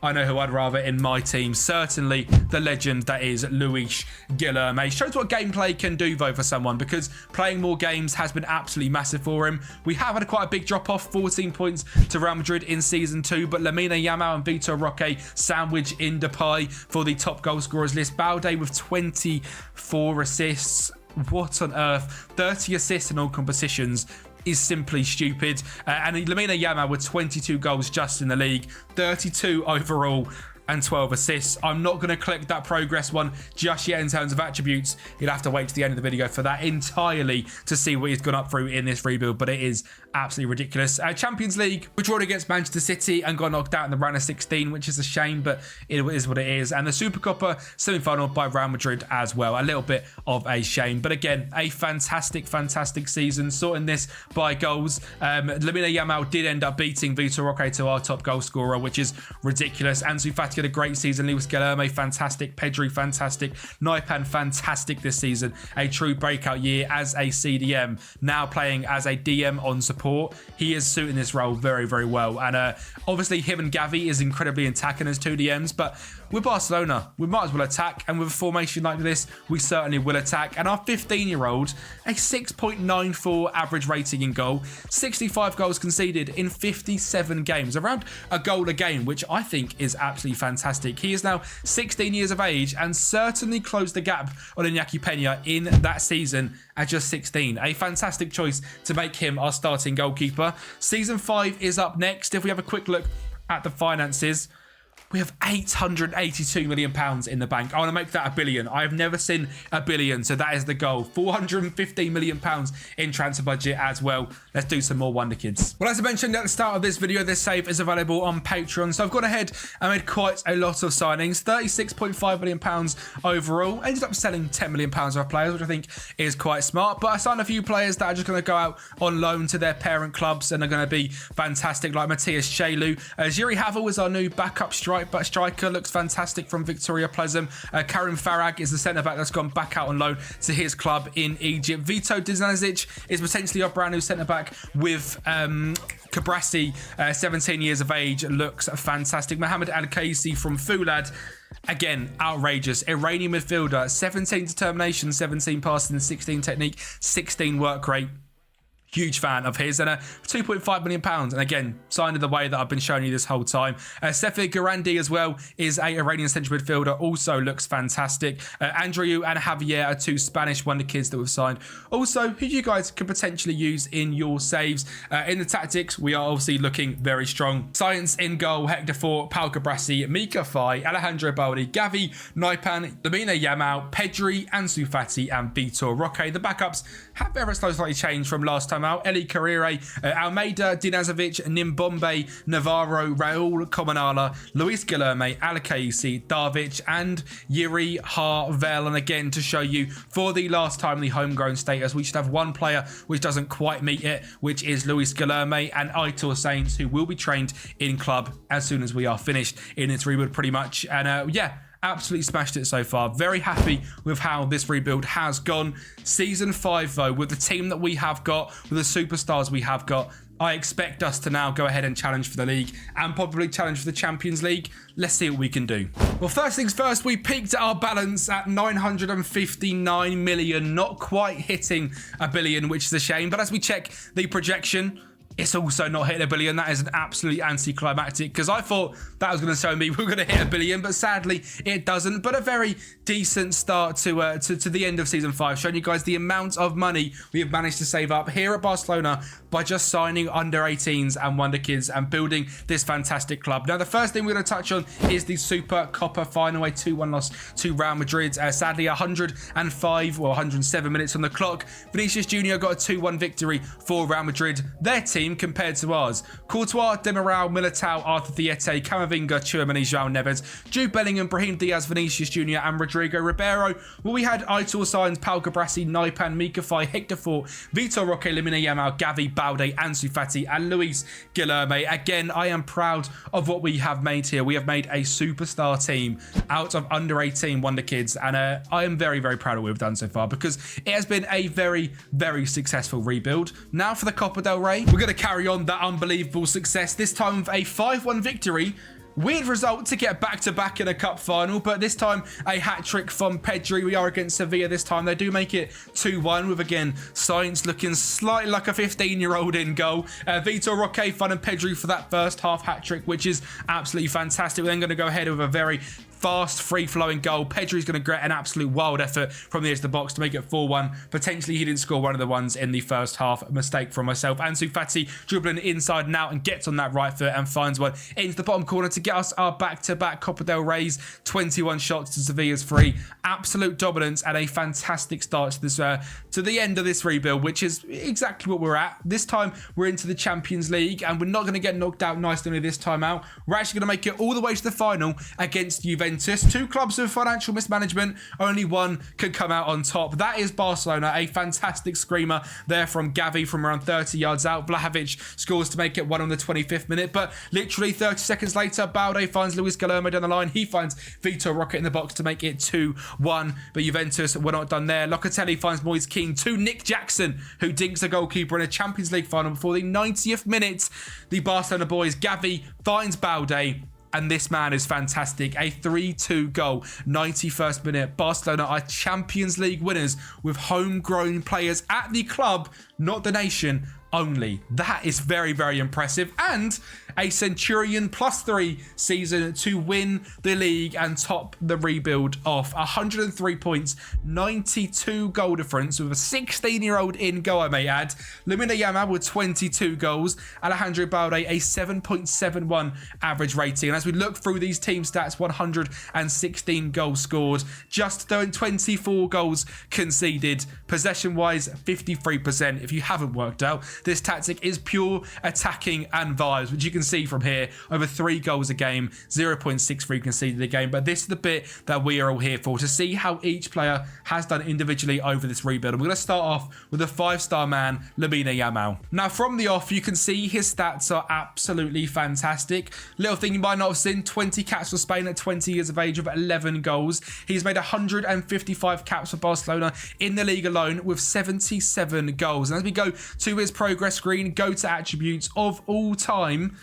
I know who I'd rather in my team. Certainly the legend that is Luis Guilherme. Shows what gameplay can do, though, for someone, because playing more games has been absolutely massive for him. We have had quite a big drop-off, 14 points to Real Madrid in Season 2, but Lamine Yamal and Vitor Roque sandwich in Depay for the top goal scorers list. Balde with 24 assists. What on earth? 30 assists in all competitions is simply stupid. And Lamine Yamal with 22 goals just in the league, 32 overall, and 12 assists. I'm not going to click that progress one just yet in terms of attributes. You'll have to wait to the end of the video for that entirely to see what he's gone up through in this rebuild, but it is absolutely ridiculous. Champions League, we drew against Manchester City and got knocked out in the round of 16, which is a shame, but it is what it is. And the Supercopa semi-final by Real Madrid as well. A little bit of a shame, but again, a fantastic season, sorting this by goals. Lamine Yamal did end up beating Vitor Roque to our top goal scorer, which is ridiculous. Ansu Fati had a great season. Luis Guilherme, fantastic. Pedri, fantastic. Naipan, fantastic this season. A true breakout year as a CDM. Now playing as a DM on support. He is suiting this role very, very well. And obviously him and Gavi is incredibly attacking as 2 DMs, but with Barcelona, we might as well attack. And with a formation like this, we certainly will attack. And our 15-year-old, a 6.94 average rating in goal, 65 goals conceded in 57 games, around a goal a game, which I think is absolutely fantastic. He is now 16 years of age and certainly closed the gap on Iñaki Peña in that season at just 16. A fantastic choice to make him our starting goalkeeper. Season 5 is up next. If we have a quick look at the finances, we have £882 million in the bank. I want to make that a billion. I have never seen a billion, so that is the goal. £415 million in transfer budget as well. Let's do some more Wonder Kids. Well, as I mentioned at the start of this video, this save is available on Patreon. So I've gone ahead and made quite a lot of signings. £36.5 million overall. Ended up selling £10 million of our players, which I think is quite smart. But I signed a few players that are just going to go out on loan to their parent clubs and are going to be fantastic, like Matthias Chelu. Jiri Havel is our new backup striker, looks fantastic from Victoria Pleasant. Karim Farag is the centre-back that's gone back out on loan to his club in Egypt. Vito Dizanazic is potentially our brand new centre-back with Kabrasi, 17 years of age, looks fantastic. Mohamed Al-Kaisi from Fulad, again, outrageous. Iranian midfielder, 17 determination, 17 passing, 16 technique, 16 work rate. Huge fan of his, and £2.5 million, and again, signed in the way that I've been showing you this whole time. Sefi Garandi as well is a Iranian central midfielder, also looks fantastic. Andreu and Javier are 2 Spanish wonder kids that we've signed. Also, who you guys could potentially use in your saves. In the tactics, we are obviously looking very strong. Science in goal, Hector Fort, Pau Cabrasi, Mika Fai, Alejandro Baldi, Gavi, Naipan, Lamine Yamal, Pedri, Ansu Fati, and Vitor Roque. The backups have ever so slightly changed from last time out. Eli Carrere, Almeida, Dinazovic, Nimbombe, Navarro, Raul Comanala, Luis Guilherme, Alakaisi, Darvic, and Yuri Harvel. And again, to show you for the last time the homegrown status, we should have one player which doesn't quite meet it, which is Luis Guilherme and Aitor Saints, who will be trained in club as soon as we are finished in its rebuild pretty much. And yeah, absolutely smashed it so far. Very happy with how this rebuild has gone. Season 5 though, with the team that we have got, with the superstars we have got, I expect us to now go ahead and challenge for the league and probably challenge for the Champions League. Let's see what we can do. Well, first things first, we peaked our balance at 959 million, not quite hitting a billion, which is a shame. But as we check the projection, it's also not hitting a billion. That is an absolutely anticlimactic, because I thought that was going to show me we were going to hit a billion, but sadly it doesn't. But a very decent start to the end of season 5, showing you guys the amount of money we have managed to save up here at Barcelona by just signing under 18s and wonder kids and building this fantastic club. Now, the first thing we're going to touch on is the Super Copa final, a 2-1 loss to Real Madrid. Sadly, 105 or 107 minutes on the clock. Vinicius Jr. got a 2-1 victory for Real Madrid, their team, compared to ours. Courtois, Demiral, Militao, Arthur Theete, Camavinga, Tchouaméni, João Neves, Jude Bellingham, Brahim Diaz, Vinicius Jr. and Rodrigo Ribeiro. Well, we had Aitor Saints, Pau Cabrasi, Naipan, Mika Fai, Hector Fort, Vitor Roque, Lamine Yamal, Gavi, Balde, Ansu Fati and Luis Guilherme. Again, I am proud of what we have made here. We have made a superstar team out of under 18 wonder kids, and I am very, very proud of what we've done so far, because it has been a very, very successful rebuild. Now for the Copa del Rey, we're going to carry on that unbelievable success, this time with a 5-1 victory. Weird result to get back-to-back in a cup final, but this time a hat-trick from Pedri. We are against Sevilla this time. They do make it 2-1 with, again, Sainz looking slightly like a 15-year-old in goal. Vitor Roque finding Pedri for that first half hat-trick, which is absolutely fantastic. We're then going to go ahead with a very fast, free-flowing goal. Pedri's going to get an absolute wild effort from the edge of the box to make it 4-1. Potentially, he didn't score one of the ones in the first half. A mistake from myself. Ansu Fati dribbling inside and out and gets on that right foot and finds one into the bottom corner to get us our back-to-back Copa del Rey's. 21 shots to Sevilla's 3. Absolute dominance and a fantastic start to this to the end of this rebuild, which is exactly what we're at. This time, we're into the Champions League, and we're not going to get knocked out nicely this time out. We're actually going to make it all the way to the final against Juventus Juventus. Two clubs with financial mismanagement, only one can come out on top. That is Barcelona. A fantastic screamer there from Gavi from around 30 yards out. Vlahovic scores to make it 1 on the 25th minute, but literally 30 seconds later, Balde finds Luis Guillermo down the line. He finds Vitor Roque in the box to make it 2-1, but Juventus were not done there. Locatelli finds Moise Kean to Nick Jackson, who dinks a goalkeeper in a Champions League final before the 90th minute. The Barcelona boys, Gavi finds Balde, and this man is fantastic. A 3-2 goal, 91st minute. Barcelona are Champions League winners with homegrown players at the club, not the nation, only. That is very, very impressive. And a Centurion +3 season to win the league and top the rebuild off. 103 points, 92 goal difference with a 16-year-old in goal, I may add. Lamine Yamal with 22 goals. Alejandro Balde, a 7.71 average rating. And as we look through these team stats, 116 goals scored, just 24 goals conceded. Possession-wise, 53%. If you haven't worked out, this tactic is pure attacking and vibes, which you can see from here. Over 3 goals a game, 0.63 conceded a game. But this is the bit that we are all here for, to see how each player has done individually over this rebuild. And we're going to start off with a 5-star man, Lamine Yamal. Now, from the off, you can see his stats are absolutely fantastic. Little thing you might not have seen, 20 caps for Spain at 20 years of age with 11 goals. He's made 155 caps for Barcelona in the league alone with 77 goals. And as we go to his progress screen, go to attributes of all time,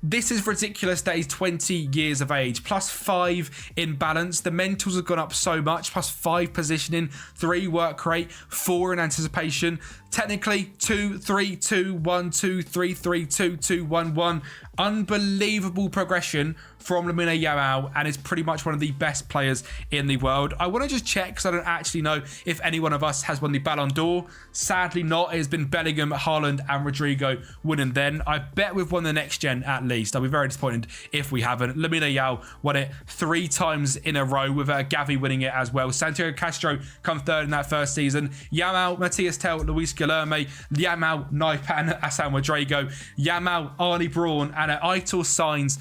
this is ridiculous that he's 20 years of age. +5 in balance. The mentals have gone up so much. +5 positioning, 3 work rate, 4 in anticipation. Technically, 2, 3, 2, 1, 2, 3, 3, 2, 2, 1, 1. Unbelievable progression from Lamine Yamal, and is pretty much one of the best players in the world. I want to just check because I don't actually know if any one of us has won the Ballon d'Or. Sadly not. It has been Bellingham, Haaland and Rodrigo winning then. I bet we've won the next gen at least. I'll be very disappointed if we haven't. Lamine Yamal won it 3 times in a row with Gavi winning it as well. Santiago Castro come 3rd in that first season. Yamal, Matthias Tell, Luis Guillermo, Yamal, Naipan, Hassan Rodrigo, Yamal, Arnie Braun and Aitor Sainz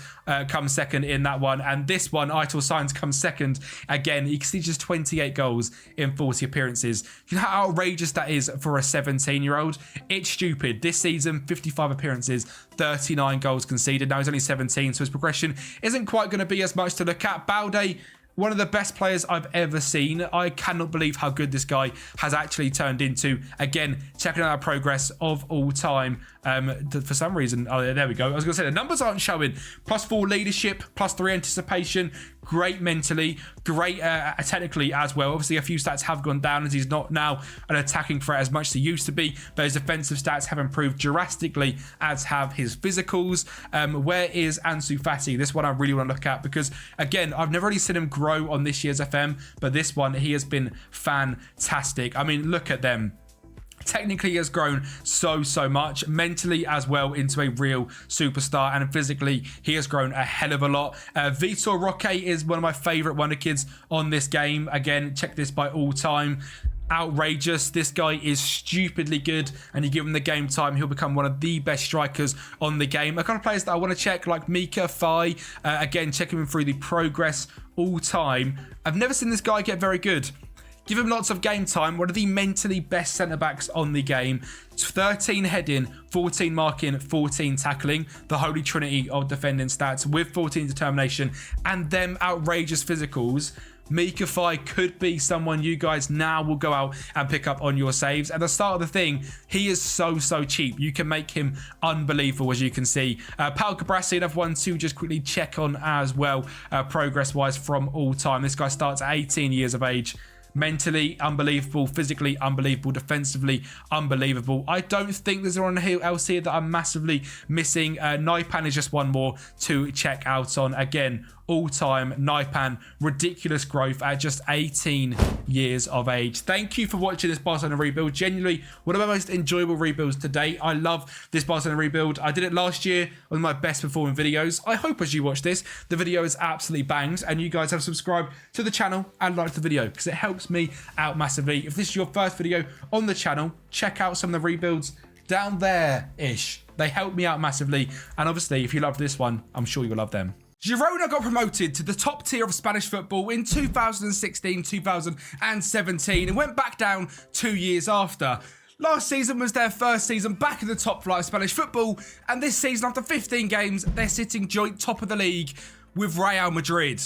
come 2nd in that one. And this one, Aitor Sainz comes 2nd again. You can see just 28 goals in 40 appearances. You know how outrageous that is for a 17-year-old? It's stupid. This season, 55 appearances, 39 goals conceded. Now he's only 17, so his progression isn't quite going to be as much to look at. Balde, one of the best players I've ever seen. I cannot believe how good this guy has actually turned into. Again, checking out our progress of all time. For some reason, oh, there we go. I was going to say the numbers aren't showing. +4 leadership, +3 anticipation. Great mentally, great technically as well. Obviously, a few stats have gone down as he's not now an attacking threat as much as he used to be. But his defensive stats have improved drastically, as have his physicals. Where is Ansu Fati? This one I really want to look at because, again, I've never really seen him grow on this year's FM. But this one, he has been fantastic. I mean, look at them. Technically, he has grown so much, mentally as well, into a real superstar, and physically he has grown a hell of a lot. Vitor Roque is one of my favorite wonder kids on this game. Again, check this by all time. Outrageous. This guy is stupidly good, and you give him the game time, he'll become one of the best strikers on the game. A couple of players that I want to check, like Mika Fai, again, checking him through the progress all time. I've never seen this guy get very good. Give him lots of game time. One of the mentally best centre-backs on the game. 13 heading, 14 marking, 14 tackling. The holy trinity of defending stats with 14 determination and them outrageous physicals. Mika Fai could be someone you guys now will go out and pick up on your saves. At the start of the thing, he is so cheap. You can make him unbelievable, as you can see. Pau Cabrasi, another one to just quickly check on as well, progress-wise from all time. This guy starts at 18 years of age. Mentally unbelievable, physically unbelievable, defensively unbelievable. I don't think there's anyone else here that I'm massively missing. Naipan is just one more to check out on. Again, all-time Naipan, ridiculous growth at just 18 years of age. Thank you for watching this Barcelona rebuild. Genuinely one of my most enjoyable rebuilds to date. I love this Barcelona rebuild. I did it last year, one of my best performing videos. I hope as you watch this, the video is absolutely banged and you guys have subscribed to the channel and liked the video because it helps me out massively. If this is your first video on the channel, check out some of the rebuilds down there-ish. They help me out massively. And obviously, if you love this one, I'm sure you'll love them. Girona got promoted to the top tier of Spanish football in 2016-2017 and went back down 2 years after. Last season was their first season back in the top flight of Spanish football, and this season, after 15 games, they're sitting joint top of the league with Real Madrid.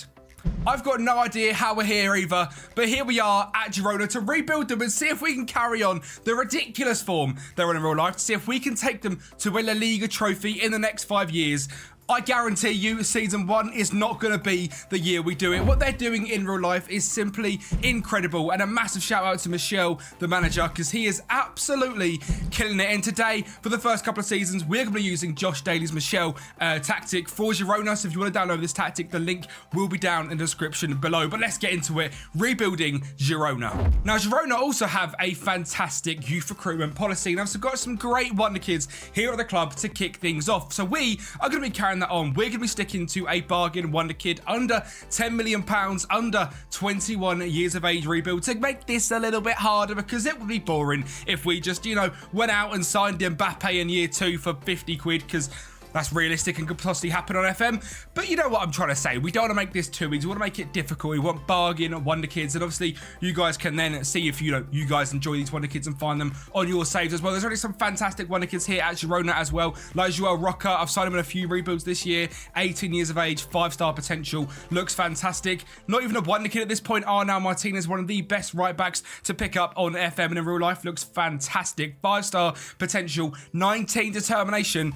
I've got no idea how we're here either, but here we are at Girona to rebuild them and see if we can carry on the ridiculous form they're in real life, to see if we can take them to a La Liga trophy in the next 5 years. I guarantee you season 1 is not going to be the year we do it. What they're doing in real life is simply incredible, and a massive shout out to Michel, the manager, because he is absolutely killing it. And today, for the first couple of seasons, we're going to be using Josh Daly's Michel tactic for Girona. So if you want to download this tactic, the link will be down in the description below. But let's get into it. Rebuilding Girona. Now, Girona also have a fantastic youth recruitment policy, and I've got some great wonder kids here at the club to kick things off. So we are going to be carrying that on. We're going to be sticking to a bargain wonder kid under £10 million, under 21 years of age rebuild, to make this a little bit harder, because it would be boring if we just, went out and signed Mbappe in year 2 for 50 quid, because that's realistic and could possibly happen on FM. But you know what I'm trying to say. We don't want to make this too easy. We want to make it difficult. We want bargain wonder kids. And obviously, you guys can then see if you guys enjoy these wonder kids and find them on your saves as well. There's already some fantastic wonder kids here at Girona as well. Like Joel Rocker. I've signed him in a few rebuilds this year. 18 years of age, 5-star potential. Looks fantastic. Not even a wonder kid at this point. Arnau Martinez, one of the best right backs to pick up on FM and in real life. Looks fantastic. 5-star potential. 19 determination.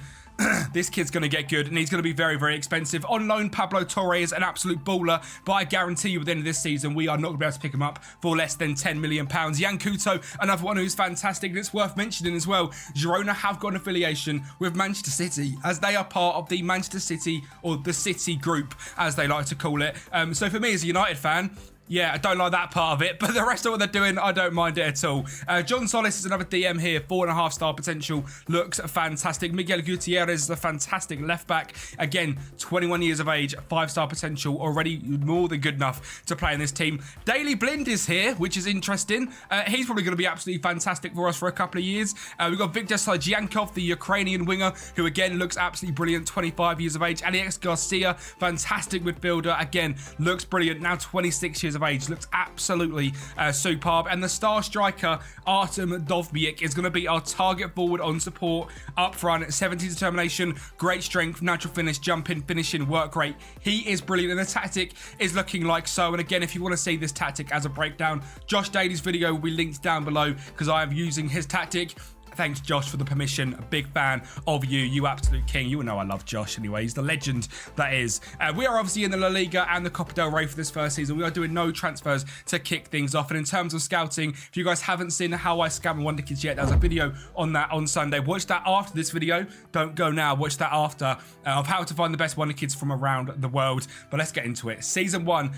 This kid's going to get good, and he's going to be very, very expensive. On loan, Pablo Torre is an absolute baller, but I guarantee you at the end of this season, we are not going to be able to pick him up for less than £10 million. Jan Couto, another one who's fantastic, and it's worth mentioning as well, Girona have got an affiliation with Manchester City, as they are part of the Manchester City, or the City Group, as they like to call it. So for me as a United fan, yeah, I don't like that part of it, but the rest of what they're doing, I don't mind it at all. John Solis is another DM here, 4.5-star potential, looks fantastic. Miguel Gutierrez is a fantastic left back. Again, 21 years of age, 5-star potential, already more than good enough to play in this team. Daily Blind is here, which is interesting. He's probably going to be absolutely fantastic for us for a couple of years. We've got Viktor Slajyankov, the Ukrainian winger, who again looks absolutely brilliant, 25 years of age. Alex Garcia, fantastic midfielder, again, looks brilliant, now 26 years of age, looks absolutely superb. And the star striker Artem Dovbyk is going to be our target forward on support up front. 70 determination, great strength, natural finish, jumping, finishing, work rate. He is brilliant, and the tactic is looking like so. And again, if you want to see this tactic as a breakdown, Josh Daly's video will be linked down below, because I am using his tactic. Thanks, Josh, for the permission. A big fan of you. You absolute king. You know I love Josh anyway. He's the legend that is. We are obviously in the La Liga and the Copa del Rey for this first season. We are doing no transfers to kick things off. And in terms of scouting, if you guys haven't seen how I scout wonder kids yet, there's a video on that on Sunday. Watch that after this video. Don't go now. Watch that after of how to find the best wonder kids from around the world. But let's get into it. Season 1.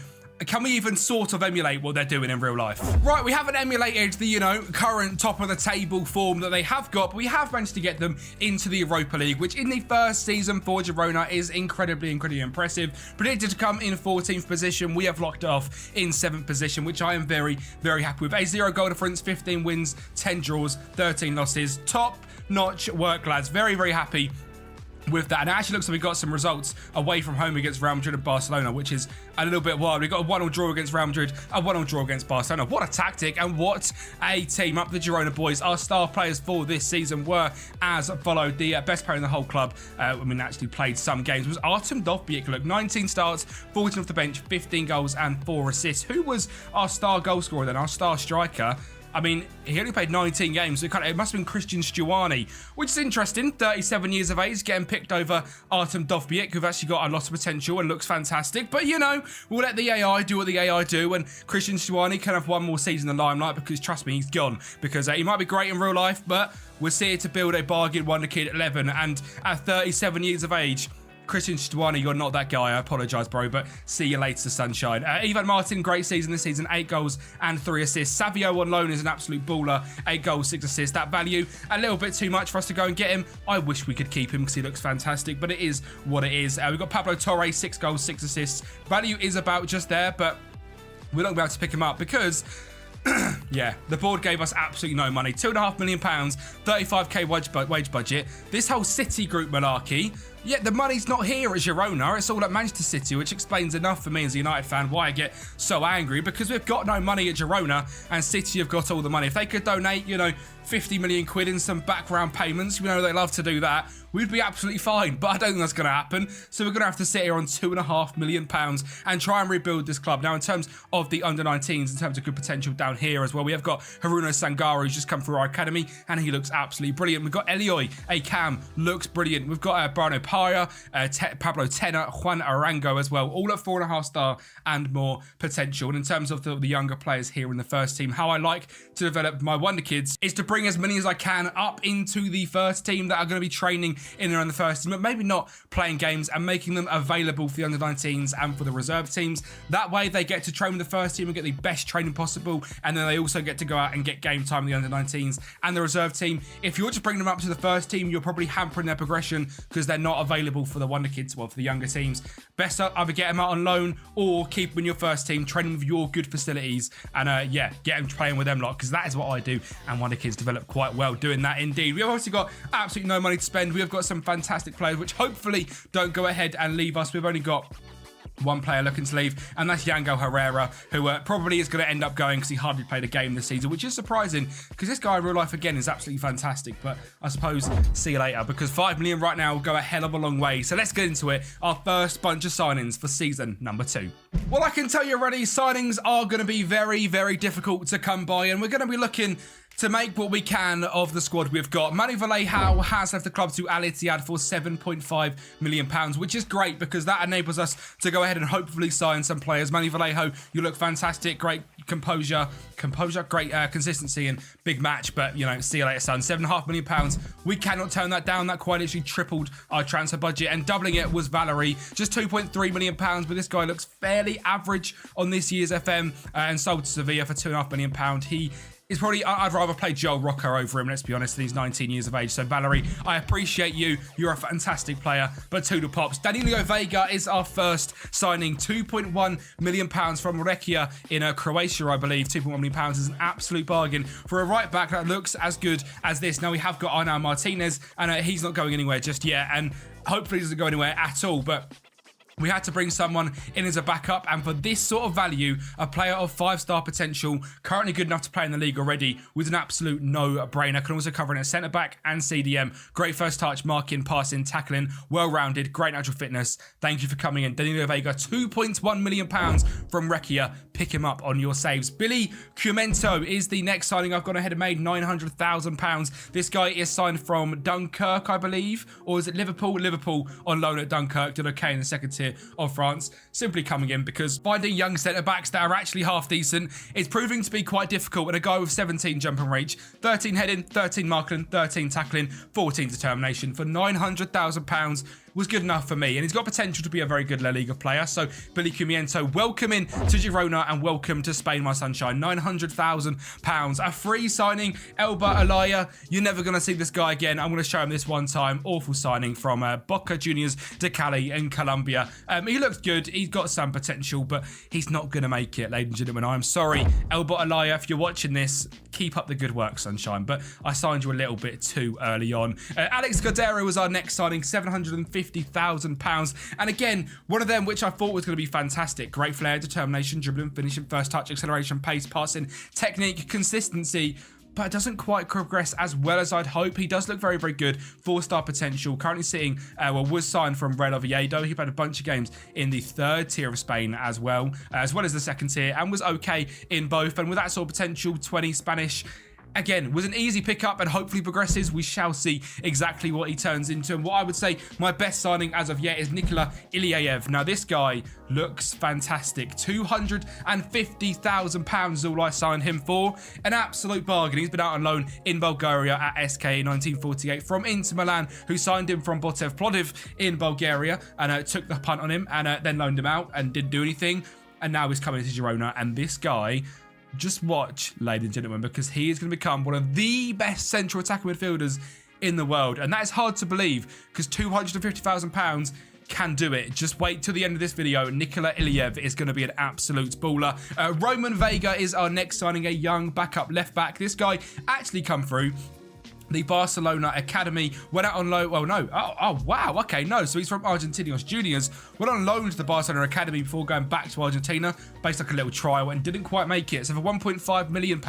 Can we even sort of emulate what they're doing in real life? Right, we haven't emulated the, current top of the table form that they have got, but we have managed to get them into the Europa League, which in the first season for Girona is incredibly impressive. Predicted to come in 14th position. We have locked it off in 7th position, which I am very, very happy with. A 0 goal difference, 15 wins, 10 draws, 13 losses. Top notch work, lads. Very, very happy with that. And it actually looks like we got some results away from home against Real Madrid and Barcelona, which is a little bit wild. We got a 1-1 draw against Real Madrid, a 1-1 draw against Barcelona. What a tactic, and what a team. Up the Girona boys. Our star players for this season were as followed. The best player in the whole club, actually played some games, was Artem Dovbyk. Look, 19 starts, 14 off the bench, 15 goals and 4 assists. Who was our star goal scorer then? Our star striker? I mean, he only played 19 games, so it must have been Christian Stuani, which is interesting. 37 years of age, getting picked over Artem Dovbyk, who've actually got a lot of potential and looks fantastic. But, we'll let the AI do what the AI do, and Christian Stuani can have one more season in the limelight, because, trust me, he's gone. Because he might be great in real life, but we're here to build a bargain wonder kid at 11, and at 37 years of age, Christian Stuani, you're not that guy. I apologise, bro, but see you later, sunshine. Ivan Martin, great season this season. 8 goals and 3 assists. Savio on loan is an absolute baller. 8 goals, 6 assists. That value, a little bit too much for us to go and get him. I wish we could keep him because he looks fantastic, but it is what it is. We've got Pablo Torre, 6 goals, 6 assists. Value is about just there, but we're not going to be able to pick him up because yeah, the board gave us absolutely no money. £2.5 million, 35k wage budget. This whole City Group malarkey, yeah, the money's not here at Girona. It's all at Manchester City, which explains enough for me as a United fan why I get so angry, because we've got no money at Girona and City have got all the money. If they could donate, you know, 50 million quid in some background payments, you know, they love to do that, we'd be absolutely fine, but I don't think that's going to happen. So we're going to have to sit here on £2.5 million and try and rebuild this club. Now, in terms of the under-19s, in terms of good potential down here as well, we have got Haruno Sangaro, who's just come through our academy, and he looks absolutely brilliant. We've got Elioy, a cam, looks brilliant. We've got Bruno Paya, Pablo Tena, Juan Arango as well, all at 4.5 star and more potential. And in terms of the younger players here in the first team, how I like to develop my wonder kids is to bring as many as I can up into the first team that are going to be training in and around the first team, but maybe not playing games, and making them available for the under-19s and for the reserve teams. That way they get to train with the first team and get the best training possible, and then they also get to go out and get game time with the under-19s and the reserve team. If you're just bringing them up to the first team, you're probably hampering their progression because they're not available for the wonder kids, well, for the younger teams. Best either get them out on loan or keep them in your first team, training with your good facilities, and yeah, get them playing with them lot, because that is what I do, and wonder kids develop quite well doing that indeed. We've obviously got absolutely no money to spend. We have got some fantastic players which hopefully don't go ahead and leave us. We've only got one player looking to leave, and that's Yango Herrera, who probably is going to end up going because he hardly played a game this season, which is surprising because this guy in real life, again, is absolutely fantastic. But I suppose see you later, because 5 million right now will go a hell of a long way. So let's get into it. Our first bunch of signings for season number 2. Well, I can tell you already, signings are going to be very, very difficult to come by, and we're going to be looking to make what we can of the squad we've got. Manu Vallejo has left the club to Al Ittihad for £7.5 million, which is great because that enables us to go ahead and hopefully sign some players. Manu Vallejo, you look fantastic, great composure, great consistency and big match, but you know, see you later, son. £7.5 million. We cannot turn that down. That quite literally tripled our transfer budget, and doubling it was Valerie, just £2.3 million, but this guy looks fairly average on this year's FM, and sold to Sevilla for £2.5 million. He is probably, I'd rather play Joel Rocker over him, let's be honest, he's 19 years of age. So Valerie, I appreciate you. You're a fantastic player, but Toodle Pops. Danilo Vega is our first signing, £2.1 million from Rekia in Croatia, I believe. £2.1 million is an absolute bargain for a right back that looks as good as this. Now we have got Arnau Martinez, and he's not going anywhere just yet, and hopefully he doesn't go anywhere at all, but we had to bring someone in as a backup, and for this sort of value, a player of 5-star potential, currently good enough to play in the league already, was an absolute no-brainer. Can also cover in at centre-back and CDM. Great first touch, marking, passing, tackling, well-rounded, great natural fitness. Thank you for coming in. Danilo Vega, £2.1 million from Rekia. Pick him up on your saves. Billy Cumento is the next signing I've gone ahead and made, £900,000. This guy is signed from Dunkirk, I believe, or is it Liverpool? Liverpool on loan at Dunkirk. Did okay in the second tier of France, simply coming in because finding young centre-backs that are actually half decent is proving to be quite difficult, and a guy with 17 jump and reach, 13 heading, 13 marking, 13 tackling, 14 determination for £900,000 was good enough for me, and he's got potential to be a very good La Liga player. So Billy Cumiento, welcome in to Girona and welcome to Spain, my sunshine. £900,000, a free signing. Elba Alaya, you're never going to see this guy again. I'm going to show him this one time. Awful signing from Boca Juniors de Cali in Colombia. He looks good, he's got some potential, but he's not going to make it, ladies and gentlemen. I'm sorry, Elba Alaya, if you're watching this, keep up the good work, sunshine, but I signed you a little bit too early on. Alex Godero was our next signing, £750,000, and again, one of them which I thought was going to be fantastic. Great flair, determination, dribbling, finishing, first touch, acceleration, pace, passing, technique, consistency, but it doesn't quite progress as well as I'd hope. He does look very, very good. 4-star potential. Currently sitting, was signed from Real Oviedo. He played a bunch of games in the 3rd tier of Spain as well as the 2nd tier, and was okay in both. And with that sort of potential, 20 Spanish, again, was an easy pickup and hopefully progresses. We shall see exactly what he turns into. And what I would say my best signing as of yet is Nikola Ilyaev. Now, this guy looks fantastic. £250,000 is all I signed him for. An absolute bargain. He's been out on loan in Bulgaria at SK 1948 from Inter Milan, who signed him from Botev Plodiv in Bulgaria and took the punt on him and then loaned him out and didn't do anything. And now he's coming to Girona, and this guy, just watch, ladies and gentlemen, because he is going to become one of the best central attacking midfielders in the world. And that is hard to believe because £250,000 can do it. Just wait till the end of this video. Nikola Ilyaev is going to be an absolute baller. Roman Vega is our next signing, a young backup left back. This guy actually come through the Barcelona Academy, went out on loan. Well, no. Oh, wow. Okay, no. So he's from Argentinos Juniors. Went on loan to the Barcelona Academy before going back to Argentina, based like a little trial, and didn't quite make it. So for £1.5 million,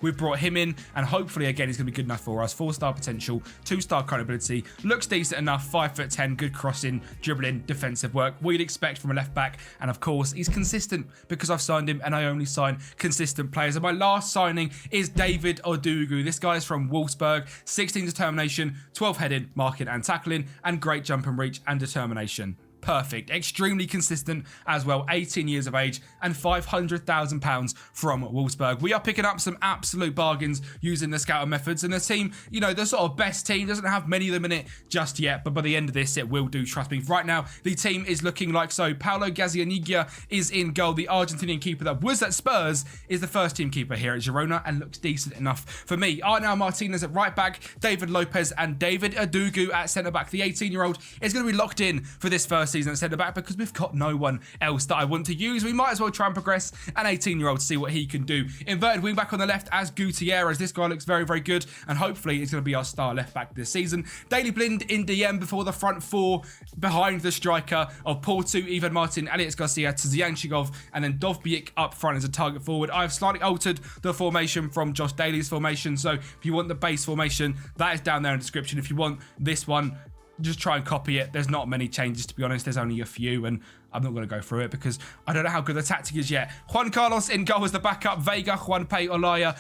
we've brought him in, and hopefully, again, he's going to be good enough for us. 4-star potential, 2-star current ability, looks decent enough, 5'10", good crossing, dribbling, defensive work. What you'd expect from a left back, and of course, he's consistent because I've signed him, and I only sign consistent players. And my last signing is David Odugu. This guy is from Wolfsburg. 16 determination, 12 heading, marking and tackling, and great jump and reach and determination. Perfect. Extremely consistent as well. 18 years of age and £500,000 from Wolfsburg. We are picking up some absolute bargains using the scouting methods, and the team, you know, the sort of best team doesn't have many of them in it just yet, but by the end of this, it will do, trust me. Right now, the team is looking like so. Paulo Gazzaniga is in goal. The Argentinian keeper that was at Spurs is the first team keeper here at Girona and looks decent enough for me. Arnau Martinez at right back, David Lopez and David Odugu at centre back. The 18-year-old is going to be locked in for this first season at centre back because we've got no one else that I want to use. We might as well try and progress an 18-year-old to see what he can do. Inverted wing back on the left as Gutierrez. This guy looks very, very good, and hopefully it's going to be our star left back this season. Daily Blind in DM before the front four behind the striker of Porto, Ivan Martin, Elias Garcia, Tizian Shigov, and then Dovbik up front as a target forward. I've slightly altered the formation from Josh Daly's formation, so if you want the base formation, that is down there in the description. If you want this one, just try and copy it. There's not many changes, to be honest. There's only a few, and I'm not going to go through it because I don't know how good the tactic is yet. Juan Carlos in goal as the backup. Vega, Juanpe, Olaya,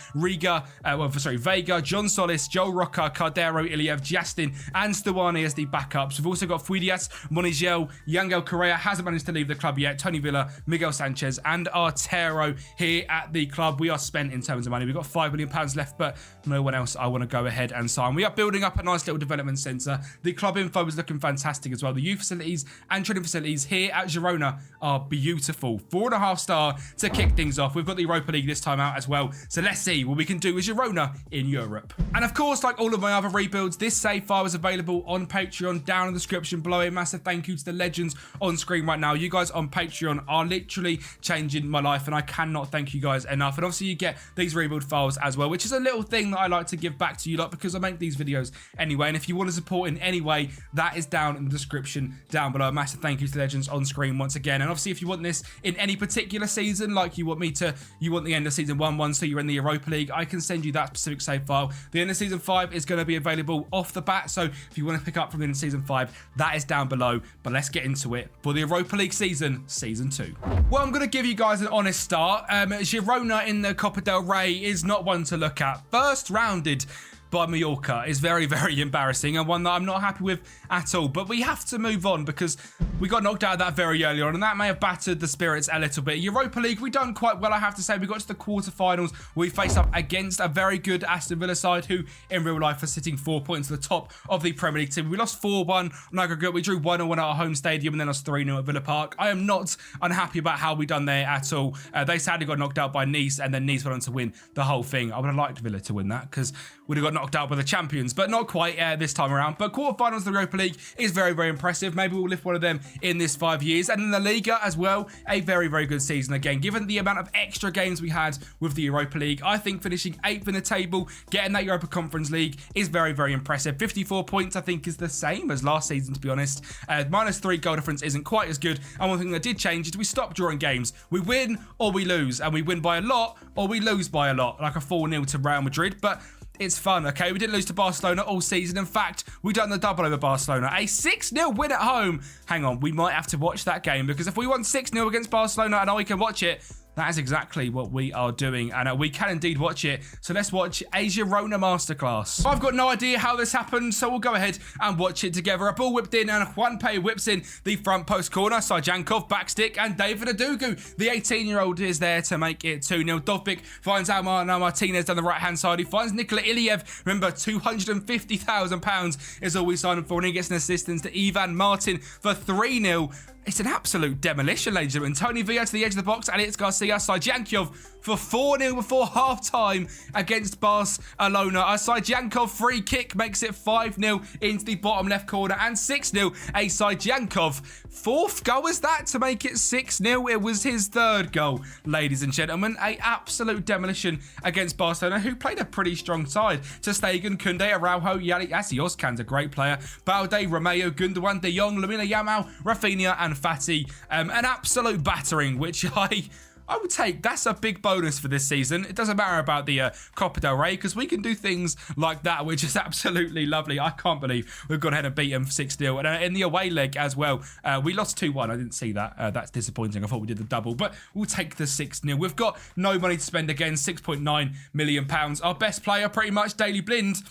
Vega, John Solis, Joe Roca, Cardero, Iliev, Justin, and Stuani as the backups. We've also got Fuidias, Monigel, Yangel Correa hasn't managed to leave the club yet. Tony Villa, Miguel Sanchez, and Artero here at the club. We are spent in terms of money. We've got £5 million left, but no one else I want to go ahead and sign. We are building up a nice little development centre. The club info is looking fantastic as well. The youth facilities and training facilities here at Girona are beautiful. 4.5 star to kick things off. We've got the Europa League this time out as well. So let's see what we can do with Girona in Europe. And of course, like all of my other rebuilds, this save file is available on Patreon down in the description below. A massive thank you to the legends on screen right now. You guys on Patreon are literally changing my life, and I cannot thank you guys enough. And obviously you get these rebuild files as well, which is a little thing that I like to give back to you lot because I make these videos anyway. And if you want to support in any way, that is down in the description down below. A massive thank you to the legends on screen once again. And obviously if you want this in any particular season, like you want the end of season 1, so you're in the Europa League, I can send you that specific save file. The end of season 5 is going to be available off the bat, so if you want to pick up from the end of season 5, that is down below. But let's get into it for the Europa League season 2. Well, I'm going to give you guys an honest start. Girona in the Copa del Rey is not one to look at. First rounded by Mallorca is very, very embarrassing, and one that I'm not happy with at all. But we have to move on because we got knocked out of that very early on, and that may have battered the spirits a little bit. Europa League, we done quite well, I have to say. We got to the quarterfinals. We faced up against a very good Aston Villa side who, in real life, are sitting 4 points at the top of the Premier League team. We lost 4-1 on aggregate. We drew 1-1 at our home stadium and then lost 3-0 at Villa Park. I am not unhappy about how we done there at all. They sadly got knocked out by Nice, and then Nice went on to win the whole thing. I would have liked Villa to win that because we'd have got knocked out by the champions, but not quite this time around. But quarterfinals of the Europa League is very, very impressive. Maybe we'll lift one of them in this 5 years. And in the Liga as well, a very, very good season again. Given the amount of extra games we had with the Europa League, I think finishing 8th in the table, getting that Europa Conference League is very, very impressive. 54 points, I think, is the same as last season, to be honest. -3 goal difference isn't quite as good. And one thing that did change is we stopped drawing games. We win or we lose, and we win by a lot or we lose by a lot, like a 4-0 to Real Madrid. But it's fun, okay? We didn't lose to Barcelona all season. In fact, we done the double over Barcelona. A 6-0 win at home. Hang on, we might have to watch that game, because if we won 6-0 against Barcelona and we can watch it, that is exactly what we are doing, and we can indeed watch it. So let's watch a Girona masterclass. I've got no idea how this happened, so we'll go ahead and watch it together. A ball whipped in, and Juanpe whips in the front post corner. Sajankov, backstick, and David Odugu, the 18-year-old, is there to make it 2-0. Dovbik finds Almar Martinez down the right-hand side. He finds Nikola Iliev. Remember, £250,000 is all we signed him for, and he gets an assistance to Ivan Martin for 3-0. It's an absolute demolition, ladies and gentlemen. Tony Villa to the edge of the box. Alex Garcia, Sajiankov for 4-0 before half-time against Barcelona. A Sajiankov free kick makes it 5-0 into the bottom left corner and 6-0. A Sajiankov fourth goal was that to make it 6-0. It was his third goal, ladies and gentlemen. A absolute demolition against Barcelona, who played a pretty strong side. Ter Stegen, Koundé, Araujo, Yannick Ozcan's a great player. Balde, Romeo, Gundogan, De Jong, Lamine Yamal, Rafinha and Fati. An absolute battering, which I would take. That's a big bonus for this season. It doesn't matter about the Copa del Rey, because we can do things like that, which is absolutely lovely. I can't believe we've gone ahead and beat them 6-0. And in the away leg as well, we lost 2-1. I didn't see that. That's disappointing. I thought we did the double, but we'll take the 6-0. We've got no money to spend again, £6.9 million. Our best player, pretty much, Daily Blind.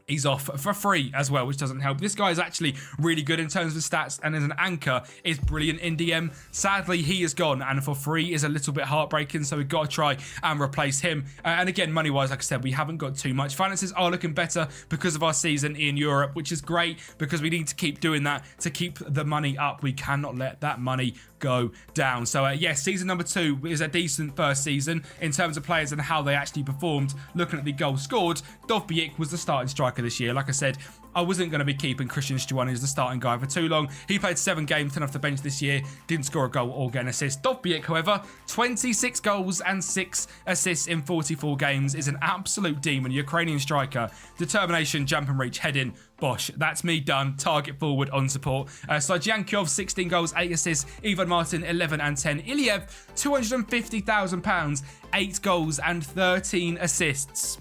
He's off for free as well, which doesn't help. This guy is actually really good in terms of stats, and as an anchor is brilliant in DM. Sadly, he is gone, and for free is a little bit heartbreaking, so we've got to try and replace him. And again, money-wise, like I said, we haven't got too much. Finances are looking better because of our season in Europe, which is great because we need to keep doing that to keep the money up. We cannot let that money go down. So yes, season number 2 is a decent first season in terms of players and how they actually performed. Looking at the goals scored, Dovbyk was the starting striker this year. Like I said, I wasn't going to be keeping Christian Stuani as the starting guy for too long. He played 7 games, 10 off the bench this year, didn't score a goal or get an assist. Dovbyk, however, 26 goals and 6 assists in 44 games, is an absolute demon. Ukrainian striker, determination, jump and reach, heading, bosh. That's me done. Target forward on support. Sajiankov, 16 goals, 8 assists. Ivan Martin, 11 and 10. Iliev, £250,000, 8 goals and 13 assists.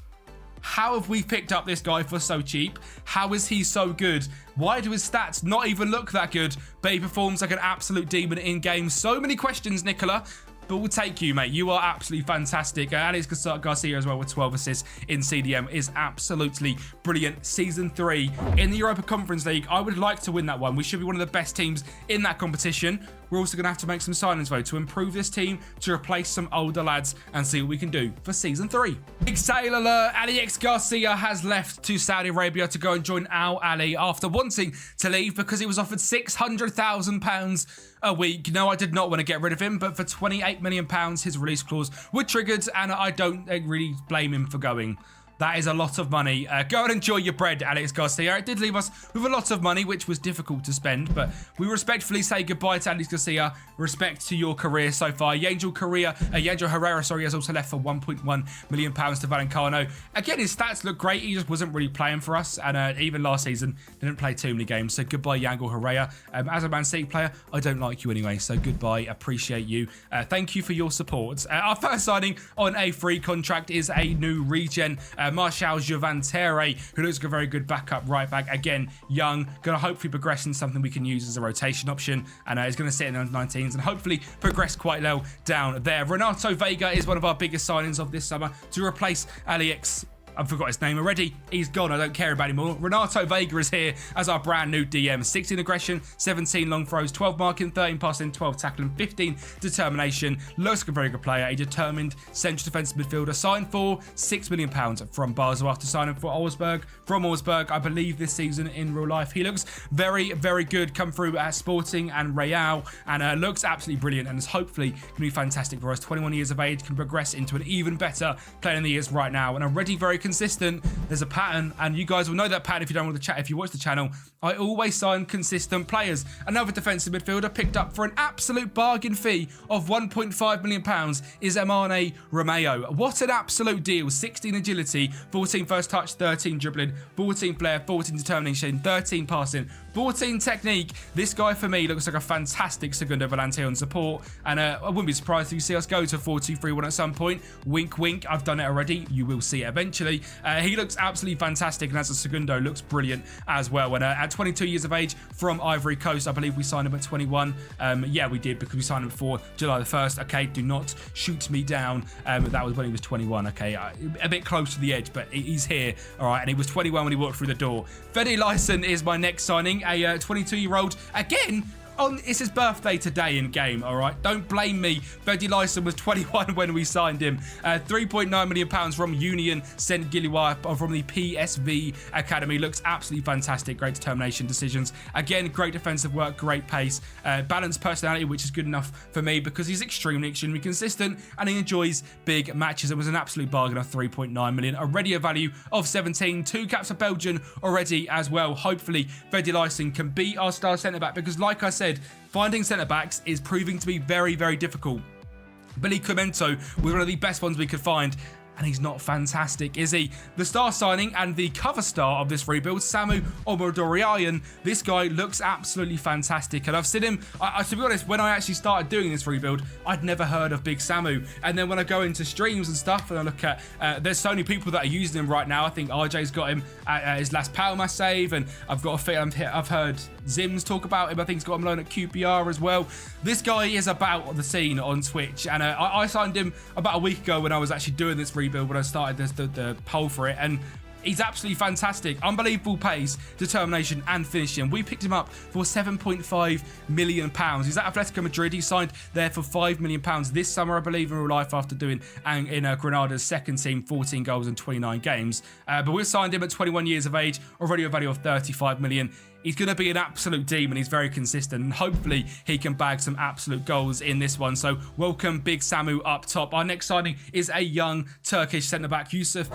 How have we picked up this guy for so cheap? How is he so good? Why do his stats not even look that good, but he performs like an absolute demon in games? So many questions, Nicola, but we'll take you, mate. You are absolutely fantastic. Alex Garcia as well with 12 assists in CDM is absolutely brilliant. Season 3 in the Europa Conference League. I would like to win that one. We should be one of the best teams in that competition. We're also going to have to make some signings, though, to improve this team, to replace some older lads, and see what we can do for Season 3. Big sale alert. Alex Garcia has left to Saudi Arabia to go and join Al Ali after wanting to leave because he was offered £600,000 a week. No, I did not want to get rid of him, but for £28 million, his release clause was triggered, and I don't really blame him for going. That is a lot of money. Go and enjoy your bread, Alex Garcia. It did leave us with a lot of money, which was difficult to spend, but we respectfully say goodbye to Alex Garcia. Respect to your career so far. Yangel Herrera, has also left for £1.1 million to Valenciano. Again, his stats look great. He just wasn't really playing for us, and even last season, didn't play too many games. So goodbye, Yangel Herrera. As a Man City player, I don't like you anyway, so goodbye. Appreciate you. Thank you for your support. Our first signing on a free contract is a new regen. Marshal Juvantere, who looks like a very good backup right back. Again, young, going to hopefully progress in something we can use as a rotation option, and is going to sit in the 19s and hopefully progress quite well down there. Renato Vega is one of our biggest signings of this summer to replace Alex. I forgot his name already. He's gone. I don't care about him anymore. Renato Vega is here as our brand new DM. 16 aggression, 17 long throws, 12 marking, 13 passing, 12 tackling, 15 determination. Looks like a very good player. A determined central defensive midfielder. Signed for £6 million from Basel after signing for Augsburg. From Augsburg, I believe, this season in real life. He looks very, very good. Come through at Sporting and Real, and looks absolutely brilliant, and is hopefully going to be fantastic for us. 21 years of age, can progress into an even better player than he is right now, and already very consistent. There's a pattern, and you guys will know that pattern if you don't want to chat. If you watch the channel, I always sign consistent players. Another defensive midfielder picked up for an absolute bargain fee of £1.5 million is Emane Romeo. What an absolute deal. 16 agility, 14 first touch, 13 dribbling, 14 flair, 14 determination, 13 passing, 14 technique. This guy for me looks like a fantastic segundo volante on support, and I wouldn't be surprised if you see us go to 4-2-3-1 at some point. Wink wink, I've done it already. You will see it eventually. He looks absolutely fantastic, and as a segundo looks brilliant as well. And at 22 years of age from Ivory Coast, I believe we signed him at 21. Yeah, we did, because we signed him before July the 1st. Okay, do not shoot me down. That was when he was 21. Okay, a bit close to the edge, but he's here. All right, and he was 21 when he walked through the door. Fede Lyson is my next signing, a 22-year-old. Again, it's his birthday today in game, all right? Don't blame me. Ferdy Lyson was 21 when we signed him. £3.9 million from Union Saint-Gilloise from the PSV Academy. Looks absolutely fantastic. Great determination, decisions. Again, great defensive work, great pace, balanced personality, which is good enough for me because he's extremely consistent and he enjoys big matches. It was an absolute bargain of 3.9 million. Already a value of 17. 2 caps of Belgian already as well. Hopefully, Ferdy Lyson can be our star centre-back because, like I said, finding centre-backs is proving to be very, very difficult. Billy Clemento was one of the best ones we could find, and he's not fantastic, is he? The star signing and the cover star of this rebuild, Samu Omodorian, this guy looks absolutely fantastic. And I've seen him, to be honest, when I actually started doing this rebuild, I'd never heard of Big Samu. And then when I go into streams and stuff and I look at, there's so many people that are using him right now. I think RJ's got him at his last Palma save, and I've heard Zims talk about him. I think he's got him loan at QPR as well. This guy is about the scene on Twitch, and I signed him about a week ago when I was actually doing this rebuild, when I started the poll for it, and he's absolutely fantastic. Unbelievable pace, determination, and finishing. We picked him up for £7.5 million. He's at Atletico Madrid. He signed there for £5 million this summer, I believe, in real life, after doing in Granada's second team, 14 goals in 29 games. But we signed him at 21 years of age, already a value of £35 million. He's going to be an absolute demon. He's very consistent, and hopefully he can bag some absolute goals in this one. So welcome Big Samu up top. Our next signing is a young Turkish centre-back, Yusuf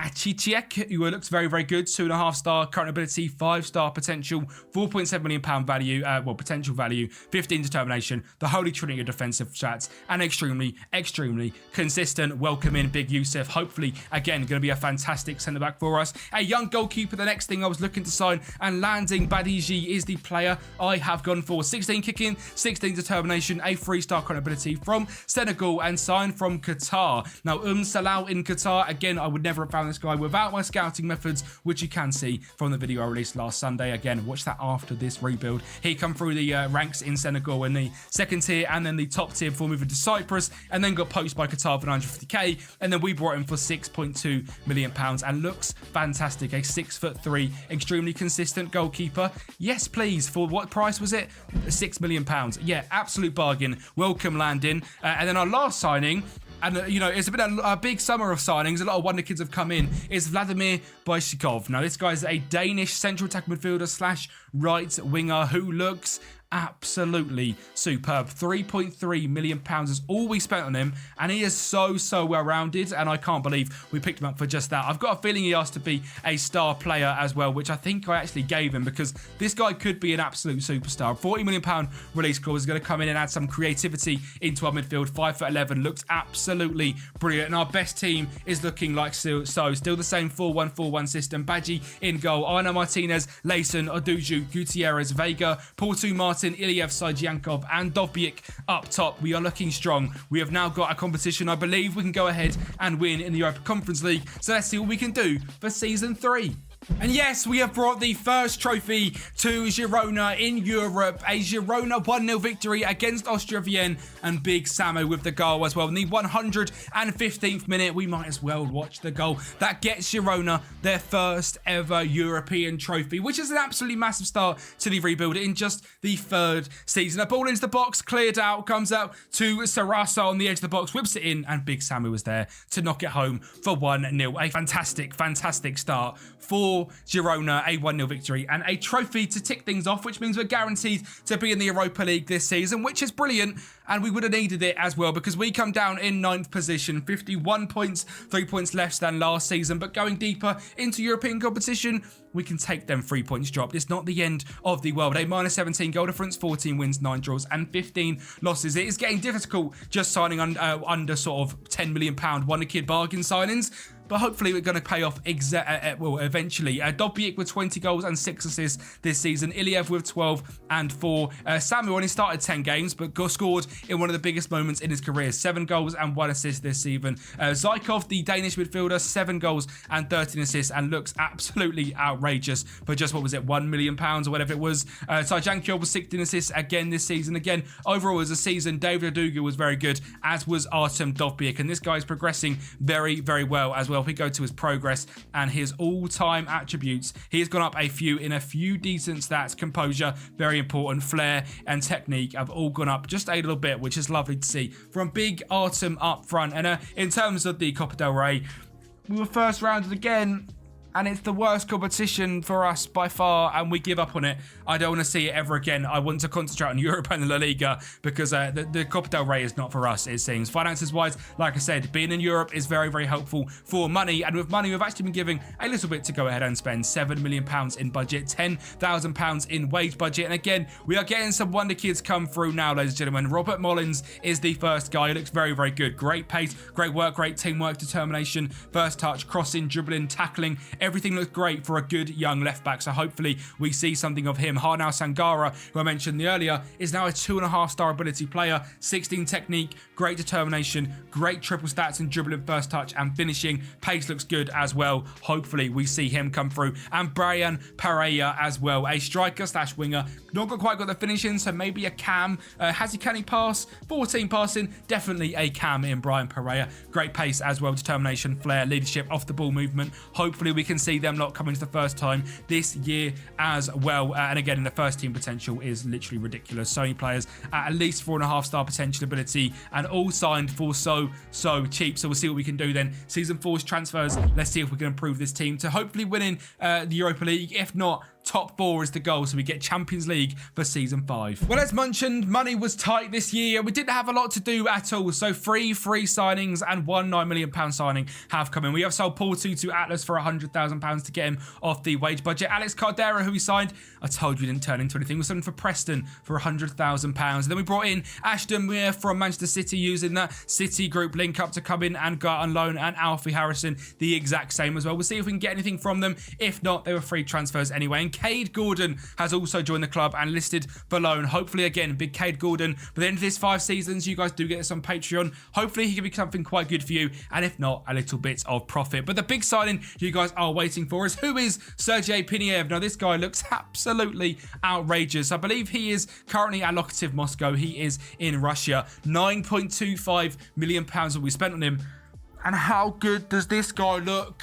Achiciek, who looks very, very good. 2.5 star current ability, 5-star potential, £4.7 million value, potential value, 15 determination, the holy trinity of defensive stats, and extremely consistent. Welcome in Big Yusuf. Hopefully, again, going to be a fantastic centre-back for us. A young goalkeeper, the next thing I was looking to sign, and landing Badiji is the player I have gone for. 16 kicking, 16 determination, a 3-star current ability from Senegal, and signed from Qatar. Now, Salah in Qatar, again, I would never have found this guy without my scouting methods, which you can see from the video I released last Sunday. Again, watch that after this rebuild. He come through the ranks in Senegal in the second tier and then the top tier before moving to Cyprus, and then got poached by Qatar for 950k, and then we brought him for £6.2 million and looks fantastic. A 6'3", extremely consistent goalkeeper. Yes, please. For what price was it? £6 million. Yeah, absolute bargain. Welcome, Landon. And then our last signing, and it's been a big summer of signings. A lot of wonder kids have come in. Is Vladimir Byshikov. Now, this guy's a Danish central attack midfielder / right winger who looks absolutely superb. £3.3 million is all we spent on him, and he is so well rounded, and I can't believe we picked him up for just that. I've got a feeling he asked to be a star player as well, which I think I actually gave him, because this guy could be an absolute superstar. £40 million release clause is going to come in and add some creativity into our midfield. 5'11", looks absolutely brilliant, and our best team is looking like still the same 4-1-4-1 system. Badji in goal, Arna Martinez, Layson, Oduju, Gutierrez, Vega, Portu, Martin, Iliev, Sajiankov, and Dovbyk up top. We are looking strong. We have now got a competition. I believe we can go ahead and win in the Europa Conference League. So let's see what we can do for Season 3. And yes, we have brought the first trophy to Girona in Europe. A Girona 1-0 victory against Austria Vienna, and Big Samu with the goal as well. In the 115th minute, we might as well watch the goal. That gets Girona their first ever European trophy, which is an absolutely massive start to the rebuild in just the 3rd season. A ball into the box, cleared out, comes out to Sarasa on the edge of the box, whips it in, and Big Samu was there to knock it home for 1-0. A fantastic start for Girona, a 1-0 victory and a trophy to tick things off, which means we're guaranteed to be in the Europa League this season, which is brilliant, and we would have needed it as well, because we come down in 9th position, 51 points, 3 points less than last season, but going deeper into European competition, we can take them 3 points dropped. It's not the end of the world. A -17 goal difference, 14 wins, 9 draws, and 15 losses. It is getting difficult just signing under sort of £10 million wonder kid bargain signings, but hopefully we're going to pay off eventually. Dovbyk with 20 goals and 6 assists this season. Iliev with 12 and 4. Samu only started 10 games, but scored in one of the biggest moments in his career. 7 goals and 1 assist this season. Zykov, the Danish midfielder, 7 goals and 13 assists, and looks absolutely outrageous for just, what was it, £1 million or whatever it was. Sajankov was 16 assists again this season. Again, overall as a season, David Odugu was very good, as was Artem Dovbyk, and this guy is progressing very, very well as well. If we go to his progress and his all-time attributes, he has gone up a few in a few decent stats. Composure, very important. Flair and technique have all gone up just a little bit, which is lovely to see from big Artem up front. And in terms of the Copa del Rey, we were first rounded again, and it's the worst competition for us by far, and we give up on it. I don't want to see it ever again. I want to concentrate on Europe and the La Liga, because the Copa del Rey is not for us, it seems. Finances wise, like I said, being in Europe is very, very helpful for money, and with money we've actually been giving a little bit to go ahead and spend. £7 million in budget, £10,000 in wage budget, and again, we are getting some wonder kids come through now, ladies and gentlemen. Robert Mullins is the first guy. He looks very, very good. Great pace, great work, great teamwork, determination, first touch, crossing, dribbling, tackling. Everything looks great for a good young left back, so hopefully we see something of him. Harnal Sangara, who I mentioned earlier, is now a 2.5-star ability player. 16 technique, great determination, great triple stats and dribbling, first touch and finishing. Pace looks good as well. Hopefully we see him come through. And Brian Pereira as well, a striker / winger. Not quite got the finishing, so maybe a cam. Can he pass? 14 passing, definitely a cam in Brian Pereira. Great pace as well, determination, flair, leadership, off the ball movement. Hopefully we can see them lot coming to the first time this year as well. And again, in the first team potential is literally ridiculous. So many players at least 4.5-star potential ability, and all signed for so cheap. So we'll see what we can do then. Season 4's transfers. Let's see if we can improve this team to hopefully winning the Europa League. If not, top 4 is the goal, so we get Champions League for season 5. Well, as mentioned, money was tight this year. We didn't have a lot to do at all, so 3 free signings and 1 £9 million signing have come in. We have sold Porto to Atlas for £100,000 to get him off the wage budget. Alex Cardera, who we signed, I told you didn't turn into anything. We signed for Preston for £100,000. Then we brought in Ashton Muir from Manchester City, using that City group link up to come in and go out on loan, and Alfie Harrison, the exact same as well. We'll see if we can get anything from them. If not, they were free transfers anyway. And Cade Gordon has also joined the club and listed for loan. Hopefully, again, big Cade Gordon. By the end of this 5 seasons, you guys do get this on Patreon. Hopefully, he can be something quite good for you. And if not, a little bit of profit. But the big signing you guys are waiting for is, who is Sergei Piniev? Now, this guy looks absolutely outrageous. I believe he is currently at Lokomotiv Moscow. He is in Russia. £9.25 million will be spent on him. And how good does this guy look?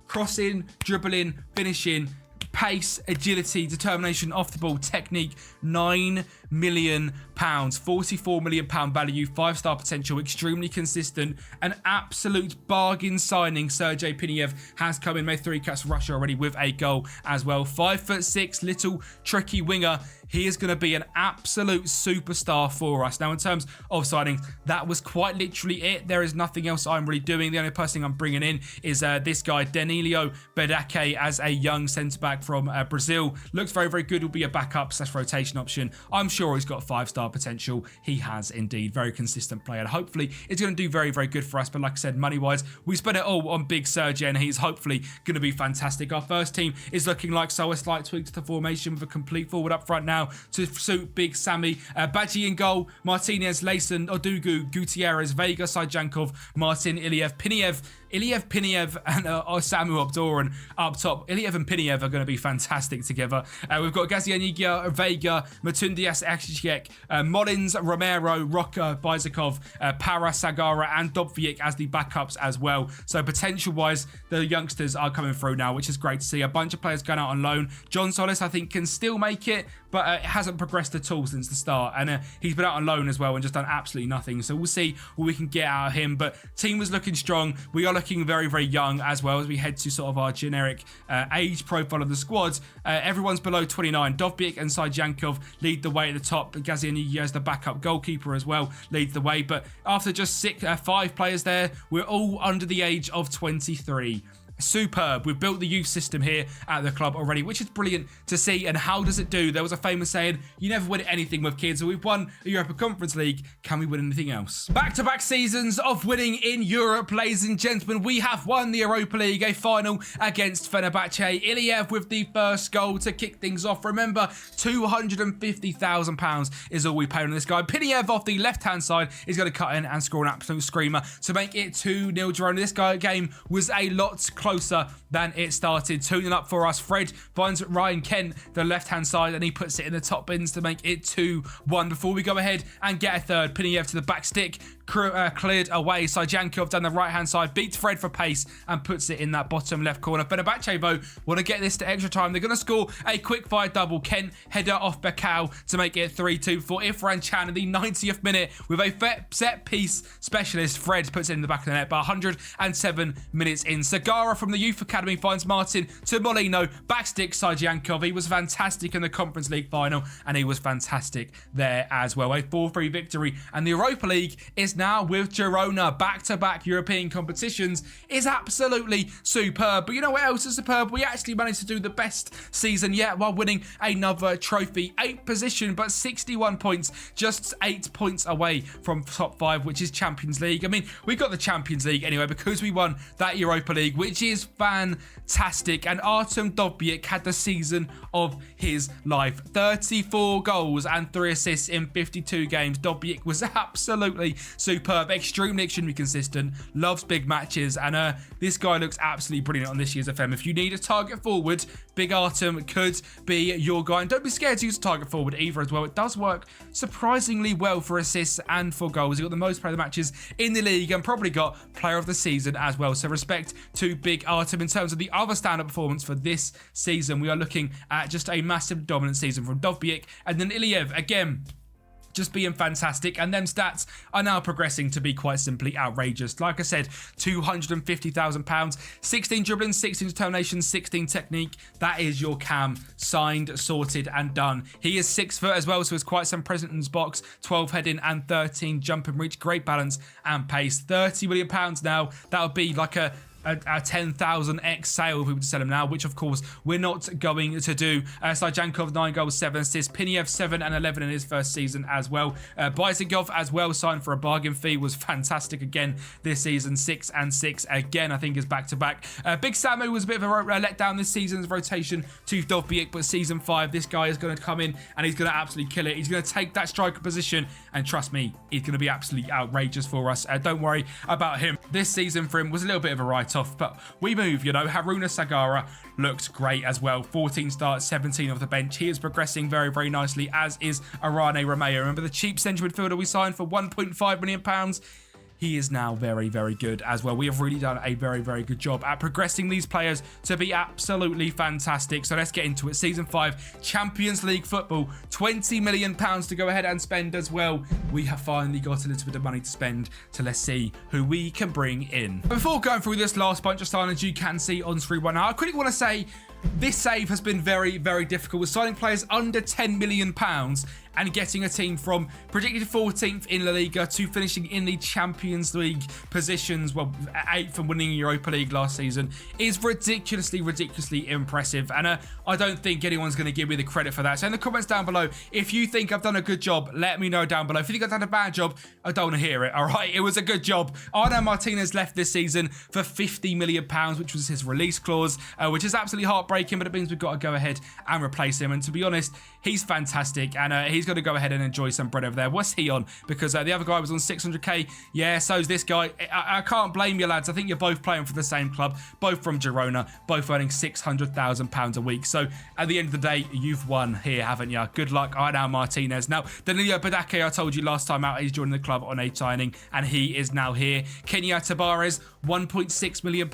Crossing, dribbling, finishing, pace, agility, determination, off the ball, technique. £9 million, £44 million value, 5-star potential, extremely consistent, an absolute bargain signing. Sergei Piniev has come in, made 3 cuts for Russia already with a goal as well. 5'6", little tricky winger. He is going to be an absolute superstar for us. Now, in terms of signings, that was quite literally it. There is nothing else I'm really doing. The only person I'm bringing in is this guy, Danilo Bedake, as a young centre-back from Brazil. Looks very, very good. Will be a backup / rotation option. I'm sure he's got 5-star potential. He has indeed. Very consistent player. And hopefully, it's going to do very, very good for us. But like I said, money-wise, we spent it all on big Sergei, and he's hopefully going to be fantastic. Our first team is looking like so. A slight tweak to the formation with a complete forward up front now to suit big Sammy. Badji in goal. Martinez, Layson, Odugu, Gutierrez, Vega, Sajankov, Martin, Iliev, Piniev and Samu Abdoran up top. Iliev and Piniev are going to be fantastic together. We've got Gazianiga, Vega, Matundias, Akshik, Molins, Romero, Roca, Bizakov, Para, Sagara and Dobvik as the backups as well. So potential-wise, the youngsters are coming through now, which is great to see. A bunch of players going out on loan. John Solis, I think, can still make it, but it hasn't progressed at all since the start. And he's been out on loan as well and just done absolutely nothing. So we'll see what we can get out of him. But team was looking strong. We are looking very, very young as well as we head to sort of our generic age profile of the squad. Everyone's below 29. Dovbyk and Sajankov lead the way at the top. Gazianiga as the backup goalkeeper as well leads the way. But after just 5 players there, we're all under the age of 23. superb. We've built the youth system here at the club already, which is brilliant to see. And how does it do? There was a famous saying, you never win anything with kids. So we've won the Europa Conference League. Can we win anything else? Back-to-back seasons of winning in Europe, ladies and gentlemen. We have won the Europa League, a final against Fenerbahce. Iliev with the first goal to kick things off. Remember, £250,000 is all we paid on this guy. Piniev off the left-hand side is going to cut in and score an absolute screamer to make it 2-0 Girona. This game was a lot closer than it started. 2-0 up for us. Fred finds Ryan Kent, the left-hand side, and he puts it in the top bins to make it 2-1 before we go ahead and get a third. Piniev to the back stick, cleared away. Sajankov down the right-hand side, beats Fred for pace and puts it in that bottom left corner. Fenerbahce, though, want to get this to extra time. They're going to score a quick-fire double. Kent, header off Bekau to make it 3-2 for Ifran Chan in the 90th minute with a set-piece specialist. Fred puts it in the back of the net by 107 minutes in. Sagara from the Youth Academy finds Martin to Molino. Backstick Sajankov. He was fantastic in the Conference League final, and he was fantastic there as well. A 4-3 victory, and the Europa League is now with Girona. Back-to-back European competitions is absolutely superb. But you know what else is superb? We actually managed to do the best season yet while winning another trophy. 8th position, but 61 points, just 8 points away from top 5, which is Champions League. I mean, we got the Champions League anyway because we won that Europa League, which is fantastic. And Artem Dovbyk had the season of his life. 34 goals and 3 assists in 52 games. Dovbyk was absolutely superb, extremely consistent, loves big matches, and this guy looks absolutely brilliant on this year's FM. If you need a target forward, Big Artem could be your guy. And don't be scared to use a target forward either as well. It does work surprisingly well for assists and for goals. He got the most player of the matches in the league and probably got player of the season as well. So respect to Big Artem. In terms of the other standout performance for this season, we are looking at just a massive dominant season from Dovbyk, and then Iliev again, just being fantastic, and them stats are now progressing to be quite simply outrageous. Like I said, £250,000, 16 dribbling, 16 determination, 16 technique. That is your cam, signed, sorted, and done. He is 6 foot as well, so there's quite some presence in his box. 12 heading and 13 jumping reach, great balance and pace. £30 million now. That would be like a 10,000x sale if we were to sell him now, which of course we're not going to do. Sajankov 9 goals, 7 assists. Piniev 7 and 11 in his first season as well. Byzigov as well, signed for a bargain fee, was fantastic again this season. 6 and 6 again, I think is back-to-back. Big Samu was a bit of a letdown this season's rotation to Dovbyk, but season 5, this guy is going to come in and he's going to absolutely kill it. He's going to take that striker position, and trust me, he's going to be absolutely outrageous for us. Don't worry about him. This season for him was a little bit of a write-off, but we move, you know. Haruna Sagara looked great as well. 14 starts, 17 off the bench. He is progressing very, very nicely, as is Arane Romeo. Remember the cheap central midfielder we signed for £1.5 million? He is now very, very good as well. We have really done a very, very good job at progressing these players to be absolutely fantastic. So let's get into it. Season 5, Champions League football, £20 million to go ahead and spend as well. We have finally got a little bit of money to spend, so let's see who we can bring in. Before going through this last bunch of signings you can see on screen right now, I quickly want to say this save has been very, very difficult with signing players under £10 million and getting a team from predicted 14th in La Liga to finishing in the Champions League positions, well, 8th and winning Europa League last season, is ridiculously impressive. And I don't think anyone's going to give me the credit for that. So in the comments down below, if you think I've done a good job, let me know down below. If you think I've done a bad job, I don't want to hear it, all right? It was a good job. Arnaud Martinez left this season for £50 million, which was his release clause, which is absolutely heartbreaking, but it means we've got to go ahead and replace him. And to be honest, he's fantastic, and he's going to go ahead and enjoy some bread over there. What's he on? Because the other guy was on 600k. Yeah, so's this guy. I can't blame you, lads. I think you're both playing for the same club, both from Girona, both earning £600,000 a week. So at the end of the day, you've won here, haven't you? Good luck, Arnaud Martinez. Now, Danilo Badake, I told you last time out, he's joining the club on a signing, and he is now here. Kenya Tabares, £1.6 million.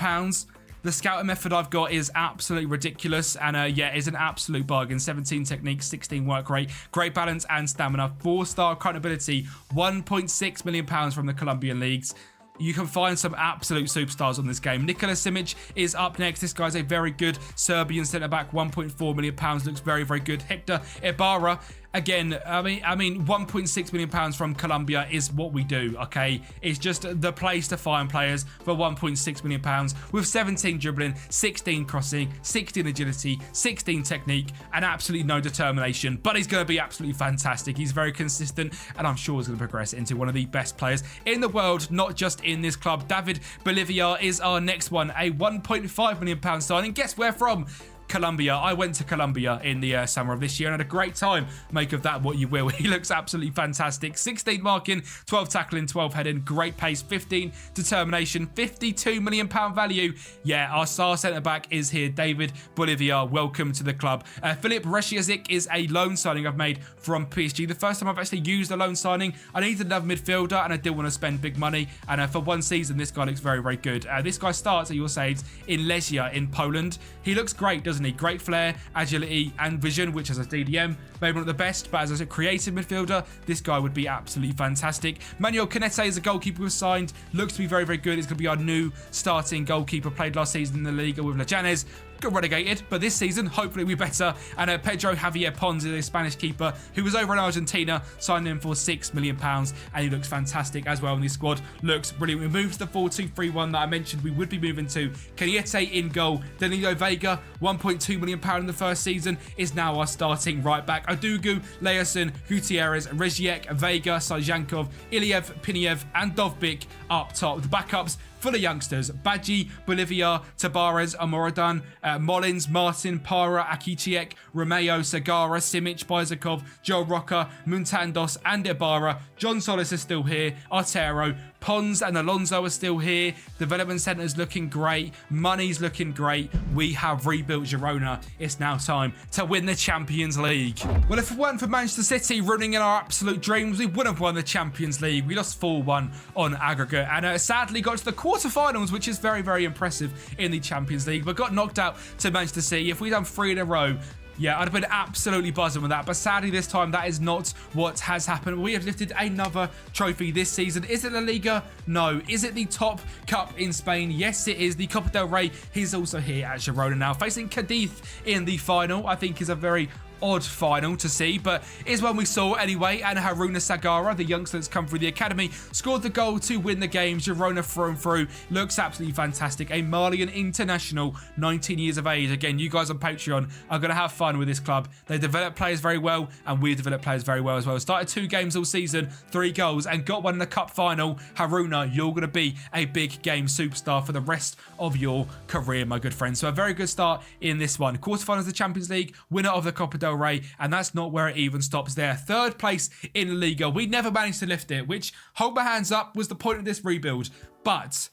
The scouting method I've got is absolutely ridiculous, and yeah, is an absolute bargain. 17 technique, 16 work rate, great balance and stamina, 4-star current ability, £1.6 million from the Colombian leagues. You can find some absolute superstars on this game. Nikola Simic is up next. This guy's a very good Serbian centre-back, £1.4 million. Looks very, very good. Hector Ibarra, Again, I mean, 1.6 million pounds from Colombia is what we do, okay? It's just the place to find players for 1.6 million pounds with 17 dribbling, 16 crossing, 16 agility, 16 technique, and absolutely no determination. But he's going to be absolutely fantastic. He's very consistent, and I'm sure he's going to progress into one of the best players in the world, not just in this club. David Bolivia is our next one, a 1.5 million pound signing. Guess where from? Colombia. I went to Colombia in the summer of this year and had a great time. Make of that what you will. He looks absolutely fantastic. 16 marking, 12 tackling, 12 heading, great pace, 15 determination, 52 million pound value. Yeah, our star centre back is here. David Bolivia, welcome to the club. Filip Reshiazik is a loan signing I've made from PSG. The first time I've actually used a loan signing. I needed another midfielder and I didn't want to spend big money. And for one season, this guy looks very, very good. This guy starts at your saves in Lechia in Poland. He looks great, doesn't he? Great flair, agility, and vision, which as a DDM, maybe not the best, but as a creative midfielder, this guy would be absolutely fantastic. Manuel Canete is a goalkeeper we've signed. Looks to be very, very good. He's going to be our new starting goalkeeper. Played last season in the Liga with Leganes. Got relegated, but this season, hopefully we're better. And Pedro Javier Pons is a Spanish keeper who was over in Argentina, signed him for £6 million, and he looks fantastic as well in the squad. Looks brilliant. We moved to the 4-2-3-1 that I mentioned we would be moving to. Cañete in goal. Danilo Vega, £1.2 million in the first season, is now our starting right back. Odugu, Leason, Gutierrez, Reziek, Vega, Sajankov, Iliev, Piniev, and Dovbik up top. The backups, full of youngsters: Badji, Bolivia, Tabarez, Amoradan, Molins, Martin, Para, Akichiek, Romeo, Sagara, Simic, Bizakov, Joe Roca, Muntandos, and Ibarra. John Solis is still here. Artero, Pons and Alonso are still here. Development centre's looking great. Money's looking great. We have rebuilt Girona. It's now time to win the Champions League. Well, if it weren't for Manchester City running in our absolute dreams, we would have won the Champions League. We lost 4-1 on aggregate and sadly got to the quarterfinals, which is very, very impressive in the Champions League, but got knocked out to Manchester City. If we'd done 3 in a row, yeah, I'd have been absolutely buzzing with that. But sadly, this time, that is not what has happened. We have lifted another trophy this season. Is it La Liga? No. Is it the top cup in Spain? Yes, it is. The Copa del Rey is also here at Girona now. Facing Cadiz in the final, I think is a very odd final to see, but is one we saw anyway. And Haruna Sagara, the youngster that's come through the academy, scored the goal to win the game. Girona through and through. Looks absolutely fantastic. A Malian international, 19 years of age. Again, you guys on Patreon are going to have fun with this club. They develop players very well, and we develop players very well as well. Started 2 games all season, 3 goals, and got one in the cup final. Haruna, you're going to be a big game superstar for the rest of your career, my good friend. So a very good start in this one. Quarterfinals of the Champions League, winner of the Copa del Rey, and that's not where it even stops there. 3rd place in La Liga. We never managed to lift it, which, hold my hands up, was the point of this rebuild. But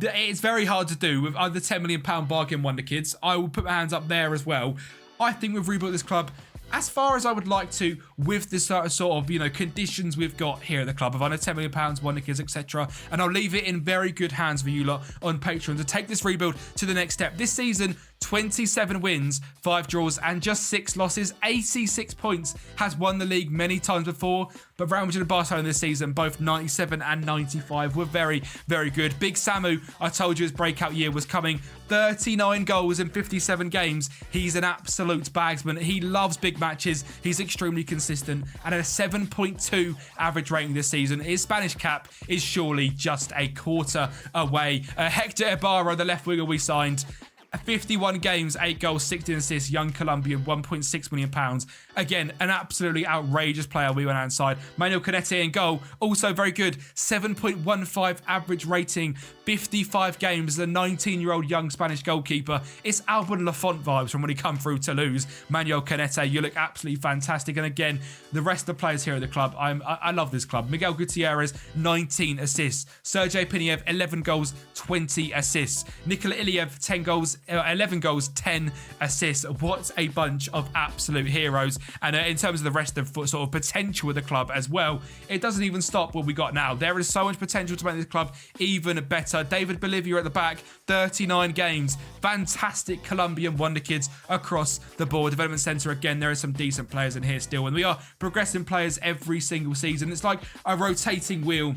it's very hard to do with other £10 million bargain wonder kids. I will put my hands up there as well. I think we've rebuilt this club as far as I would like to, with the sort of, you know, conditions we've got here at the club of under £10 million, wonder kids, etc. And I'll leave it in very good hands for you lot on Patreon to take this rebuild to the next step. This season, 27 wins, 5 draws, and just 6 losses. 86 points. Has won the league many times before, but Real Madrid and Barcelona this season, both 97 and 95, were very, very good. Big Samu, I told you his breakout year was coming. 39 goals in 57 games. He's an absolute bagsman. He loves big matches. He's extremely consistent, and at a 7.2 average rating this season. His Spanish cap is surely just a quarter away. Hector Ibarra, the left winger we signed, 51 games, 8 goals, 16 assists, young Colombian, £1.6 million. Again, an absolutely outrageous player we went outside. Manuel Canete in goal, also very good. 7.15 average rating, 55 games as a 19-year-old young Spanish goalkeeper. It's Alban Lafont vibes from when he come through Toulouse. Manuel Canete, you look absolutely fantastic. And again, the rest of the players here at the club, I love this club. Miguel Gutierrez, 19 assists. Sergej Piniev, 11 goals, 20 assists. Nikola Iliev, 11 goals, 10 assists. What a bunch of absolute heroes. And in terms of the rest of sort of potential of the club as well, it doesn't even stop what we got now. There is so much potential to make this club even better. David Bolivia at the back, 39 games. Fantastic Colombian wonder kids across the board. Development centre, again, there are some decent players in here still, and we are progressing players every single season. It's like a rotating wheel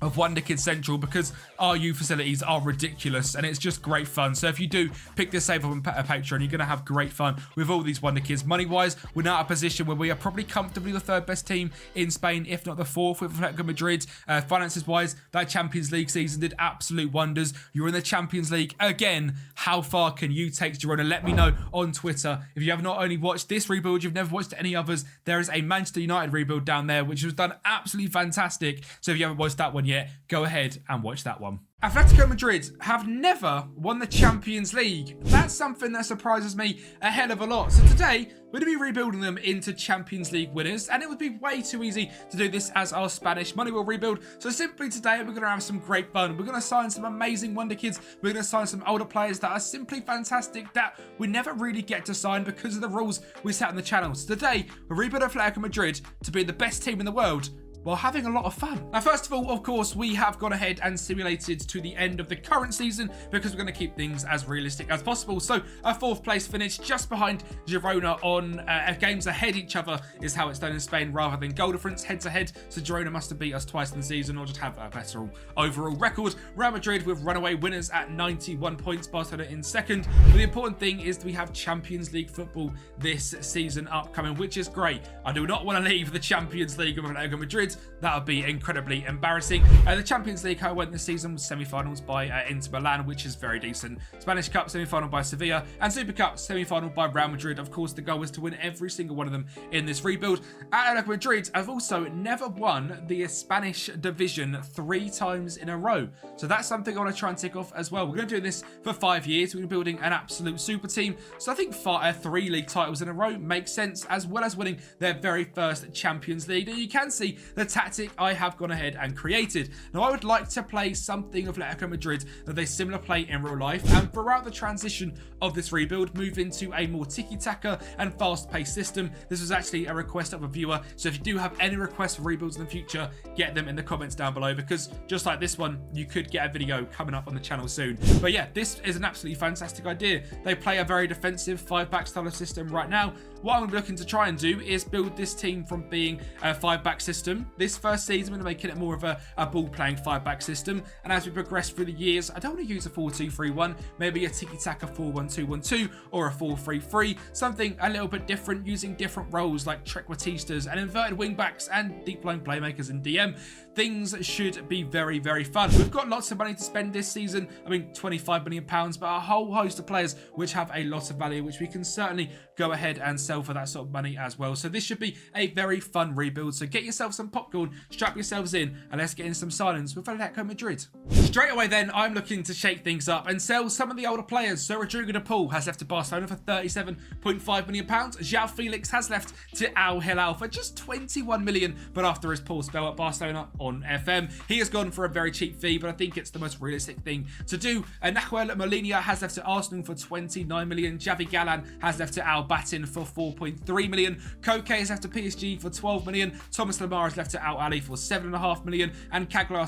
of wonderkid Central, because our youth facilities are ridiculous and it's just great fun. So if you do pick this save up on Patreon, you're going to have great fun with all these wonderkids. Money wise, we're now at a position where we are probably comfortably the third best team in Spain, if not the fourth, with Atletico Madrid. Finances wise, that Champions League season did absolute wonders. You're in the Champions League again. How far can you take Girona? Let me know on Twitter. If you have not only watched this rebuild, you've never watched any others, there is a Manchester United rebuild down there which was done absolutely fantastic. So if you haven't watched that one yet, go ahead and watch that one. Atletico Madrid have never won the Champions League. That's something that surprises me a hell of a lot. So today, we're going to be rebuilding them into Champions League winners, and it would be way too easy to do this as our Spanish money will rebuild. So simply today, we're going to have some great fun. We're going to sign some amazing wonder kids. We're going to sign some older players that are simply fantastic that we never really get to sign because of the rules we set on the channel. So today, we're rebuilding Atletico Madrid to be the best team in the world, while having a lot of fun. Now, first of all, of course, we have gone ahead and simulated to the end of the current season because we're going to keep things as realistic as possible. So a fourth place finish just behind Girona on games ahead each other is how it's done in Spain rather than goal difference head to head. So Girona must have beat us twice in the season or just have a better overall record. Real Madrid with runaway winners at 91 points, Barcelona in second. But the important thing is we have Champions League football this season upcoming, which is great. I do not want to leave the Champions League of Atletico Madrid. That would be incredibly embarrassing. The Champions League, how it went this season, was semi-finals by Inter Milan, which is very decent. Spanish Cup semi-final by Sevilla, and Super Cup semi-final by Real Madrid. Of course, the goal is to win every single one of them in this rebuild. Atletico Madrid have also never won the Spanish division 3 times in a row. So that's something I want to try and tick off as well. We're going to do this for 5 years. We're going to be building an absolute super team. So I think 3 league titles in a row makes sense, as well as winning their very first Champions League. And you can see the tactic I have gone ahead and created. Now, I would like to play something of Atletico Madrid that they similar play in real life, and throughout the transition of this rebuild, move into a more tiki-taka and fast-paced system. This was actually a request of a viewer, so if you do have any requests for rebuilds in the future, get them in the comments down below, because just like this one, you could get a video coming up on the channel soon. But yeah, this is an absolutely fantastic idea. They play a very defensive 5-back style of system right now. What I'm looking to try and do is build this team from being a 5-back system. This first season, we're making it more of a ball-playing 5-back system, and as we progress through the years, I don't want to use a 4-2-3-1, maybe a tiki-taka 4-1-2-1-2 or a 4-3-3, something a little bit different, using different roles like trequartistas and inverted wing-backs and deep-line playmakers in DM. Things should be very, very fun. We've got lots of money to spend this season. I mean, £25 million, but a whole host of players which have a lot of value, which we can certainly go ahead and sell for that sort of money as well. So this should be a very fun rebuild. So get yourself some popcorn, strap yourselves in, and let's get in some silence with Atletico Madrid. Straight away then, I'm looking to shake things up and sell some of the older players. So Rodrigo de Paul has left to Barcelona for £37.5 million. João Felix has left to Al Hilal for just £21 million, but after his poor spell at Barcelona on FM, he has gone for a very cheap fee, but I think it's the most realistic thing to do. Nahuel Molina has left to Arsenal for £29 million. Javi Galán has left to Al Batin for £4.3 million. Koke has left to PSG for £12 million. Thomas Lemar has left to Al Ali for £7.5 million. And Cagliari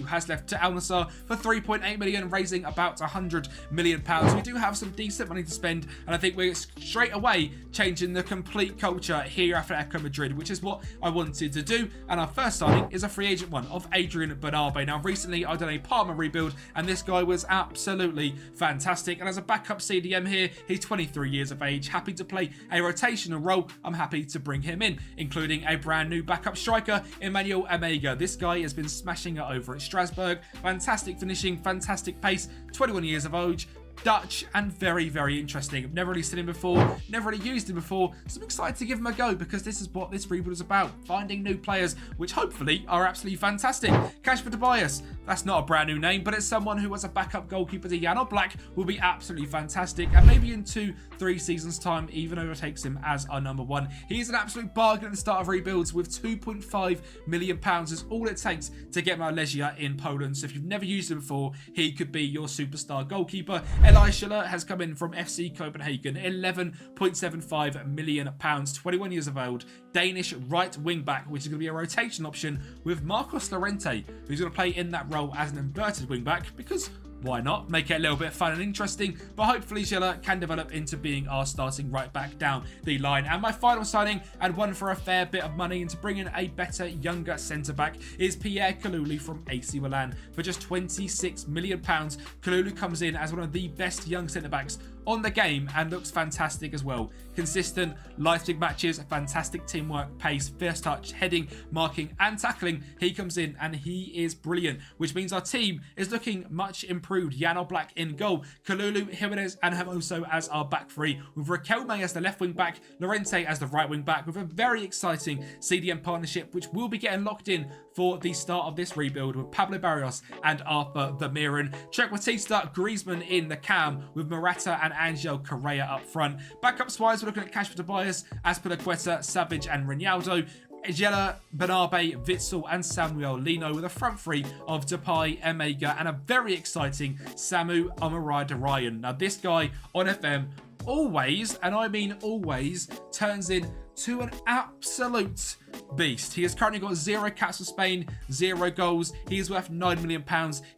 has left to Al Nassr for £3.8 million, raising about £100 million. We do have some decent money to spend, and I think we're straight away changing the complete culture here at Atletico Madrid, which is what I wanted to do. And our first signing is a free agent one of Adrian Bernabé. Now, recently I've done a Parma rebuild, and this guy was absolutely fantastic. And as a backup CDM here, he's 23 years of age, happy to play a rotational role. I'm happy to bring him in, including a brand new backup striker, Emmanuel Omega. This guy has been smashing it over at Strasbourg. Fantastic finishing, fantastic pace, 21 years of age, Dutch, and very, very interesting. I've never really seen him before, never really used him before, so I'm excited to give him a go because this is what this rebuild is about, finding new players which hopefully are absolutely fantastic. Kasper Tobias, that's not a brand new name, but it's someone who was a backup goalkeeper to Jan Oblak, will be absolutely fantastic, and maybe in 2-3 seasons time even overtakes him as our number one. He's an absolute bargain at the start of rebuilds, with £2.5 million is all it takes to get Malaysia in Poland. So if you've never used him before, he could be your superstar goalkeeper. Eli Schiller has come in from FC Copenhagen, £11.75 million, 21 years of old, Danish right wing back, which is going to be a rotation option with Marcos Llorente, who's going to play in that role as an inverted wing back, because Why not? Make it a little bit fun and interesting, but hopefully Gila can develop into being our starting right back down the line. And my final signing, and one for a fair bit of money, and to bring in a better, younger centre-back, is Pierre Kalulu from AC Milan. For just £26 million, Kalulu comes in as one of the best young centre-backs on the game and looks fantastic as well. Consistent, life-big matches, fantastic teamwork, pace, first touch, heading, marking and tackling. He comes in and he is brilliant, which means our team is looking much improved. Jan Oblak in goal, Kalulu, Jimenez and Hermoso as our back three, with Riquelme as the left wing back, Llorente as the right wing back, with a very exciting CDM partnership which will be getting locked in for the start of this rebuild, with Pablo Barrios and Arthur Vermeeren. Trequartista, Griezmann in the cam, with Morata and Angel Correa up front. Backups wise, we're looking at Kasper Tobias, Azpilicueta, Savage and Ronaldo. Ejela, Bernabé, Witsel and Samuel Lino, with a front three of Depay, Emega and a very exciting Samu Omarada-Ryan. Now this guy on FM always, and I mean always, turns into an absolute beast. He has currently got 0 caps for Spain, 0 goals. He is worth £9 million.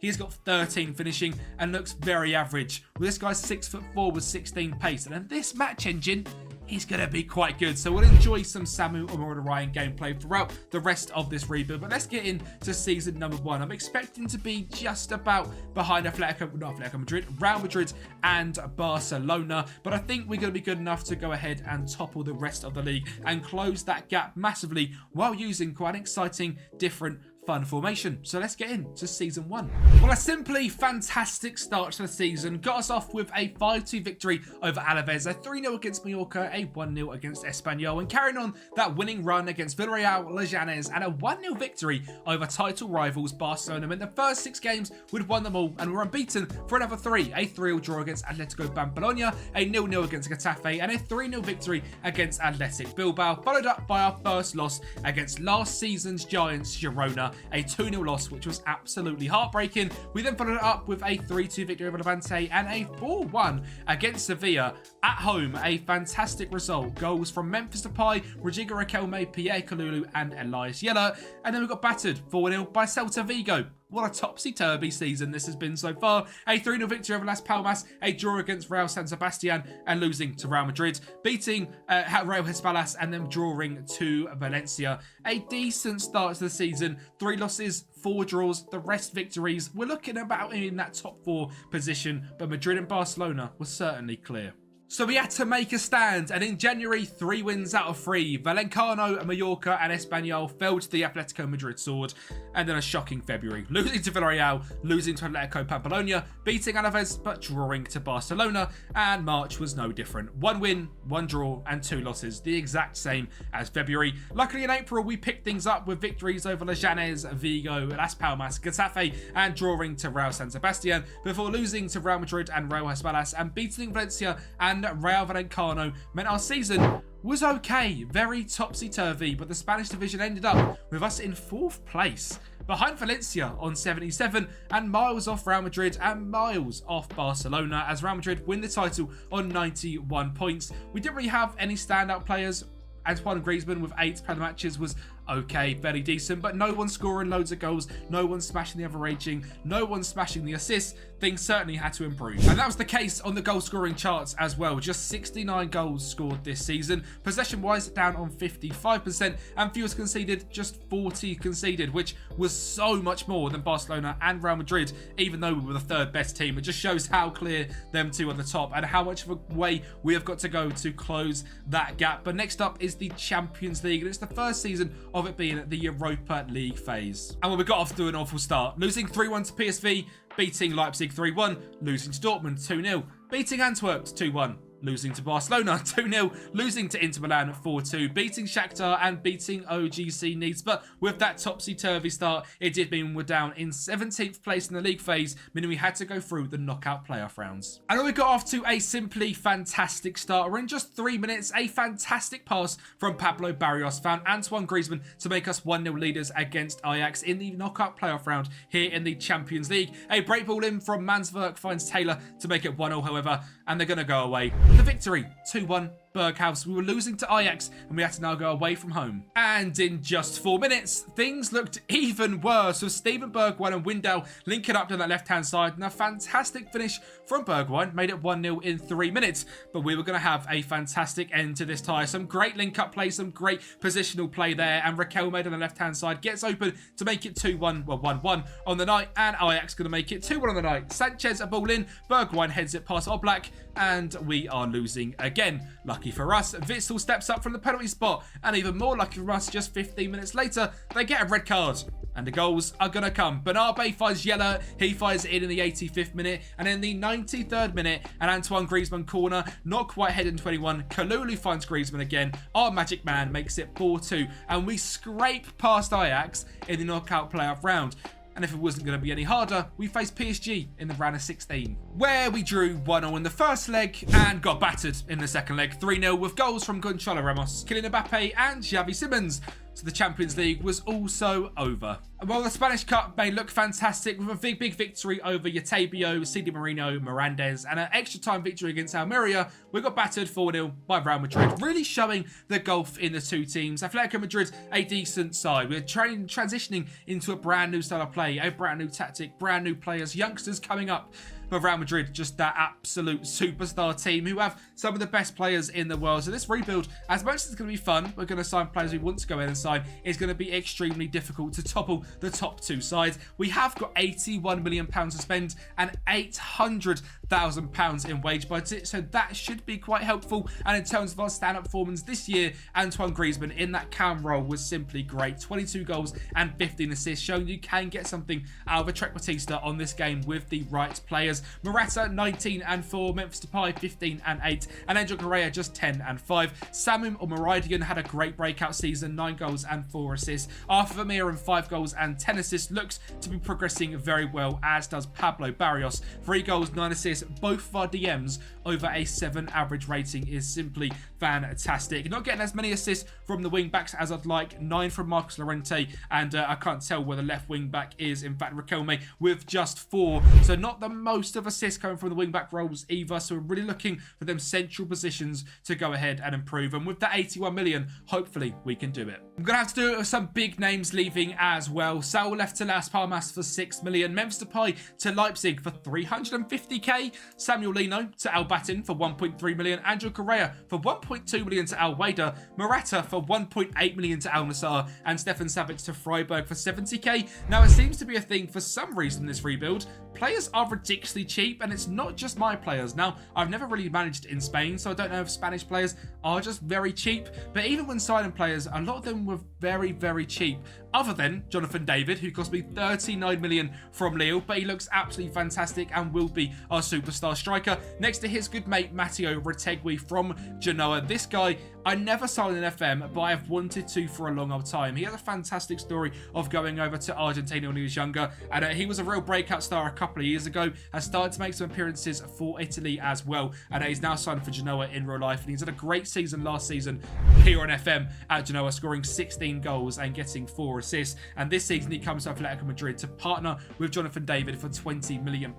He's got 13 finishing and looks very average. Well, this guy's 6'4" with 16 pace, and in this match engine, he's going to be quite good. So we'll enjoy some Samu Omarada-Ryan gameplay throughout the rest of this rebuild. But let's get into season number 1. I'm expecting to be just about behind Atletico Madrid, Real Madrid and Barcelona. But I think we're going to be good enough to go ahead and topple the rest of the league and close that gap massively while using quite an exciting, different, fun formation. So let's get into season 1. Well, a simply fantastic start to the season got us off with a 5-2 victory over Alaves, a 3-0 against Mallorca, a 1-0 against Espanyol, and carrying on that winning run against Villarreal, Leganes, and a 1-0 victory over title rivals Barcelona. In the first 6 games, we'd won them all and were unbeaten for another 3. A 3-0 draw against Atletico Pamplona, a 0-0 against Getafe, and a 3-0 victory against Athletic Bilbao, followed up by our first loss against last season's giants Girona, a 2-0 loss, which was absolutely heartbreaking. We then followed it up with a 3-2 victory over Levante and a 4-1 against Sevilla at home. A fantastic result. Goals from Memphis Depay, Rodrigo Riquelme, Pierre Kalulu and Elias Yeller. And then we got battered 4-0 by Celta Vigo. What a topsy-turvy season this has been so far. A 3-0 victory over Las Palmas, a draw against Real San Sebastian and losing to Real Madrid, beating Real Hispalas and then drawing to Valencia. A decent start to the season, 3 losses, 4 draws, the rest victories. We're looking about in that top 4 position, but Madrid and Barcelona were certainly clear. So we had to make a stand, and in January, 3 wins out of 3. Valenciano, Mallorca and Espanyol fell to the Atletico Madrid sword, and then a shocking February, losing to Villarreal, losing to Atletico Pamplona, beating Alaves but drawing to Barcelona, and March was no different. 1 win, 1 draw and 2 losses, the exact same as February. Luckily in April, we picked things up with victories over Leganes, Vigo, Las Palmas, Getafe and drawing to Real San Sebastian, before losing to Real Madrid and Real Hispalas and beating Valencia and Real Valenciano. Meant our season was okay, very topsy-turvy, but the Spanish division ended up with us in 4th place, behind Valencia on 77 and miles off Real Madrid and miles off Barcelona, as Real Madrid win the title on 91 points. We didn't really have any standout players. Antoine Griezmann with 8 player matches was okay, very decent, but no one scoring loads of goals, no one smashing the averaging, no one smashing the assists. Things certainly had to improve. And that was the case on the goal scoring charts as well. Just 69 goals scored this season. Possession wise down on 55%, and fewest conceded, just 40 conceded, which was so much more than Barcelona and Real Madrid, even though we were the 3rd best team. It just shows how clear them 2 on the top and how much of a way we have got to go to close that gap. But next up is the Champions League, and it's the first season of it being the Europa League phase. And we got off to an awful start, losing 3-1 to PSV, beating Leipzig 3-1, losing to Dortmund 2-0, beating Antwerp 2-1, losing to Barcelona 2-0, losing to Inter Milan 4-2, beating Shakhtar and beating OGC Nice. But with that topsy-turvy start, it did mean we're down in 17th place in the league phase, meaning we had to go through the knockout playoff rounds. And we got off to a simply fantastic start. We're in just 3 minutes, a fantastic pass from Pablo Barrios found Antoine Griezmann to make us 1-0 leaders against Ajax in the knockout playoff round here in the Champions League. A break ball in from Manswerk finds Taylor to make it 1-0, however, and they're going to go away. The victory 2-1 Berghaus. We were losing to Ajax and we had to now go away from home. And in just 4 minutes, things looked even worse with Steven Bergwijn and Windel linking up down that left-hand side. And a fantastic finish from Bergwijn made it 1-0 in 3 minutes. But we were going to have a fantastic end to this tie. Some great link-up play, some great positional play there. And Raquel made on the left-hand side gets open to make it 2-1, well 1-1 on the night. And Ajax going to make it 2-1 on the night. Sanchez a ball in, Bergwijn heads it past Oblak, and we are losing again. Lucky for us, Witsel steps up from the penalty spot, and even more lucky for us, just 15 minutes later, they get a red card. And the goals are going to come. Bernabé finds Yeller. He fires it in the 85th minute. And in the 93rd minute, an Antoine Griezmann corner. Not quite heading 21. Kalulu finds Griezmann again. Our magic man makes it 4-2. And we scrape past Ajax in the knockout playoff round. And if it wasn't going to be any harder, we faced PSG in the round of 16, where we drew 1-0 in the first leg and got battered in the second leg, 3-0 with goals from Gonçalo Ramos, Kylian Mbappe and Xavi Simons. So the Champions League was also over. While the Spanish Cup may look fantastic with a big victory over Yatabio, CD Marino, Mirandes and an extra time victory against Almeria, we got battered 4-0 by Real Madrid, really showing the gulf in the two teams. Atletico Madrid, a decent side. We're transitioning into a brand new style of play, a brand new tactic, brand new players, youngsters coming up. But Real Madrid, just that absolute superstar team who have some of the best players in the world. So this rebuild, as much as it's going to be fun, we're going to sign players we want to go in and sign, is going to be extremely difficult to topple the top two sides. We have got £81 million to spend and £800,000 in wage budget, so that should be quite helpful. And in terms of our stand-up performance this year, Antoine Griezmann in that cam role was simply great. 22 goals and 15 assists, showing you can get something out of a Trek Batista on this game with the right players. Morata 19 and 4, Memphis Depay 15 and 8, and Angel Correa just 10 and 5. Samum Omaridian had a great breakout season, 9 goals and 4 assists. Arthur Vermeer and 5 goals and 10 assists, looks to be progressing very well, as does Pablo Barrios. 3 goals, 9 assists, both of our DMs over a 7 average rating is simply fantastic. Not getting as many assists from the wing backs as I'd like, 9 from Marcos Llorente, and I can't tell where the left wing back is. In fact, Riquelme with just 4, so not the most of assists coming from the wing back roles either. So we're really looking for them central positions to go ahead and improve, and with that 81 million, hopefully we can do it. I'm gonna have to do it with some big names leaving as well. Saul left to Las Palmas for 6 million, Memphis Depay to Leipzig for 350k, Samuel Lino to Al Batin for 1.3 million, Angel Correa for 1.2 million to Al Wada, Morata for 1.8 million to Al Nassr, and Stefan Savic to Freiburg for 70k. Now it seems to be a thing for some reason in this rebuild. Players are ridiculously cheap, and it's not just my players. Now, I've never really managed in Spain, so I don't know if Spanish players are just very cheap, but even when signing players, a lot of them were very cheap, other than Jonathan David, who cost me 39 million from Lille, but he looks absolutely fantastic and will be our superstar striker, next to his good mate Matteo Retegui from Genoa. This guy, I never signed an FM, but I've wanted to for a long old time. He has a fantastic story of going over to Argentina when he was younger, and he was a real breakout star a couple of years ago, has started to make some appearances for Italy as well, and he's now signed for Genoa in real life, and he's had a great season last season here on FM at Genoa, scoring 16 goals and getting 4 assists, and this season he comes to Atletico Madrid to partner with Jonathan David for £20 million.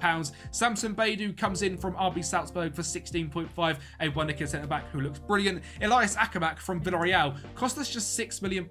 Samson Beidou comes in from RB Salzburg for 16.5, a wonderkid centre-back who looks brilliant. Elias Akamak from Villarreal cost us just £6 million,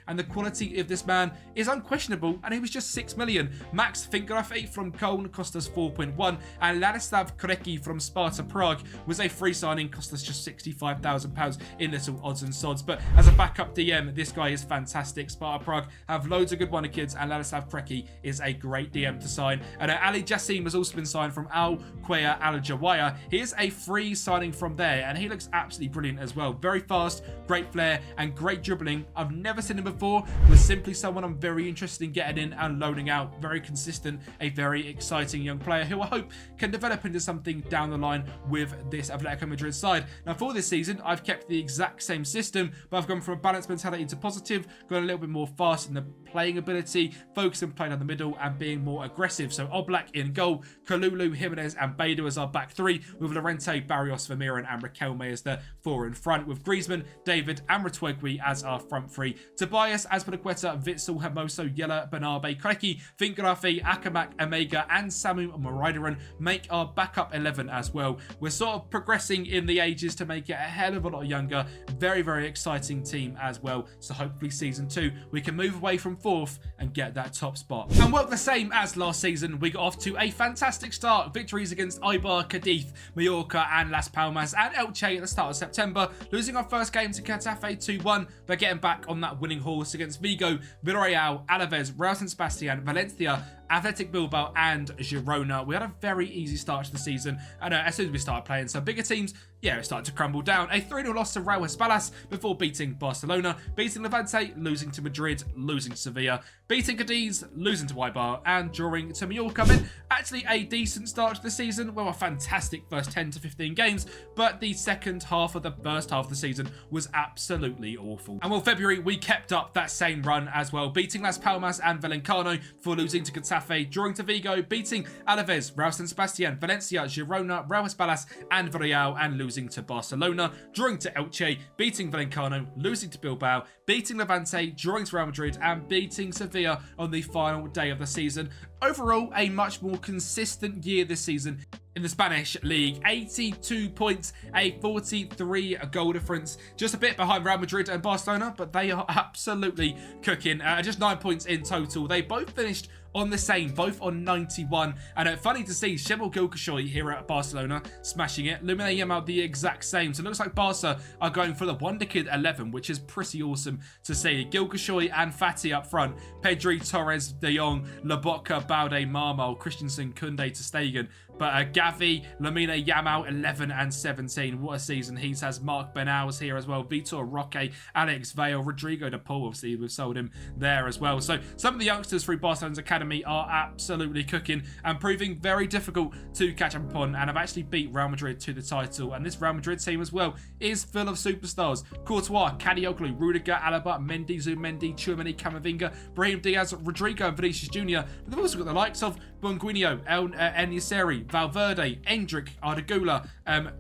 and the quality of this man is unquestionable, and he was just 6 million. Max Fingrafe from Köln cost us 4.1, and Ladislav Kreki from Sparta Prague was a free signing, cost us just £65,000 in little odds and sods. But as a backup DM, this guy is fantastic. Sparta Prague have loads of good wonder kids, and Ladislav Kreki is a great DM to sign. And Ali Jassim has also been signed from Al Quaya Al Jawaya. He is a free signing from there, and he looks absolutely brilliant as well. Very fast, great flair, and great dribbling. I've never seen him before. Was simply someone I'm very interested in getting in and loaning out. Very consistent, a very exciting young player who I hope can develop into something down the line with this Atletico Madrid side. Now for this season, I've kept the exact same system, but I've gone from a balanced mentality to positive, gone a little bit more fast in the playing ability, focusing playing down the middle and being more aggressive. So Oblak in goal, Kalulu, Jimenez and and Bader as our back three, with Llorente, Barrios, Vermeeren and Riquelme as the four in front, with Griezmann, David and Retegui as our front three. Tobias, Azpilicueta, Witsel, Hermoso, Yella, Bernabé, Kreki, Vingrafi, Akamak, Omega and Samu Moraidaran make our backup 11 as well. We're sort of progressing in the ages to make it a hell of a lot younger. Very, very exciting team as well. So hopefully season 2 we can move away from 4th and get that top spot. And well, the same as last season, we got off to a fantastic start. Victories against Eibar, Cadiz, Mallorca and Las Palmas and Elche at the start of September, losing our first game to Getafe 2-1, but getting back on that winning horse against Vigo, Villarreal, Alaves, Real San Sebastian, Valencia, Athletic Bilbao and Girona. We had a very easy start to the season, and as soon as we started playing some bigger teams, it started to crumble down. A 3-0 loss to Real Madrid before beating Barcelona, beating Levante, losing to Madrid, losing to Sevilla, beating Cadiz, losing to Eibar, and drawing to Mallorca. Then actually a decent start to the season. Well, a fantastic first 10 to 15 games, but the second half of the first half of the season was absolutely awful. And well, February we kept up that same run as well, beating Las Palmas and Valenciano before losing to Getafe, drawing to Vigo, beating Alaves, Real San Sebastian, Valencia, Girona, Real Madrid and Villarreal, and losing to Barcelona, drawing to Elche, beating Valenciano, losing to Bilbao, beating Levante, drawing to Real Madrid and beating Sevilla on the final day of the season. Overall, a much more consistent year this season in the Spanish league. 82 points, a 43 goal difference, just a bit behind Real Madrid and Barcelona, but they are absolutely cooking. Just 9 points in total. They both finished on the same, both on 91. And funny to see Şenol Gülkaşoy here at Barcelona smashing it. Lamine Yamal the exact same. So it looks like Barca are going for the wonderkid 11, which is pretty awesome to see. Gülkaşoy and Fati up front. Pedri, Torres, De Jong, Lobotka, Balde, Marmal, Christensen, Koundé, ter Stegen. But Gavi, Lamine Yamal, 11 and 17. What a season. He has Marc Benals here as well. Vitor Roque, Alex Vale, Rodrigo de Paul. Obviously, we've sold him there as well. So some of the youngsters through Barcelona's academy are absolutely cooking and proving very difficult to catch up upon, and have actually beat Real Madrid to the title. And this Real Madrid team as well is full of superstars. Courtois, Kadioglu, Rudiger, Alaba, Mendy, Zubimendi, Tchouaméni, Camavinga, Brahim Diaz, Rodrigo and Vinicius Jr. But they've also got the likes of Bonguinho, El Enyesiri, Valverde, Endrick, Ardagula,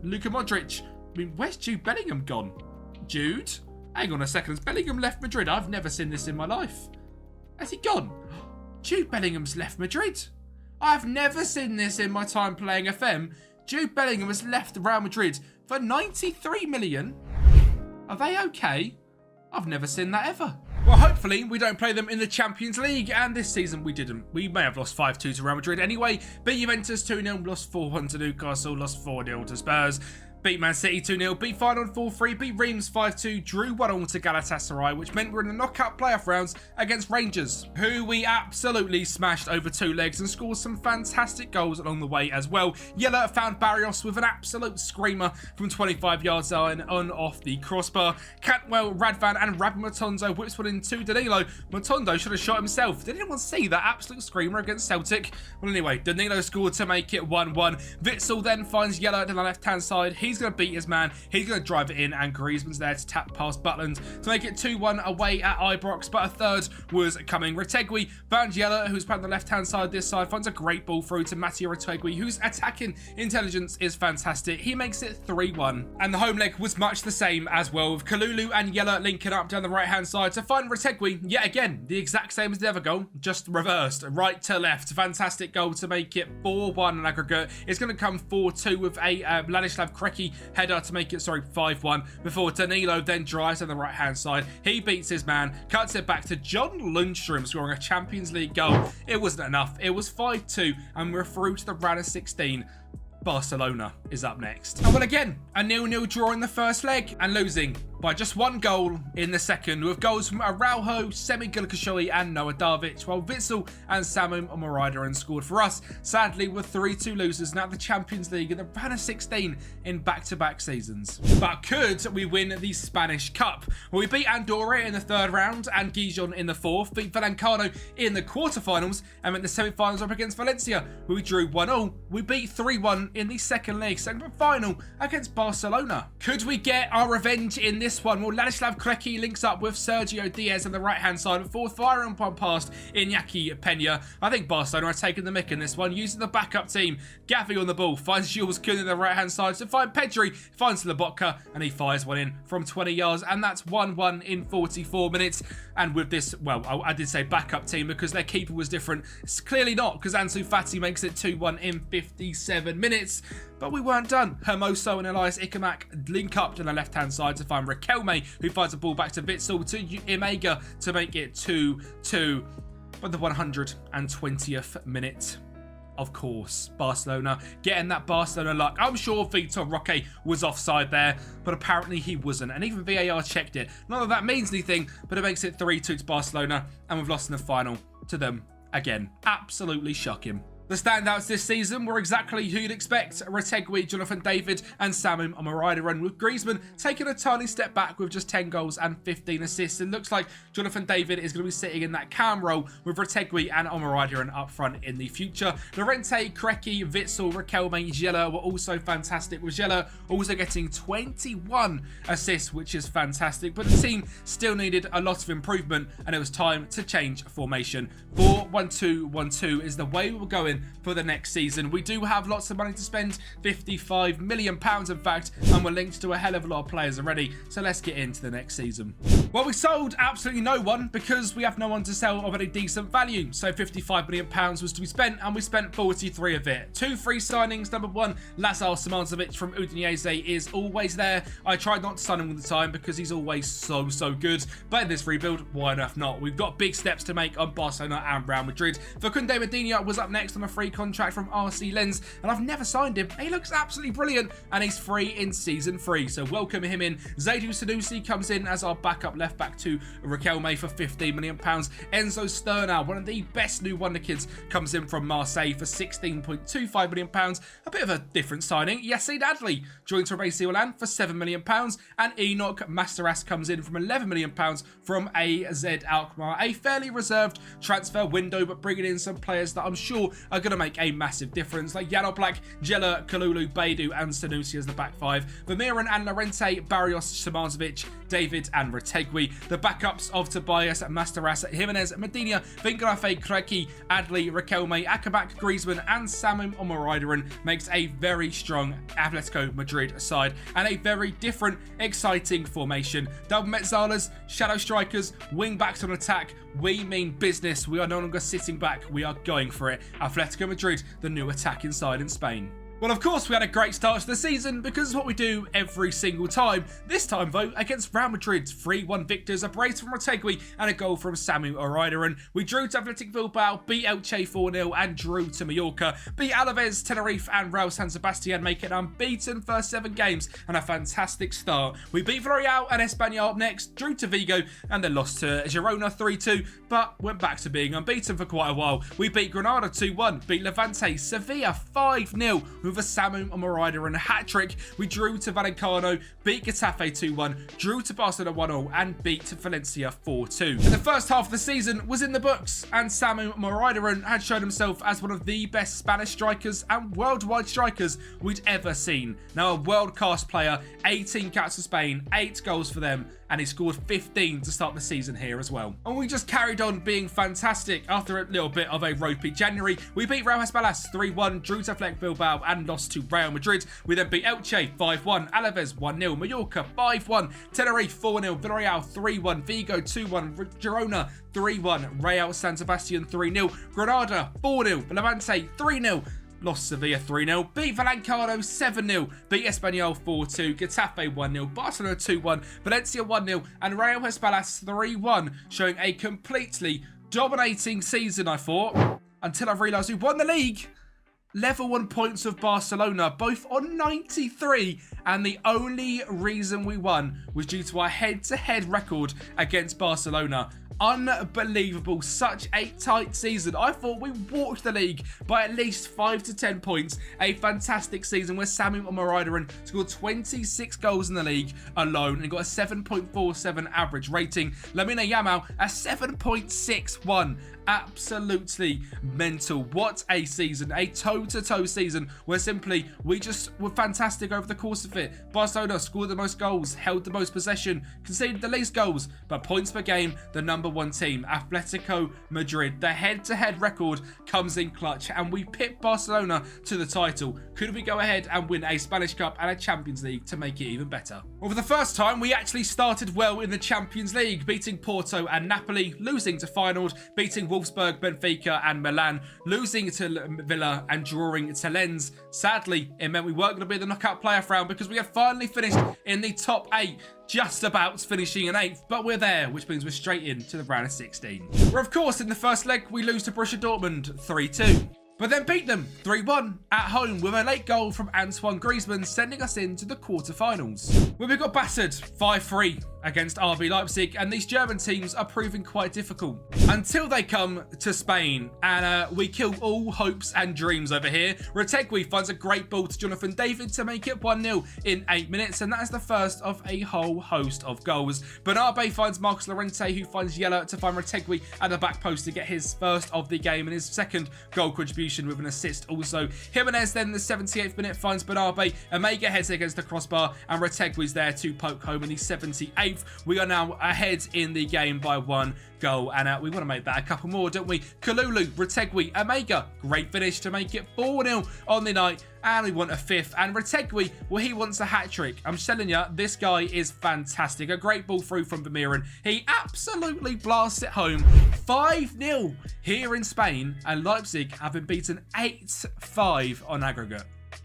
Luka Modric. I mean, where's Jude Bellingham gone? Jude? Hang on a second. Has Bellingham left Madrid? I've never seen this in my life. Has he gone? Jude Bellingham's left Madrid. I've never seen this in my time playing FM. Jude Bellingham has left Real Madrid for 93 million. Are they okay? I've never seen that ever. Well, hopefully we don't play them in the Champions League, and this season we didn't. We may have lost 5-2 to Real Madrid anyway, beat Juventus 2-0, lost 4-1 to Newcastle, lost 4-0 to Spurs, beat Man City 2-0, beat Feyenoord 4-3, beat Reims 5-2, drew 1-0 to Galatasaray, which meant we're in the knockout playoff rounds against Rangers, who we absolutely smashed over 2 legs and scored some fantastic goals along the way as well. Yella found Barrios with an absolute screamer from 25 yards on off the crossbar. Cantwell, Radvan and Rabbi Matondo whips one in to Danilo. Matondo should have shot himself. Did anyone see that absolute screamer against Celtic? Well, anyway, Danilo scored to make it 1-1. Witsel then finds Yella on the left-hand side. He's going to beat his man. He's going to drive it in, and Griezmann's there to tap past Butland to make it 2-1 away at Ibrox, but a third was coming. Retegui found Yella, who's playing on the left-hand side this side, finds a great ball through to Matteo Retegui, whose attacking intelligence is fantastic. He makes it 3-1, and the home leg was much the same as well, with Kalulu and Yella linking up down the right-hand side to find Retegui, yet again, the exact same as the other goal, just reversed, right to left. Fantastic goal to make it 4-1 in aggregate. It's going to come 4-2 with a Ladislav Kreki header to make it, 5-1, before Danilo then drives on the right-hand side. He beats his man, cuts it back to John Lundstrom, scoring a Champions League goal. It wasn't enough. It was 5-2, and we're through to the round of 16. Barcelona is up next. And well, again, a 0-0 draw in the first leg and losing by just 1 goal in the second, with goals from Araujo, Semi Gülkaşoy and Noah Davic, while Witsel and Samu Moraidaran scored for us. Sadly, we're 3-2 losers now, the Champions League in the round of 16 in back-to-back seasons. But could we win the Spanish Cup? Well, we beat Andorra in the 3rd round and Gijon in the 4th, beat Valenciano in the quarterfinals, and in the semi-finals up against Valencia, where we drew 1-0. We beat 3-1 in the second leg, second final against Barcelona. Could we get our revenge in this this one? Well, Ladislav Krejci links up with Sergio Diaz on the right-hand side before firing one past Iñaki Peña. I think Barcelona are taking the mick in this one, using the backup team. Gavi on the ball, finds Jules Koundé on the right-hand side to find Pedri, finds Lobotka, and he fires one in from 20 yards, and that's 1-1 in 44 minutes. And with this, well, I did say backup team because their keeper was different. It's clearly not, because Ansu Fati makes it 2-1 in 57 minutes. But we weren't done. Hermoso and Elias Ikamak link up on the left-hand side to find Riquelme, who finds the ball back to Witsel to Imega to make it 2-2. But the 120th minute, of course, Barcelona getting that Barcelona luck. I'm sure Vitor Roque was offside there, but apparently he wasn't. And even VAR checked it. Not that that means anything, but it makes it 3-2 to Barcelona. And we've lost in the final to them again. Absolutely shocking. The standouts this season were exactly who you'd expect. Retegui, Jonathan David and Samim Omorideren, with Griezmann taking a tiny step back with just 10 goals and 15 assists. It looks like Jonathan David is going to be sitting in that cam role with Retegui and Omorideren up front in the future. Llorente, Krejci, Witsel, Riquelme, Gela were also fantastic, with Gela also getting 21 assists, which is fantastic. But the team still needed a lot of improvement, and it was time to change formation. 4-1-2-1-2 is the way we were going for the next season. We do have lots of money to spend, £55 million in fact, and we're linked to a hell of a lot of players already, so let's get into the next season. Well, we sold absolutely no one because we have no one to sell of any decent value, so £55 million was to be spent, and we spent 43 of it. 2 free signings. Number 1, Lazar Simancevic from Udinese is always there. I tried not to sign him all the time because he's always so good, but in this rebuild, why on earth not? We've got big steps to make on Barcelona and Real Madrid. Fakunde Medina was up next on a free contract from RC Lens, and I've never signed him. He looks absolutely brilliant, and he's free in season 3, so welcome him in. Zaidou Sanusi comes in as our backup left back to Riquelme for £15 million. Enzo Sterna, one of the best new wonder kids, comes in from Marseille for £16.25 million. A bit of a different signing. Yacine Adli joins from AC Milan for £7 million, and Enoch Masteras comes in from £11 million from AZ Alkmaar. A fairly reserved transfer window, but bringing in some players that I'm sure are going to make a massive difference, like Yano Black, Gela, Kalulu, Beidou and Sanusi as the back 5, Vermeeren and Llorente, Barrios, Simancevic, David and Retegui. The backups of Tobias, Masteras, Jimenez, Medina, Vingrafe, Krejci, Adli, Riquelme, Akabak, Griezmann and Samim Omorideren makes a very strong Atletico Madrid side, and a very different, exciting formation. Double Metzalas, shadow strikers, wing backs on attack. We mean business. We are no longer sitting back. We are going for it. Atletico Madrid, the new attacking side in Spain. Well, of course, we had a great start to the season because it's what we do every single time. This time, though, against Real Madrid, 3-1 victors, a brace from Retegui and a goal from Samu Orideren. We drew to Athletic Bilbao, beat Elche 4-0 and drew to Mallorca, beat Alaves, Tenerife and Real San Sebastian, making unbeaten first 7 games and a fantastic start. We beat Villarreal and Espanyol up next, drew to Vigo and then lost to Girona 3-2, but went back to being unbeaten for quite a while. We beat Granada 2-1, beat Levante, Sevilla 5-0, with a Samu Omorideren hat-trick. We drew to Vallecano, beat Getafe 2-1, drew to Barcelona 1-0 and beat Valencia 4-2. The first half of the season was in the books, and Samu Omorideren had shown himself as one of the best Spanish strikers and worldwide strikers we'd ever seen. Now a world-class player, 18 caps for Spain, 8 goals for them, and he scored 15 to start the season here as well. And we just carried on being fantastic after a little bit of a ropey January. We beat Real Madrid 3-1, drew to Athletic Bilbao and lost to Real Madrid. We then beat Elche 5-1, Alaves 1-0, Mallorca 5-1, Tenerife 4-0, Villarreal 3-1, Vigo 2-1, Girona 3-1, Real San Sebastian 3-0, Granada 4-0, Levante 3-0, lost Sevilla 3-0, beat Vallecano 7-0, beat Espanyol 4-2, Getafe 1-0, Barcelona 2-1, Valencia 1-0 and Real Madrid 3-1, showing a completely dominating season, I thought, until I realised we won the league. Level 1 points of Barcelona, both on 93, and the only reason we won was due to our head-to-head record against Barcelona. unbelievable. Such a tight season. I thought we walked the league by at least 5 to 10 points. A fantastic season where Samu Omaridaran scored 26 goals in the league alone and got a 7.47 average rating. Lamine Yamal a 7.61. Absolutely mental. What a season. A toe-to-toe season where simply we just were fantastic over the course of it. Barcelona scored the most goals, held the most possession, conceded the least goals, but points per game, the #1 team. Atletico Madrid. The head-to-head record comes in clutch and we pip Barcelona to the title. Could we go ahead and win a Spanish Cup and a Champions League to make it even better? Well, for the first time, we actually started well in the Champions League, beating Porto and Napoli, losing to Feyenoord, beating Wolfsburg, Benfica and Milan, losing to Villa and drawing to Lens. Sadly, it meant we weren't going to be in the knockout playoff round because we had finally finished in the top 8, just about finishing in 8th, but we're there, which means we're straight into the round of 16. Where, of course, in the first leg, we lose to Borussia Dortmund 3-2. But then beat them 3-1 at home with a late goal from Antoine Griezmann, sending us into the quarterfinals, where we got battered 5-3 against RB Leipzig, and these German teams are proving quite difficult until they come to Spain, and we kill all hopes and dreams over here. Retegui finds a great ball to Jonathan David to make it 1-0 in 8 minutes, and that is the first of a whole host of goals. Mbappe finds Marcos Llorente, who finds Yella to find Retegui at the back post to get his first of the game and his second goal contribution with an assist also. Jimenez then the 78th minute finds Mbappe, Omega heads against the crossbar, and Retegui's there to poke home in the 78th. We are now ahead in the game by 1 goal, and we want to make that a couple more, don't we? Kalulu, Retegui, Omega, great finish to make it 4-0 on the night, and we want a 5th. And Retegui, well, he wants a hat-trick. I'm telling you, this guy is fantastic. A great ball through from Vermeeren. He absolutely blasts it home. 5-0 here in Spain, and Leipzig have been beaten 8-5 on aggregate.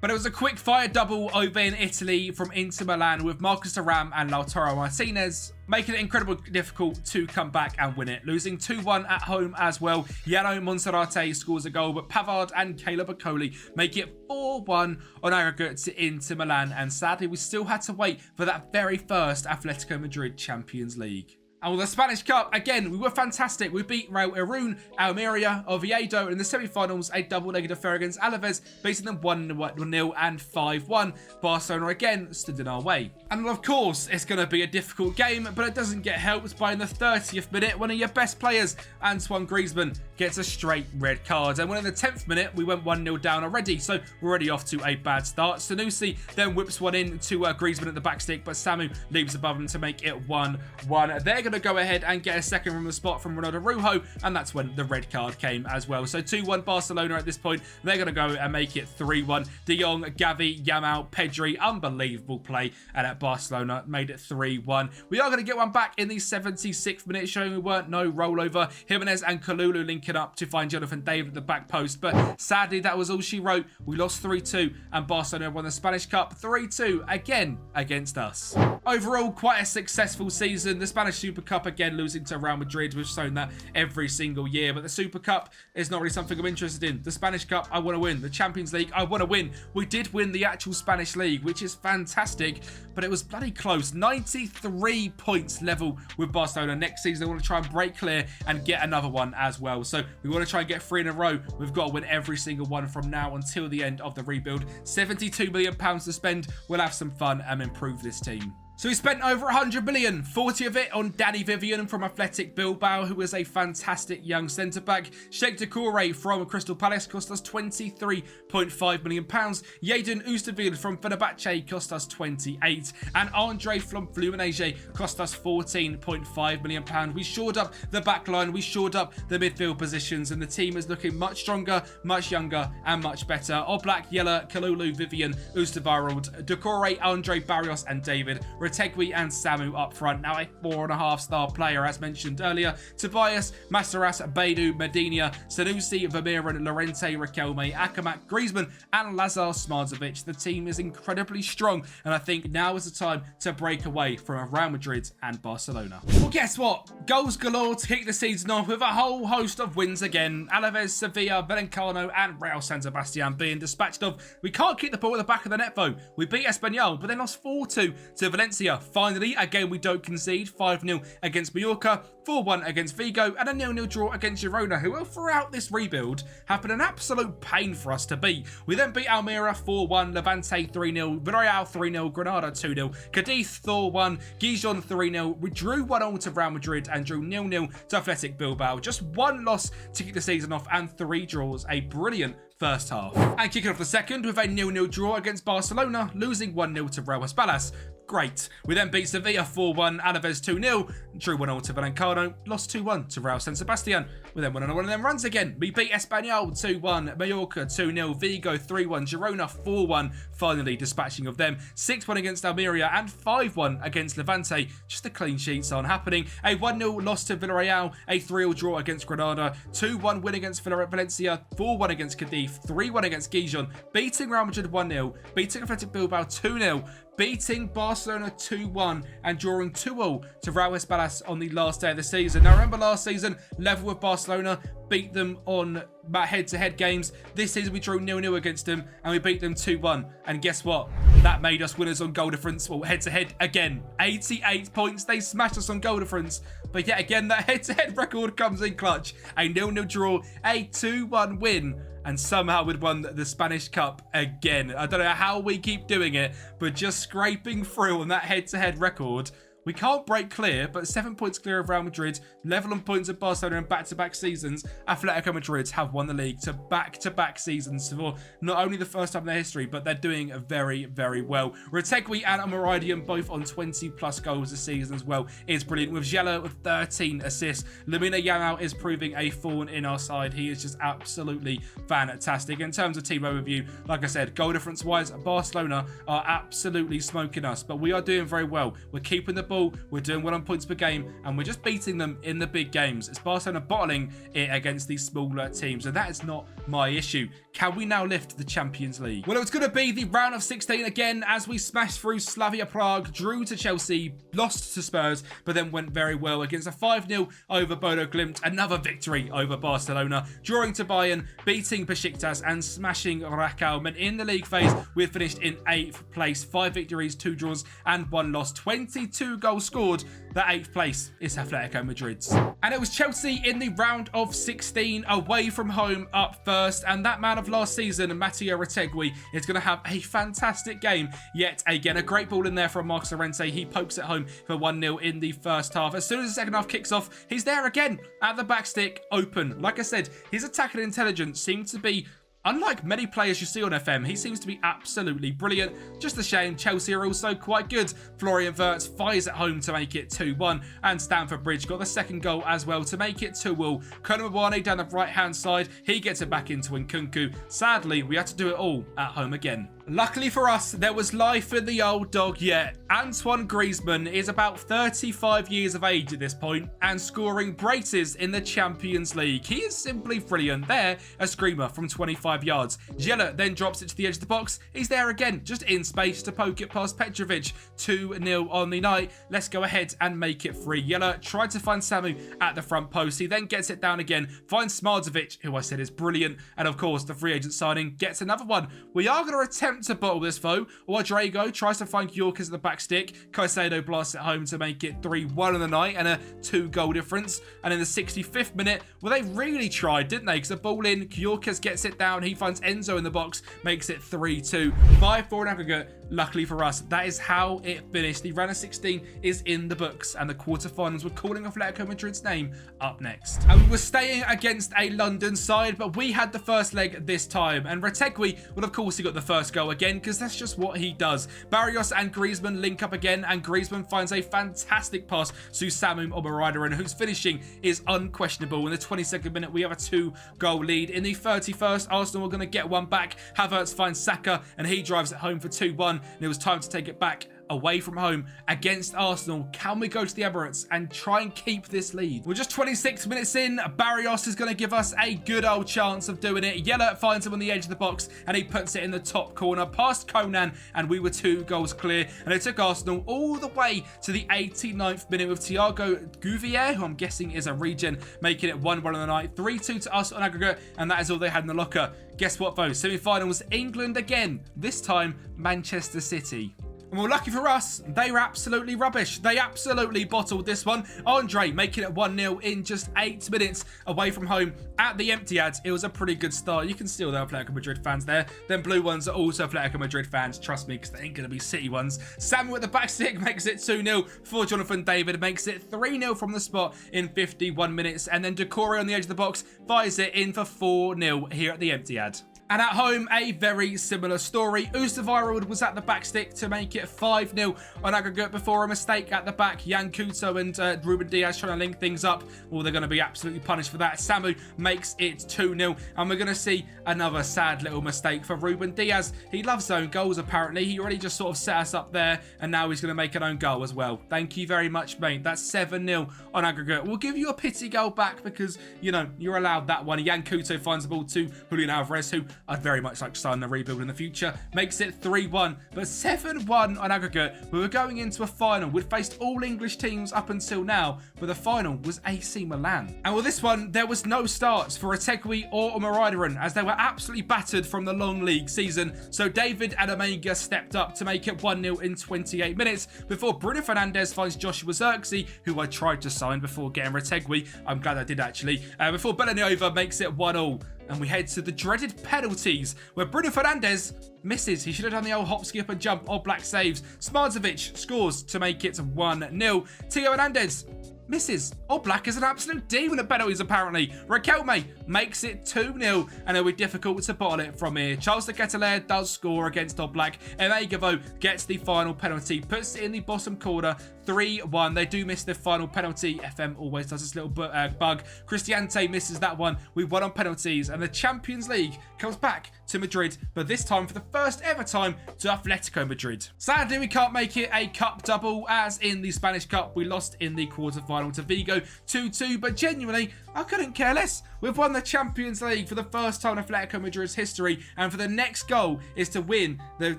But it was a quick fire double over in Italy from Inter Milan with Marcus Thuram and Lautaro Martinez, making it incredibly difficult to come back and win it. Losing 2-1 at home as well. Yano Monserrate scores a goal, but Pavard and Caleb Okoli make it 4-1 on aggregate to Inter Milan. And sadly, we still had to wait for that very first Atletico Madrid Champions League. And with the Spanish Cup, again, we were fantastic. We beat Real Irún, Almeria, Oviedo, and in the semi-finals, a double-legged affair against Alaves, beating them 1-0 and 5-1. Barcelona again stood in our way. And of course, it's going to be a difficult game, but it doesn't get helped by in the 30th minute, one of your best players, Antoine Griezmann, gets a straight red card. And when in the 10th minute, we went 1-0 down already, so we're already off to a bad start. Sanusi then whips one in to Griezmann at the back stick, but Samu leaves above him to make it 1-1. They're going to go ahead and get a second from the spot from Ronaldo Araujo, and that's when the red card came as well. So 2-1 Barcelona at this point. They're going to go and make it 3-1. De Jong, Gavi, Yamal, Pedri, unbelievable play, and at Barcelona made it 3-1. We are going to get one back in the 76th minute, showing we weren't no rollover. Jimenez and Kalulu linking up to find Jonathan David at the back post, but sadly that was all she wrote. We lost 3-2, and Barcelona won the Spanish Cup 3-2 again against us. Overall, quite a successful season. The Spanish Super Cup again losing to Real Madrid. We've shown that every single year, but the Super Cup is not really something I'm interested in. The Spanish Cup, I want to win. The Champions League, I want to win. We did win the actual Spanish League, which is fantastic, but it was bloody close. 93 points level with Barcelona. Next season, I want to try and break clear and get another one as well. So we want to try and get 3 in a row. We've got to win every single one from now until the end of the rebuild. £72 million to spend. We'll have some fun and improve this team. So we spent over 100 million, 40 of it on Danny Vivian from Athletic Bilbao, who is a fantastic young centre-back. Sheikh Doucouré from Crystal Palace cost us £23.5 million. Yedin Oesterveld from Fenerbahce cost us 28. And Andre from Fluminense cost us £14.5 million. We shored up the back line, we shored up the midfield positions, and the team is looking much stronger, much younger, and much better. Oblak, Yella, Kalulu, Vivian, Oosterwolde, Doucouré, Andre, Barrios, and David. Retegui and Samu up front. Now a 4.5-star player, as mentioned earlier. Tobias, Masaras, Beidou, Medina, Sanusi, Vermeeren, Lorente, Riquelme, Akamak, Griezmann, and Lazar Smarzovic. The team is incredibly strong, and I think now is the time to break away from Real Madrid and Barcelona. Well, guess what? Goals galore to kick the season off with a whole host of wins again. Alaves, Sevilla, Valenciano, and Real San Sebastian being dispatched of. We can't keep the ball at the back of the net, though. We beat Espanyol, but then lost 4-2 to Valencia Valencia. Finally, again, we don't concede. 5-0 against Mallorca, 4-1 against Vigo, and a 0-0 draw against Girona, who will, throughout this rebuild, have been an absolute pain for us to beat. We then beat Almeria 4-1, Levante 3-0, Villarreal 3-0, Granada 2-0, Cadiz 4-1, Gijon 3-0. We drew 1-0 to Real Madrid and drew 0-0 to Athletic Bilbao. Just one loss to kick the season off and 3 draws. A brilliant first half. And kicking off the second with a 0-0 draw against Barcelona, losing 1-0 to Real Madrid. Great. We then beat Sevilla 4-1, Alaves 2-0, drew 1-0 to Valenciano, lost 2-1 to Real San Sebastian. We then went on one of them runs again. We beat Espanyol 2-1, Mallorca 2-0, Vigo 3-1, Girona 4-1, finally dispatching of them. 6-1 against Almeria and 5-1 against Levante. Just the clean sheets aren't happening. A 1-0 loss to Villarreal, a 3-0 draw against Granada, 2-1 win against Valencia, 4-1 against Cadiz, 3-1 against Gijon, beating Real Madrid 1-0, beating Athletic Bilbao 2-0, beating Barcelona 2-1 and drawing 2-0 to Real Madrid on the last day of the season. Now remember last season, level with Barcelona, beat them on head-to-head games. This season we drew 0-0 against them and we beat them 2-1. And guess what? That made us winners on goal difference. Well, head-to-head again. 88 points. They smashed us on goal difference. But yet again, that head-to-head record comes in clutch. A 0-0 draw, a 2-1 win. And somehow we'd won the Spanish Cup again. I don't know how we keep doing it, but just scraping through on that head-to-head record. We can't break clear, but 7 points clear of Real Madrid, level on points of Barcelona in back-to-back seasons. Atletico Madrid have won the league to back-to-back seasons for not only the first time in their history, but they're doing very, very well. Retegui and Amaridian both on 20-plus goals this season as well is brilliant, with Gela with 13 assists. Lamina Yamal is proving a thorn in our side. He is just absolutely fantastic. In terms of team overview, like I said, goal difference-wise, Barcelona are absolutely smoking us, but we are doing very well. We're keeping the ball. We're doing well on points per game and we're just beating them in the big games. It's Barcelona bottling it against these smaller teams, and that is not my issue. Can we now lift the Champions League? Well, it's going to be the round of 16 again as we smashed through Slavia Prague, drew to Chelsea, lost to Spurs, but then went very well against a 5-0 over Bodo Glimt, another victory over Barcelona, drawing to Bayern, beating Besiktas and smashing Rakow. And in the league phase, we've finished in 8th place, 5 victories, 2 draws and 1 loss, 22 goals scored. The 8th place is Atletico Madrid's. And it was Chelsea in the round of 16, away from home, up first. And that man of last season, Matteo Retegui, is going to have a fantastic game. Yet again, a great ball in there from Marcos Llorente. He pokes it home for 1-0 in the first half. As soon as the second half kicks off, he's there again at the back stick, open. Like I said, his attacking intelligence seems to be unlike many players you see on FM. He seems to be absolutely brilliant. Just a shame Chelsea are also quite good. Florian Wirtz fires it home to make it 2-1. And Stamford Bridge got the second goal as well to make it 2-2. Conor Mwane down the right-hand side. He gets it back into Nkunku. Sadly, we had to do it all at home again. Luckily for us, there was life in the old dog yet. Antoine Griezmann is about 35 years of age at this point and scoring braces in the Champions League. He is simply brilliant. There, a screamer from 25 yards. Gela then drops it to the edge of the box. He's there again, just in space to poke it past Petrovic. 2-0 on the night. Let's go ahead and make it 3. Gela tried to find Samu at the front post. He then gets it down again, finds Smartzovic, who I said is brilliant. And of course, the free agent signing gets another one. We are going to attempt to bottle this foe. Drago tries to find Yorkers at the back stick. Caicedo blasts it home to make it 3-1 on the night and a 2-goal difference. And in the 65th minute, well, they really tried, didn't they? Because the ball in, Yorkers gets it down. He finds Enzo in the box, makes it 3-2. 5-4 in aggregate. Luckily for us, that is how it finished. The round of 16 is in the books, and the quarterfinals were calling Atletico Madrid's name up next. And we were staying against a London side, but we had the first leg this time. And Retegui, well, of course, he got the first goal again, because that's just what he does. Barrios and Griezmann link up again, and Griezmann finds a fantastic pass to Samu Omaridian, whose finishing is unquestionable. In the 22nd minute, we have a 2-goal lead. In the 31st, Arsenal are going to get one back. Havertz finds Saka, and he drives it home for 2-1. And it was time to take it back away from home against Arsenal. Can we go to the Emirates and try and keep this lead? We're just 26 minutes in. Barrios is going to give us a good old chance of doing it. Yeller finds him on the edge of the box and he puts it in the top corner past Conan, and we were 2 goals clear. And it took Arsenal all the way to the 89th minute with Thiago Gouvier, who I'm guessing is a regen, making it 1-1 on the night. 3-2 to us on aggregate, and that is all they had in the locker. Guess what though? Semi-final was England again. This time, Manchester City. And well, lucky for us, they were absolutely rubbish. They absolutely bottled this one. Andre making it 1-0 in just 8 minutes away from home at the Etihad. It was a pretty good start. You can still there Atletico Madrid fans there. Them blue ones are also Atletico Madrid fans. Trust me, because they ain't going to be City ones. Samuel at the back stick makes it 2-0 before Jonathan David makes it 3-0 from the spot in 51 minutes. And then Decore on the edge of the box fires it in for 4-0 here at the Etihad. And at home, a very similar story. Oosterweild was at the back stick to make it 5-0 on aggregate before a mistake at the back. Jan Couto and Ruben Diaz trying to link things up. Well, they're going to be absolutely punished for that. Samu makes it 2-0. And we're going to see another sad little mistake for Ruben Diaz. He loves own goals, apparently. He already just sort of set us up there. And now he's going to make an own goal as well. Thank you very much, mate. That's 7-0 on aggregate. We'll give you a pity goal back because, you know, you're allowed that one. Jan Couto finds the ball to Julian Alvarez, who I'd very much like to sign the rebuild in the future. Makes it 3-1, but 7-1 on aggregate. We were going into a final. We'd faced all English teams up until now, but the final was AC Milan. And with this one, there was no starts for Retegui or Omariran, as they were absolutely battered from the long league season. So David and Omega stepped up to make it 1-0 in 28 minutes before Bruno Fernandes finds Joshua Zirkzee, who I tried to sign before getting Retegui. I'm glad I did actually. Before Belanova makes it 1-1. And we head to the dreaded penalties, where Bruno Fernandes misses. He should have done the old hop, skip and jump. Oblak saves. Smartzovic scores to make it 1-0. Theo Hernandez misses. Oblak is an absolute demon at penalties, apparently. Riquelme makes it 2-0, and it'll be difficult to bottle it from here. Charles de Ketelaere does score against Oblak. Emegavo gets the final penalty, puts it in the bottom corner, 3-1. They do miss the final penalty. FM always does this little bug. Cristiante misses that one. We won on penalties, and the Champions League comes back to Madrid, but this time for the first ever time to Atletico Madrid. Sadly, we can't make it a cup double, as in the Spanish Cup, we lost in the quarterfinal to Vigo 2-2, but genuinely, I couldn't care less. We've won the Champions League for the first time in Atletico Madrid's history, and for the next goal is to win the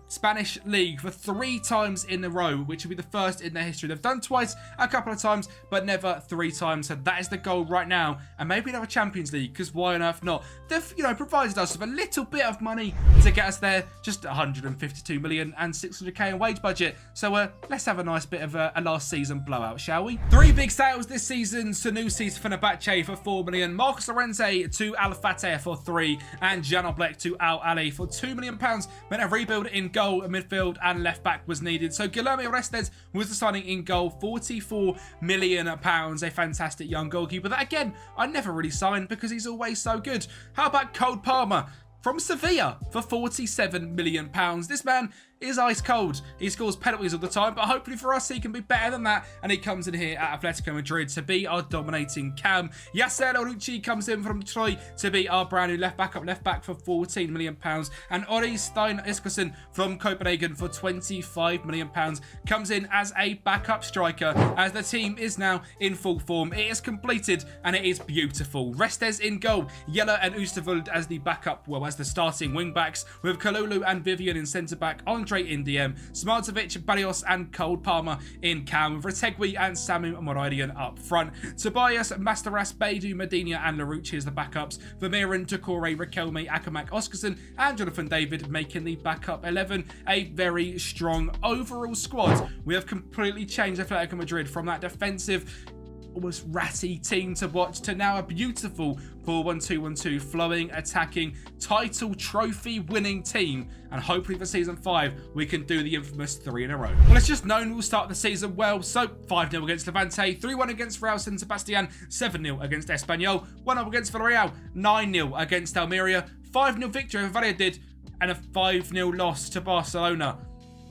Spanish League for 3 times in a row, which will be the first in their history. They've done twice, a couple of times, but never 3 times. So that is the goal right now, and maybe another Champions League, because why on earth not? They've, you know, provided us with a little bit of money to get us there, just 152 million and 600k in wage budget. So let's have a nice bit of a last season blowout, shall we? 3 big sales this season: Sanusi to Fenerbahce for 4 million, Marcos Llorente to Al Fateh for 3, and Jan Oblak to Al Ali for 2 million pounds. When a rebuild in goal, midfield and left back was needed. So Guilherme Orestes was the signing in goal, 44 million pounds. A fantastic young goalkeeper that, again, I never really signed because he's always so good. How about Cole Palmer from Sevilla for 47 million pounds? This man is ice cold. He scores penalties all the time, but hopefully for us, he can be better than that. And he comes in here at Atletico Madrid to be our dominating cam. Yasser Oruchi comes in from Detroit to be our brand new left back for 14 million pounds. And Ori Stein Iskarsson from Copenhagen for 25 million pounds comes in as a backup striker, as the team is now in full form. It is completed and it is beautiful. Restes in goal, Yeller and Oosterweild as the backup, well, as the starting wing backs, with Kalulu and Vivian in centre back, Andre in DM, Smartzovic, Barrios and Cole Palmer in cam, with Retegui and Samu Omariran up front. Tobias, Masteras, Beidou, Medina and Larouche as the backups. Vermeeren, Decore, Riquelme, Akamak, Oscarson and Jonathan David making the backup 11. A very strong overall squad. We have completely changed Atletico Madrid from that defensive, almost ratty team to watch to now a beautiful 4-1-2-1-2 flowing, attacking, title trophy winning team. And hopefully for season 5 we can do the infamous 3 in a row. Well, it's just known we'll start the season well. So 5-0 against Levante, 3-1 against Real San Sebastian, 7-0 against Espanyol, 1-0 against Villarreal, 9-0 against Almeria, 5-0 victory over Valladolid, and a 5-0 loss to Barcelona.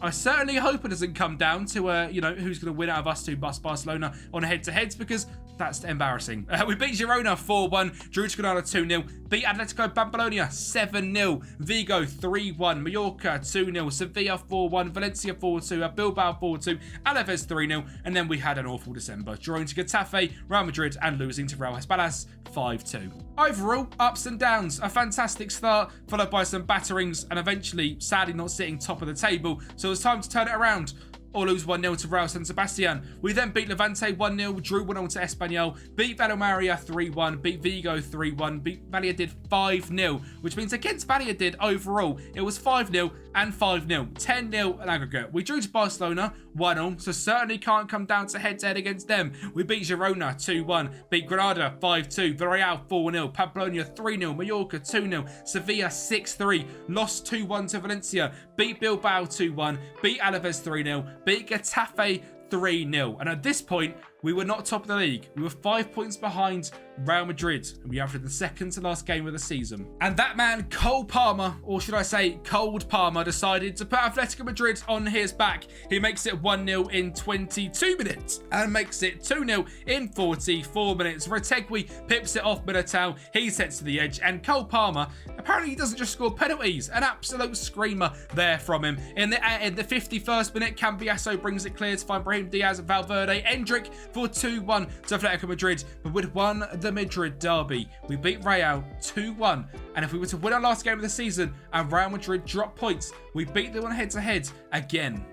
I certainly hope it doesn't come down to, you know, who's going to win out of us two, Barcelona on head-to-heads, because that's embarrassing. We beat Girona 4-1, drew to Granada 2-0, beat Atletico Pamplona 7-0, Vigo 3-1, Mallorca 2-0, Sevilla 4-1, Valencia 4-2, Bilbao 4-2, Alaves 3-0, and then we had an awful December, drawing to Getafe, Real Madrid, and losing to Real Espadas 5-2. Overall, ups and downs. A fantastic start, followed by some batterings, and eventually, sadly, not sitting top of the table, so it's time to turn it around. or lose 1-0 to Real San Sebastian. We then beat Levante 1-0, drew 1-0 to Espanyol, beat Valencia 3-1, beat Vigo 3-1, beat Valladolid 5-0, which means against Valladolid overall, it was 5-0 and 5-0, 10-0 in aggregate. We drew to Barcelona 1-0, so certainly can't come down to head-to-head against them. We beat Girona 2-1, beat Granada 5-2, Villarreal 4-0, Pamplona 3-0, Mallorca 2-0, Sevilla 6-3, lost 2-1 to Valencia, beat Bilbao 2-1, beat Alaves 3-0, beat Getafe 3-0. And at this point, we were not top of the league. We were 5 points behind Real Madrid, and we entered the second to last game of the season. And that man, Cole Palmer, or should I say Cold Palmer, decided to put Atletico Madrid on his back. He makes it 1-0 in 22 minutes and makes it 2-0 in 44 minutes. Retegui pips it off Militao. He sets to the edge, and Cole Palmer, apparently he doesn't just score penalties. An absolute screamer there from him. In the 51st minute, Kempi brings it clear to find Brahim Diaz, Valverde, Endrick for 2-1 to Atletico Madrid. But we'd won the Madrid derby. We beat Real 2-1. And if we were to win our last game of the season and Real Madrid drop points, we beat them on head-to-head again.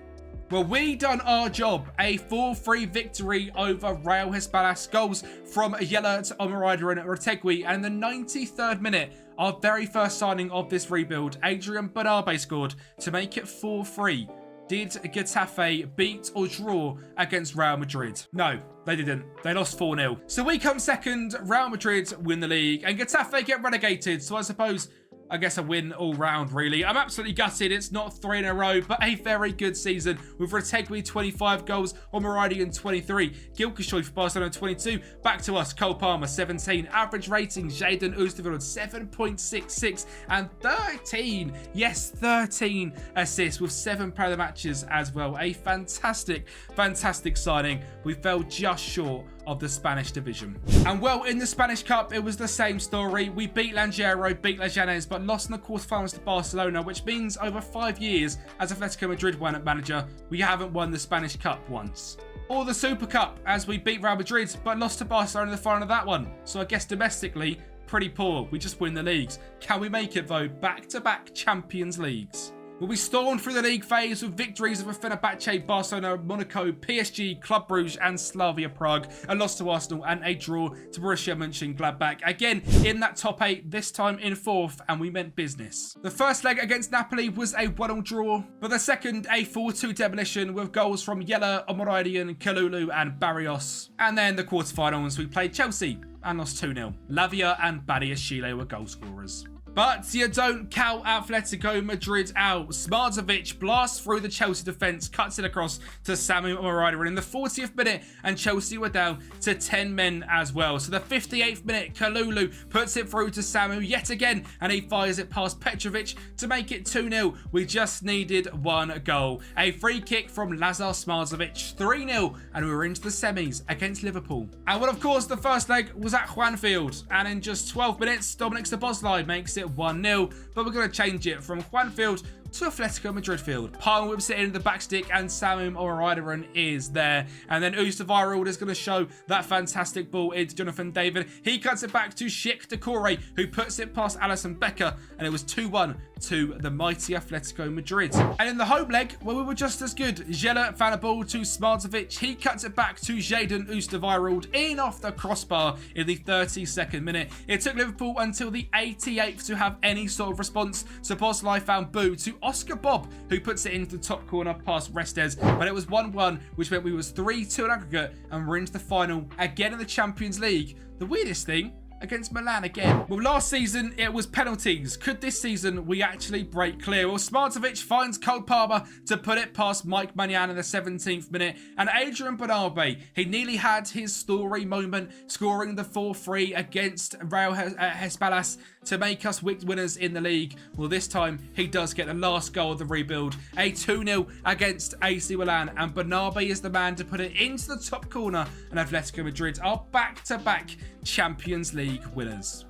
Well, we done our job. A 4-3 victory over Real Hispalas. Goals from Yella to Omarider and Retegui. And in the 93rd minute, our very first signing of this rebuild, Adrian Mbappe scored to make it 4-3. Did Getafe beat or draw against Real Madrid? No, they didn't. They lost 4-0. So we come second, Real Madrid win the league, and Getafe get relegated. So I guess a win all round, really. I'm absolutely gutted. It's not 3 in a row, but a very good season with Retegui 25 goals, Omaridian 23, Gilkishoy for Barcelona 22. Back to us, Cole Palmer 17, average rating Jadon Oosterveld 7.66 and 13. Yes, 13 assists with 7 player of the matches as well. A fantastic signing. We fell just short of the Spanish division. And well, in the Spanish Cup, it was the same story. We beat Languero, beat Leganes, but lost in the quarterfinals to Barcelona, which means over 5 years as Atletico Madrid manager, we haven't won the Spanish Cup once. Or the Super Cup, as we beat Real Madrid, but lost to Barcelona in the final of that one. So I guess domestically, pretty poor. We just win the leagues. Can we make it though? Back-to-back Champions Leagues. Well, we stormed through the league phase with victories over Fenerbahce, Barcelona, Monaco, PSG, Club Brugge and Slavia Prague, a loss to Arsenal and a draw to Borussia Mönchengladbach. Again, in that top 8, this time in 4th, and we meant business. The first leg against Napoli was a 1-1 draw, but the second a 4-2 demolition with goals from Yella, Omaridian, Kalulu and Barrios. And then the quarterfinals, we played Chelsea and lost 2-0. Lavia and Badiashile were goal scorers. But you don't count Atletico Madrid out. Smarzovic blasts through the Chelsea defence, cuts it across to Samu Omarider in the 40th minute, and Chelsea were down to 10 men as well. So the 58th minute, Kalulu puts it through to Samu yet again, and he fires it past Petrovic to make it 2-0. We just needed one goal. A free kick from Lazar Smarzovic, 3-0, and we were into the semis against Liverpool. And well, of course, the first leg was at Juanfield, and in just 12 minutes, Dominic Szoboszlai makes it 1-0, but we're going to change it from Juanfield to Atletico Madrid field. Palmer whips it into the back stick and Samim Omaridiran is there. And then Oosterweild is going to show that fantastic ball into Jonathan David. He cuts it back to Schick Decore, who puts it past Alison Becker, and it was 2-1 to the mighty Atletico Madrid. And in the home leg, well, we were just as good. Jella found a ball to Smarzovic. He cuts it back to Jadon Oosterweild in off the crossbar in the 32nd minute. It took Liverpool until the 88th to have any sort of response. Szoboszlai found Boo to Oscar Bob, who puts it into the top corner past Restes, but it was 1-1, which meant we was 3-2 in aggregate, and we're into the final again in the Champions League. The weirdest thing, against Milan again. Well, last season, it was penalties. Could this season we actually break clear? Well, Smarzovic finds Cole Palmer to put it past Mike Manyan in the 17th minute. And Adrian Mbappe, he nearly had his story moment, scoring the 4-3 against Real Hispalas to make us winners in the league. Well, this time, he does get the last goal of the rebuild. A 2-0 against AC Milan. And Bernabé is the man to put it into the top corner. And Atletico Madrid are back-to-back Champions League winners.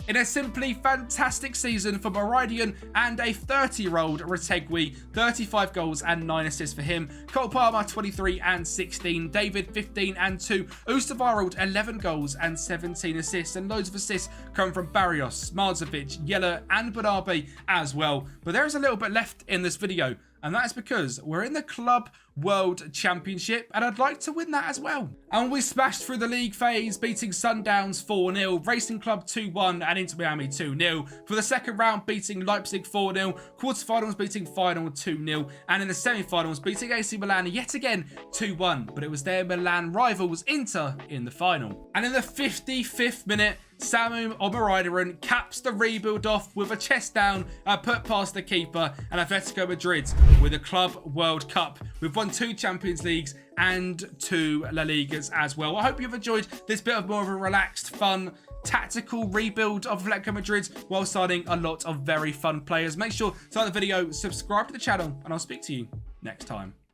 In a simply fantastic season for Meridian and a 30-year-old Retegui, 35 goals and 9 assists for him. Cole Palmer 23 and 16, David 15 and 2, Oosterweild 11 goals and 17 assists, and loads of assists come from Barrios, Smarzovic, Yeller and Bernabé as well. But there is a little bit left in this video. And that's because we're in the Club World Championship and I'd like to win that as well. And we smashed through the league phase, beating Sundowns 4-0, Racing Club 2-1 and Inter Miami 2-0. For the second round, beating Leipzig 4-0, quarterfinals beating Feyenoord 2-0, and in the semi-finals beating AC Milan yet again 2-1. But it was their Milan rivals Inter in the final. And in the 55th minute, Samu Omaridaran caps the rebuild off with a chest down, put past the keeper, and Atletico Madrid with a Club World Cup. We've won 2 Champions Leagues and 2 La Ligas as well. I hope you've enjoyed this bit of more of a relaxed, fun, tactical rebuild of Atletico Madrid while signing a lot of very fun players. Make sure to like the video, subscribe to the channel, and I'll speak to you next time.